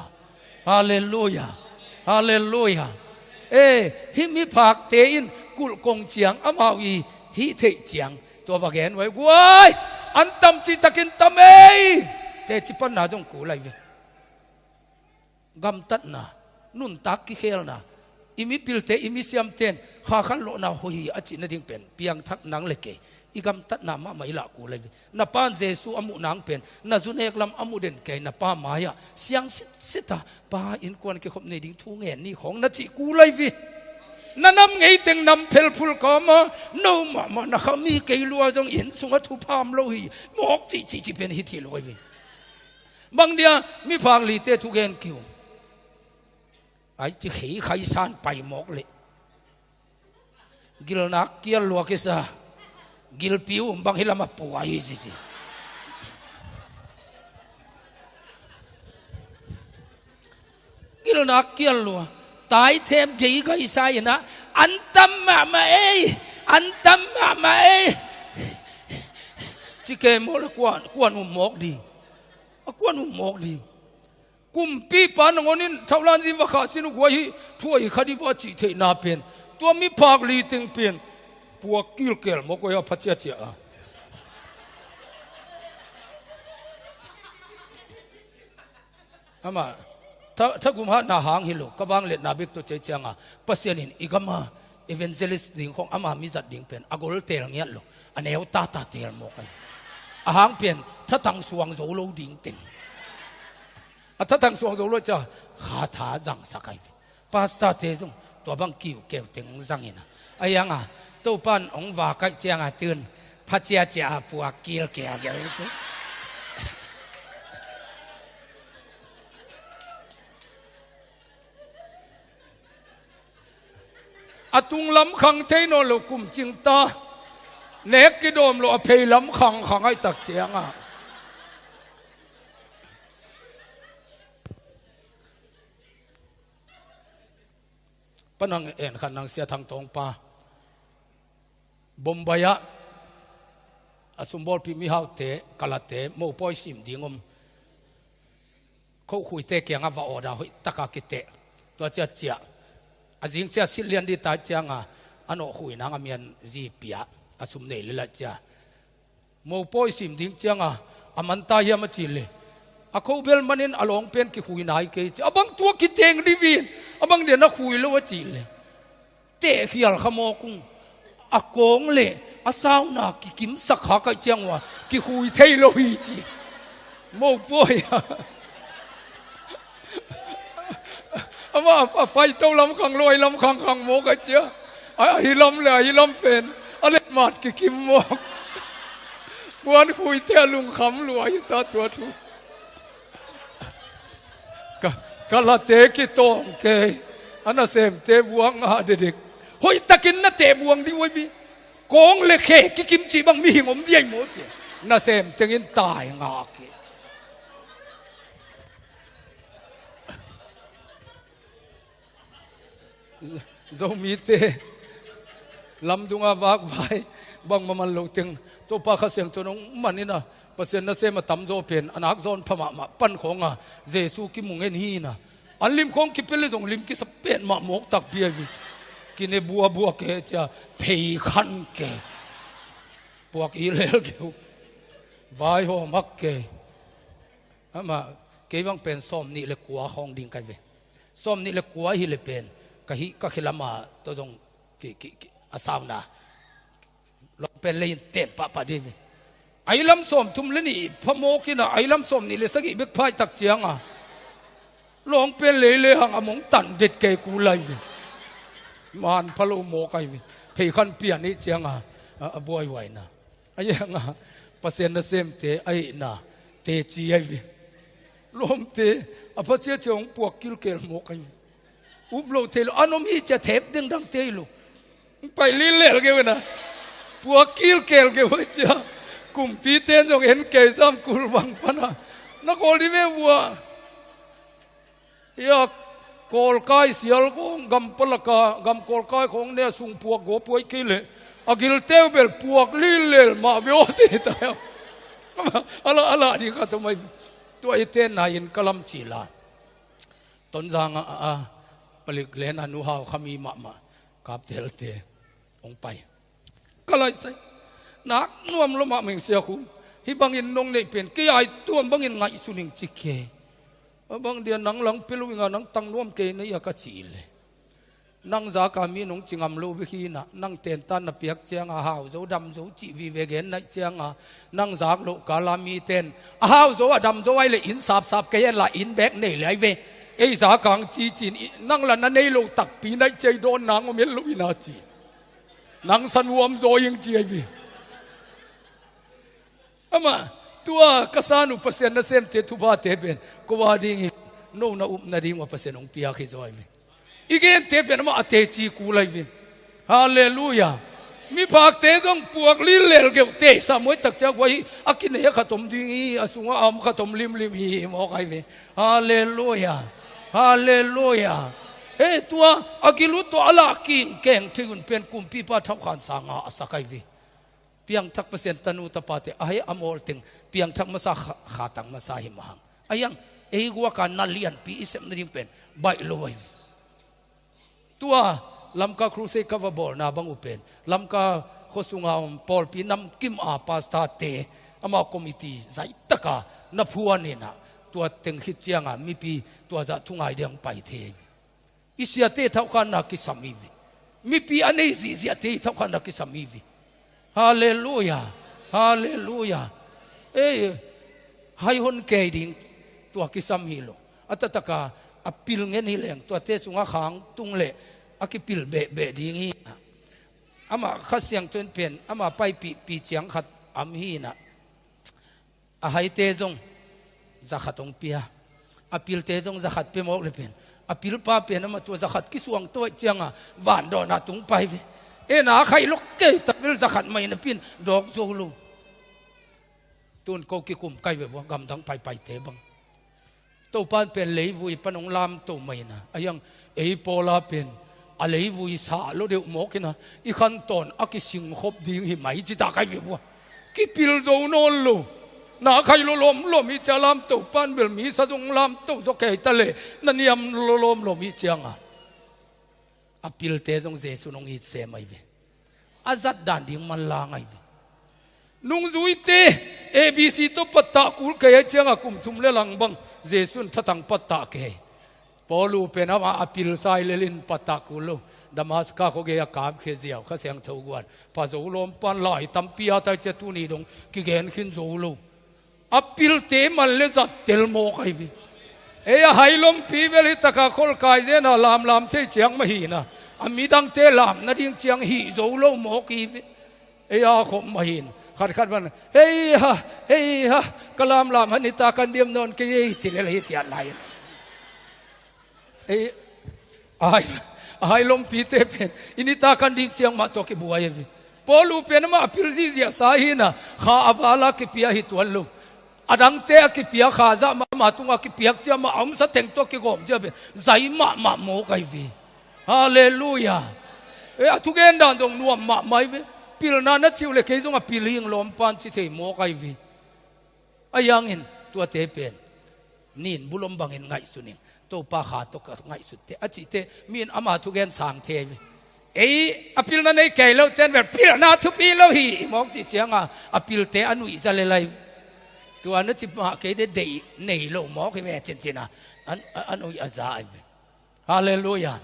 ฮาเลลูยาฮาเลลูยาฮิมิผักเตอินกุลกงเจียงอามาวีฮิเทเจียงตัวบางแกนไว้ว้ายอันตำจิตกินตำเอเตจิปันนาจงกูไลเวกำตัดนานุ่นตักกิเคลนาอิมิปิลเตอิมิเซียมเตนข้าขันโลนาหุยอจินดิ่งเป็นเพียงทักนังเล็กอีกำตัดนามาไม่ละกูเลยนับปานเจสุอามุนางเป็นนัจุนเอกลำอามุเดนเกนับปามายาเสียงสิตาปาอินกวนเกี่ยวกับในดิ่งทุ่งเงินนี่ของนัจิกูเลยวินั่นนำไงเต็งนำเพลพูลกามาโนมานักมีเกลัวจงอินสุงทุพามโลหิมอกจีเป็นฮิติโลยวิบางเดียมีพางลีเตทุกเงินคิวไอ้ที่ขี้ไข่ซานไปหมกเลยกิลนักกิลลัวกิสากิลปิวบางฮิลามาป่วยสิ กิลนักเกียนลัวตายเทมยี่ก็อีสายนะอันตั้มมาเออันตั้มมาเอจิเกมอลกวนอุมอกดีกวนอุมอกดีกุมปีปานงอนินชาวลานจิวะขาสินุกวยทั่วอีคดีว่าจิเทนาเป็นตัวมีภาคลีติงเป็นปัวกิลเกลมกวยพัชเจียอามาถ้ากุมหานาหางฮิโลก็วางเล็ดนาบิกตัวเจียงอ่ะปัสยานินอีกมาเอเวนเจลิสดิ่งของอามามิจัดดิ่งเป็นอากลเตลเงี้ยโลอันเอวตาเตลมกันอาหางเป็นถ้าตั้งสวงโซโลดิ่งเต็งถ้าตั้งสวงโซโลจะขาถาจังสักไอพาสต้าเตจงตัวบังกิ้วเกี่ยวเต็งจังเงินะไอ้ยังอ่ะตัวปั้นองว่าไก่เจียงอ่ะตื่นพัชเจียปัวกิลเกี่ยวสิอตุงลำขังเทนโลกุมจิงตาเนกกิโดมโลอเพยลำขังขังไอตักเจียงอ่ะปนังเอ็นขันนังเสียทางตรงปาบอมบายะอสมบูรณ์พิมิฮาวเตกาลเตโมปอยสิมดิงมเขาคุยเตเกียงว่าอดาหุยตะกากิเตตัวเจียอาจิงเจ้าสิเลียนดีตาจังอ่ะอันโอคุยนางอเมียนจีเปียอาสุมเนลละจ้าโมปอยสิมดิ้งจังอ่ะอามันตายมาจิเลยอาเขาเบลมันินอลองเป็นกิคุยนายเกจอาบังตัวกิเตงดิวินอาบังเดียนนักคุยแล้วว่าจิเลยเตะขี้ยลขโมกุงอากงเลยอาสาวนากิกิมสักขาไกจังวะกิคุยเทโลฮีจีโมปอยอามาไฟเต้าลำขังลอยลำขังขังโมกเจ้าไอ้ลำเลยไอ้ลำเฟนอะไรมาดกิมโมกฟวนคุยเที่ยลุงขำรวยตาตัวทุกะละเตกิโตงเกอันนั้นเสมเตบวงอาเด็กเฮ้ยตะกินน่ะเตบวงดิวะพี่กงเล็กเขกิมจีบังมีงมเดียงหมดน่ะเสมเตงินตายงาเกโซมีเตลำดุงอาวากไว้บังมันลงตึงตัวปากเสียงตัวน้องมันนี่นะเปอร์เซ็นต์นั่นเสมาตั้มโซเป็นอนาคตโซนพม่าปั้นของอ่ะเจสูกิมุงเงินฮีนะอันลิมของกิเปลส่งลิมกิสเปนมาหมกตักเบียวิกินเนบัวเกจะเพย์ขันเกพวกอีเลลเกววายหัวมักเกอามาเกวังเป็นส้มนี่เลยกัวของดิ่งกันเวส้มนี่เลยกัวฮิเลเป็นก็คิดละมาตัวตรงอาสามนะเราเป็นเลยเตะปะดีวิไอ้ลำส้มทุ่มเลยนี่พโมกินะไอ้ลำส้มนี่เลยสักอีเบกพายตักเจียงอ่ะลองเป็นเลยหังอมงตันเด็ดเกกูเลยมันพะโลโมกไอ้เพย์ขันเปียนี่เจียงอ่ะบวยไหวนะไอ้ยังอ่ะเปอร์เซ็นต์เซมเตไอ้น่ะเตจีไอ้ลมเตอพระเจ้าจงปวกกิลเกลโมกไอ้อุบโลเทลอันนมีจะเทปดึงดังเตลูไปลิเลลเกวนะปวกกิลเกลเกวจ้ากุมปีเตนจงเห็นเกยซ้ำกุลวังพนะนักโอลิเมวัวยากโกลกายเสียลของกำปลกากำโกลกายของเนี่ยสุงปวกโกปวยกิเลอากิลเตวเบลปวกลิเลลมาเวอติตายอะไรดีก็ทำไมตัวไอเตนนายนกลัมจีลาต้นจางผลิตเลนอนุหาวขมีมากับเทลเตองไปก็เลยใส่นักนวมลมาเมืองเสียคุ้มฮิบังอินนงในเป็นกี่ไอตัวบังอินไงสุนิงจิเกบางเดียนนังหลังเปลุยงานังตังนวมเกนี่ยากจีเลยนังจากามีนงจิงอมลูบิขีนะนังเตนตันนับเปียกเจียงอาหาวโซดำโซจีวิเวเกนนักเจียงนังจากโลกาลามีเตนอาหาวโซดำโซไอเลยอินสับเกยนละอินแบกนี่เลยเวไอ้สากังจีจีนนั่งละนั่นในโลกตักปีนักใจโดนนางอเมลุยนาจีนังสันวมโซยังจีไอวีอามาตัวกษานุเปอร์เซ็นต์นั่นเซมเตทุบาเตเป็นก็ว่าดิ่งโน่นอุปนาดิ่งว่าเปอร์เซ็นต์องปีอาคิโซไอวีอีกเองเตเป็นมาเตจีกูไลวีฮาเลลูยามีภาคเตต้องปวกลิเลลเกวเตสามวยตักจากไว้อากินเหี้ยขตมดิ่งอาสุงอามขตมลิมฮีมอกไอวีฮาเลลูยา ฮาเลลูยาเฮ้ตัวอากิลุตัวalaกินแกงที่คุณเป็นกุมปีป้าทับขันสางาสักไอวีเพียงทักเปอร์เซ็นต์ตนูตปาเตอให้อมอลติงเพียงทักมาสาขาตังมาสาหิมหังอายังกัวกันนัลเลียนปีอิสมนิมเป็นใบลอยตัวลำกาครูเซกาวบอลนาบังอุเป็นลำกาโคสุงามปอลปีนำกิมอาปาสตาเตอามาคอมมิตี้ใจตะกานับหัวนี่นะตัวเต็งฮิตเจียงมีปีตัวจะทุ่งไอเดียงไปเทอิสยาเตเท่ากันนักกิสามีวิมีปีอันนี้สิยาเตเท่ากันนักกิสามีวิฮาเลลูยาฮาเลลูยาให้คนเกยดิ่งตัวกิสามีโลอัตตะกาอพิลเงินนี่แหลงตัวเตสุงาขางตุงเละอกิพิลเบะดิ่งฮีอามาขัดเสียงจนเปลี่ยนอามาไปปีเจียงขัดอัมฮีนะให้เตจงจะขัดตรงเปียอพิลเตจงจะขัดเปียมอกเลยเป็นอพิลป้าเปลี่ยนมาตัวจะขัดกิสวงตัวเจียงหวานดอนาตุงไปนาใครลูกเกยตัดวิลจะขัดไม่นะพินดอกโซลูตุนก็กิคุมไกแบบว่ากำดังไปเทบังตัวปานเป็นเลยวุยปนองลามตัวไม่นะยังโปลาเป็นอะไรวุยสาโลเดียวหมอกนะอีขั้นตอนอากิสิงคบดิ้งหิมายจิตาไกแบบว่ากิพิลโซนอนลูนาใครลมอีจะลามตัวปานเบลมีสะดุงลามตัวสกเกยตะเลนั่นยามลมอีเจียงอพิลเตจงเจสุนงอิเซไม่เวอาจัดดันดิ้งมันลางไอเวนุ่งจุยเตABC ตัวปัตตะกุลเกยเจียงกุมทุมเลลังบังเจสุนทัตังปัตตะเกยพอลูเป็นอาอพิลไซเลลินปัตตะกุลดามัสกาโคเกยกาบเคเจียวข้าเสียงเทวกวนพาโซลมปันลอยตัมปีอาตาเจตุนีดงกิเกนขินโซลูอพิลเตมันเลจัดเตลโมไกวีไฮลมพีเวลิตะกาโคลกายเจน่าลามเทเจียงมาหีนะอามีดังเตลามนาดิ้งเจียงหีโซโลโมกีวีอาคมมาหินขัดมันเฮ้ยกลามฮันิตากันเดียมนนกี่จิเลหิตยันไหลไอ้ลมปีเตเป็นอินิตากันดิ้งเจียงมาตัวกิบัวเยวิพอลูเป็นมาพิลซิเซียสาหินะข้าอวาลากิพิยาหิตวันลูอดังเตะกิพิยาข้าจะมาตุงกิพิยาเจียมาอมสเต็งตัวกิกอมเจ้าเป็นใจมาโมกไอวิฮาเลลูยาทุกเอ็นดันตรงนัวมาไม่วิพิลนานัชิวเลเคยจงพิลิงลมปันจิเทโมกไอวีอายังเห็นตัวเตเป็นนินบุลมบังเห็นไงสุนิงตัวปาขาตัวกไงสุดเตอจิเตมีนอามาทุกเอ็นสางเทวีอพิลนาในแก่เราเต้นแบบพิลนาทุปีเราหีมองจิเจียงอพิลเตอนุอิสระเลยตัวนัชิมาเกยเดย์เนยโลมองให้แม่เจนนะอนุอิสระไอวีฮาเลลูยา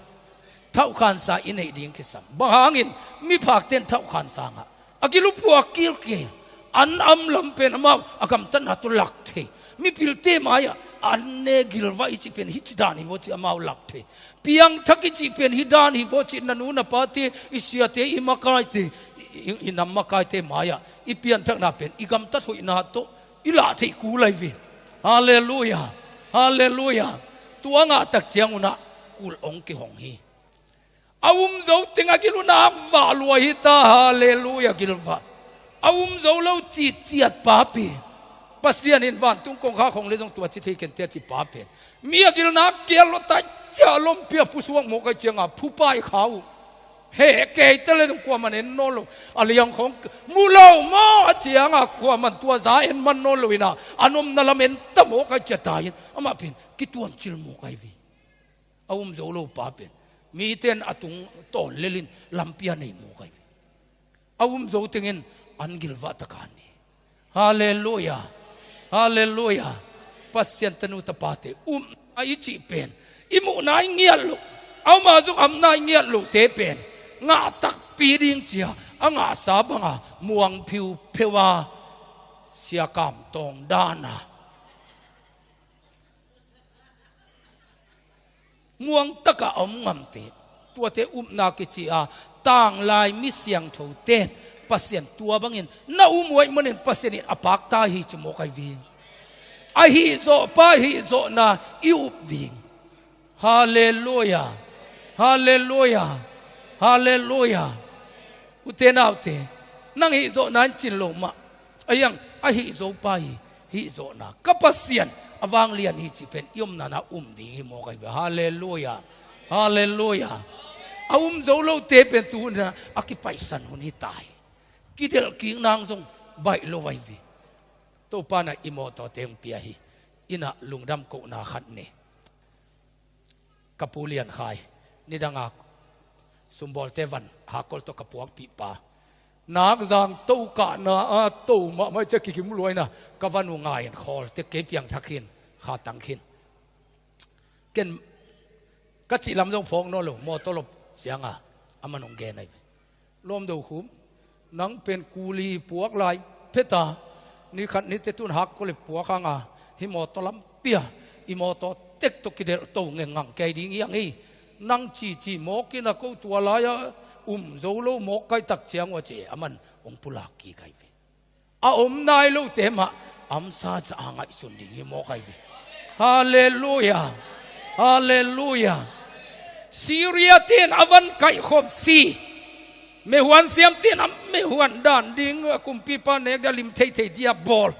เท่าขันสาอินเอดิ้งคิสัมบางอินมีภาคเต้นเท่าขันสางอากิลุปัวกิลเกอันอัมลำเป็นมาอากำตันหัตุลักเทมีพิลเตมายอันเนกิลวาอิจิเป็นฮิจดานิโวจิอามาลักเทเพียงทักอิจิเป็นฮิดานิโวจินันูนปาเตอิสยาเตอิมากายเตอินัมมากายเตมายอิเพียงทักนาเป็นอิกำตัดหุยนาโตอิลาเทกูไลวิฮาเลลูยาฮาเลลูยาตัวงาตักเจียงอุนะกูลองกิหงฮีอาวุมโจติงอากิลุนาบาลวหิตาฮาเลลูยากิลวาอาวุมโจเราจีดป้าปีปัสยานินวันตุงกงข้าของเลจงตัวจิตให้กันเตียจิป้าเป็นมีอากิลนาเกลตาจะลมเปียผู้สวงโมกเจียงผู้ป้ายเขาเฮเกยตะเลยจงกว่ามันเอ็นโนโลอะไรยังของมูลาวมาเจียงกว่ามันตัวใจเอ็นมันโนโลวินะอันนมนั่นละเมนตะโมกจะตายอามาเป็นกิตวนจิลโมกไอวีอาวุมโจเราป้าเป็นมีเต้นอตุงตอนเลลินลำเปียในหมู่กันอาวุมโจติงินอันกิลวัตกานีฮาเลลูยาฮาเลลูยาปัสยันตนุตปาเตไอจิเป็นอิมุนายเงียลุเอามาจุกอำนายเงียลุเตเป็นงาตักปีดิ่งเจียงาสาบังม่วงผิวเพวาเสียกามตองดานาม่วงตะกะอมงำเตตัวเตนากิจิอาต่างลายมิเสียงโถเต้นปัสยันตัวบางอินน่ามวยมันเห็นปัสยันอปากตาหิจโมกไอวีอาหิโซปาหิโซนาอิอุบดิงฮาเลลูยาฮาเลลูยาฮาเลลูยาอุเตนาอุเตนั่งหิโซนั้นจินโลมาอายังอาหิโซปาหิ hi zo na kapasian awang lian hi chi pen yom na na ding hi mo kai hallelujah hallelujah zo lo te pen tu na akipaisan hun hi tai kidel king nang zong bai lo vai vi to pa na imo to teng pia hi ina lungdam ko na khat ne kapulian khai ni danga sumbol tevan hakol to kapuak pi pa nak zang to ka na to ma mai che ki kim loi na kawanu ngai an khol te ke piang thakin kha tang khin ken ka chi lam jong phong no lo mo to lop sianga amanong ge nai lom do khum nang pen kuli puak lai pheta ni khat ni te tun hak ko le puak anga hi mo to lam pia i mo to tek to ki der to nge ngang ke ding yang hi nang chi mo ki na ko tua la ya zo lo mo kai tak chiang wa che aman ong pula ki kai ve nai lo te ma sa cha ngai sun ding hi mo kai ve hallelujah hallelujah Syria tin avan kai khop si me huan siam tin me huan dan ding kumpi pa ne dalim thei dia bol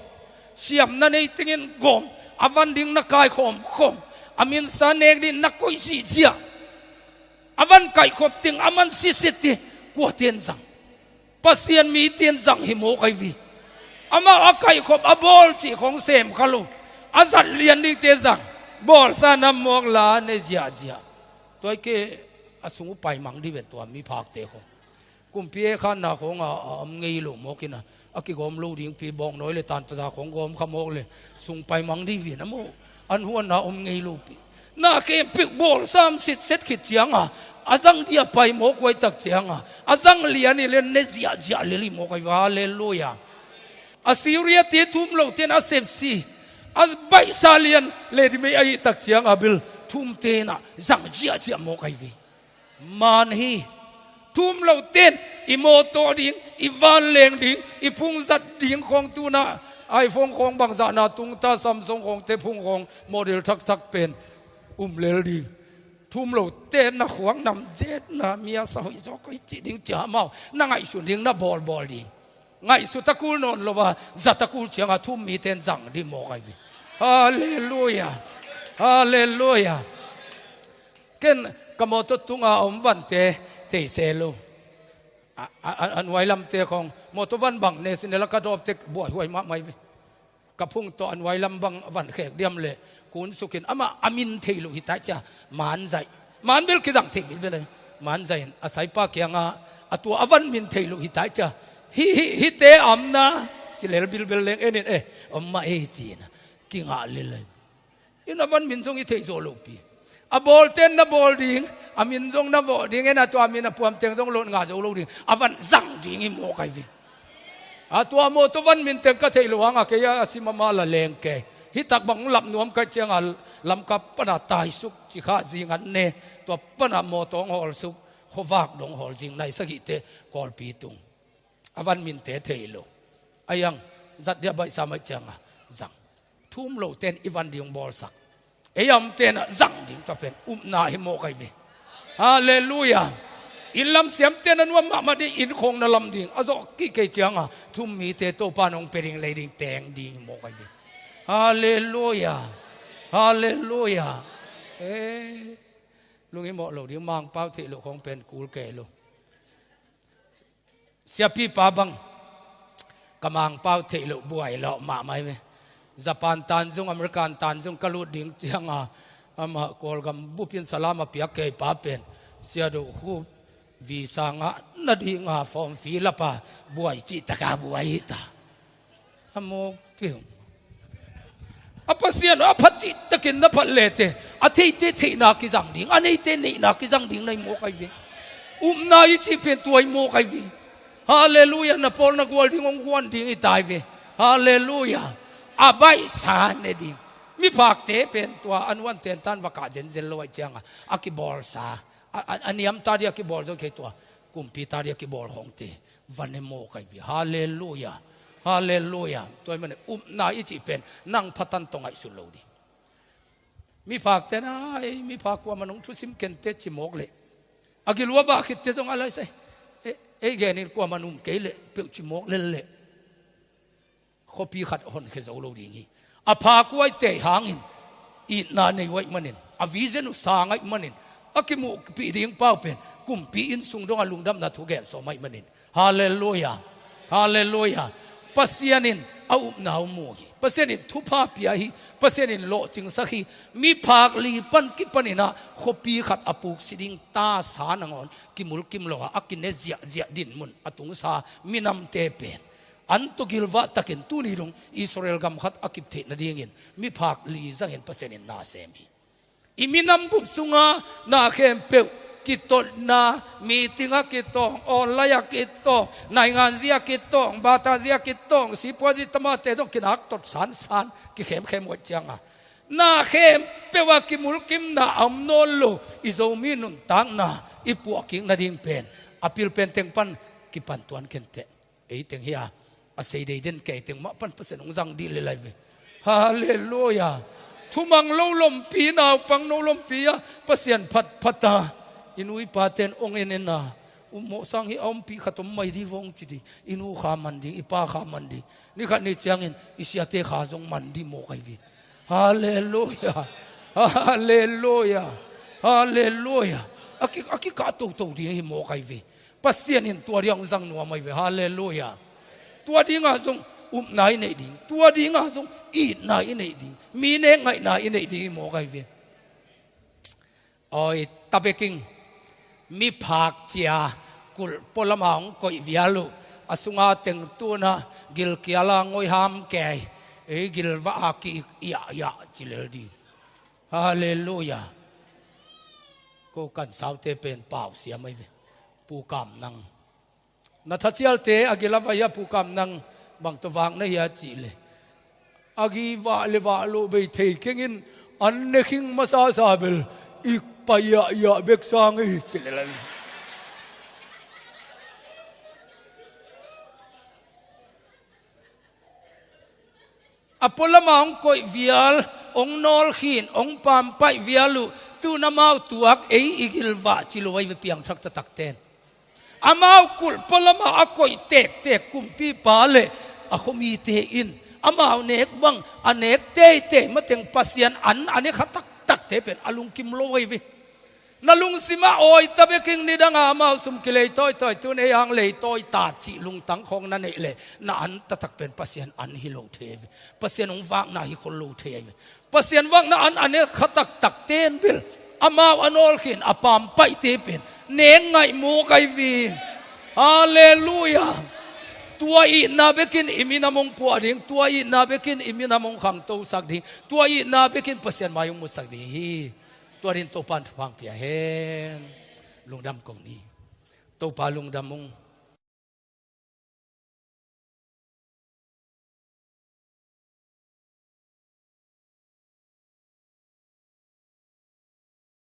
siam na nei tingin gom avan ding na kai khom amin sa ne din na koi si chia avan kai khop ting aman si siti ko tien sang pasien mi tien sang hi mo kai vi ama akai khop abol chi khong sem khalu azat lian ding te sang bol sa nam mok la ne jia toy ke asungu pai mang di ven to mi phak te kho kumpi khan na khong ngei lo mokina aki gom lo ding pi bong noi le tan pa khong gom khamok le sung pai mang di vi na mo an huan na ngei lo pi na ke pik bol sam sit set khit chianga azang dia pai mo koi tak chianga azang lian ni le ne zia le li mo kai hallelujah Assyria te thum lo ten asef si as bai salian le di me ai tak chianga bil thum te na zang jia mo kai vi man hi thum lo ten i mo to ding i van leng ding i phung zat ding khong tu na iPhone khong bang za na tung ta Samsung khong te phung khong model thak pen lel ding thum lo ten na khuang nam jet na mia sa hoi zo koi chi ding cha mau na ngai su ding na bol ding ngai su takul non lo wa za takul chianga thum mi ten zang di mo kai vi hallelujah hallelujah ken kamoto tunga van te selo an wai lam te khong moto van bang ne sinela ka dop tek boy huai ma mai kapung to an wai lam bang van khek diam le kun sukin ama amin theilu hita cha man bil ki jang thik bil bele man zai asai pa kyanga atua avan min theilu hita cha hi te amna silel bil leng enin amma chi na ki nga le in avan min jong i thei zo lo pi a bol ten na bol ding amin jong na vo ding ena to amin na puam teng jong lon nga zo lo ding avan zang ding i mo kai vi a to mo to van min teng ka thei lo anga ke ya asimama la leng ke hi tak bang lap nuam ka chang al lam ka pana tai suk chi kha jing an ne to pana mo tong hol suk khowak dong hol jing nai sa gi te kol pi tung avan min te thei lo ayang zat dia bai sa mai chang zang thum lo ten ivan ding bol sak eyam ten zang ding to pen na hi mo kai ve hallelujah in lam siam ten anwa ma de in khong na lam ding azo ki ke changa thum mi te to panong pering le ding teng ding mo kai ve hallelujah hallelujah lungi mo lo ding mang pau thi lo khong pen kul ke lo sia pi pa bang kamang pau thi lo buai lo ma mai ve Japan tanjung American tanjung kalut ding chianga ama kolgam bupin salama pia ke pa pen sia do hu visa nga na di nga form fill up buai chi taka buai ta amo piu apa sia no apa chi takin na palete athei te na ki jang ding anei te nei na ki jang ding nai mo kai vi na i chi pen tuai mo kai vi hallelujah na pol na gol ding ong huan ding i tai vi hallelujah abai sa ne ding mi phak te pen tua anwan ten tan waka jen lo changa akibol sa aniam ta dia ki bol jo ke tua kumpi ta dia ki bol hong te vanemo kai vi hallelujah hallelujah toy mane na i chi pen nang phatan tongai su lo di mi phak te na mi phak kwa manung thu sim ken te chi mok le agilwa wa khit te jong alai sai genin kwa manum ke le pe chi mok le ข้อปีขัดหอนเขจะเอาเราดีงี้อภากุไอเตะหางอินอีนาในไว้มันนินอวิเซนุสางไอมันนินอากิมุปีเรียงเป้าเป็นกุมปีอินสุงดงอลุงดำนาทุเกะสมัยมันนินฮาเลลูยาฮาเลลูยาปัสยานินเอาอุปนาวมูฮีปัสยานินทุพาปียฮีปัสยานินโลจิงสักฮีมีภาคลีปันกิปันินะขปีขัดอปุกสิดิงตาสานงอนกิมุลกิมโลอากินเนเจียดินมุนอตุงสามินำเตเป็นอันตุกิลวะตะเกนตุนีลงอิสราเอลกำขัดอากิบเทนดีเงินมีภาคลีจังเห็นปัสยานินนาเซมีอิมินำบุบสุงานาเข้มเปวกิตตนามีติงกิตตองออนไลน์กิตตองนายงานเสียกิตตองบาตาเสียกิตตองสิพวจิตมาเตจกินักตดสันกิเข้มหมดจังอ่ะนาเข้มเปว่ากิมุลกิมนาอัมโนลูอิโซมินุนตังนาอิปวกิงนาดิงเป็นอภิลเป็นเต็งปันกิปันตวนเข็นเตะเอเต็งเฮียอาศัยได้เด่นเกยเต็งมาปันเปอร์เซ็นต์ของสังดีเลยเลยฮาเลลูยาทุมังโลลมปีนาวปังโนลมปีอะเปอร์เซ็นต์พัดตาอินุยปาเตนองเอ็นนาอุโมสังฮิอมปีขัดมไม่ดีวงจิดีอินูขามันดีอิปาขามันดีนี่ขัดนี่จังเงินอิสยาเตขาจงมันดีโมกัยวีฮาเลลูยาฮาเลลูยาฮาเลลูยาอากิกาตุดีฮิโมกัยวีปัสเซียนินตัวเรียงสังนัวไม่วีฮาเลลูยาตัวดีงาจงนายในดิ่งตัวดีงาจงอีนายในดิ่งมีเนงไงนายในดิ่งโมกัยวีโอ้ยตาเบกิงมีภาคเจียกุลพลมังก็อิวิอาลุอสุงาเต็งตัวนะกิลกิอาลางอยหามแก่กิลวะอากิยาจิเลดีฮาเลลูยาก็กันสาวเตเป็นเปล่าเสียไม่ปูกามนังนัทเจียลเตอกิลวะยาปูกามนังบางตัววางในยาจิเลอากิวะเลวะโลเบเทกิงินอันเนคิงมาซาซาเบลอีกไปยาเบกซังอีจิเลลันอพอลมาองคอยวิอาลองนอลขินองปามไปวิอาลุตูนามาวตัวกอีกิลวะจิโลไว้เปียงทักตักเตนอามาวกุลพอลมาอคอยเตกกุมปีปาเลอคมีเตอินอามาวเนกบังอเนกเตมาเต็งปัสยันอันนี้ขัดตักเตเป็นอลุงกิมโลไว้นาลุงสิมาโอยตะเบกิงนี่ดังอามาสุมกิเลย์ต้อยตัวนี้ยังเลยต้อยตาจิลุงตังของนั่นเองนั่นตะตักเป็นปัสยันอันฮิโลเทวปัสยันองวางนาฮิคนโลเทวปัสยันวางนั่นอันนี้ขัดตักเตนบิลอามาอันอลขินอาปามไปเตเป็นเนงไงโมไกวีฮาเลลูยาตัวอีนาเบกินอิมินามงปัวดิ่งตัวอีนาเบกินอิมินามงขังโตสักดิ่งตัวอีนาเบกินปัสยันมายุมุสักดิ่งตัวรินโตปันฟังเปียเฮนลุงดำกงนี้โตปาลุงดำมง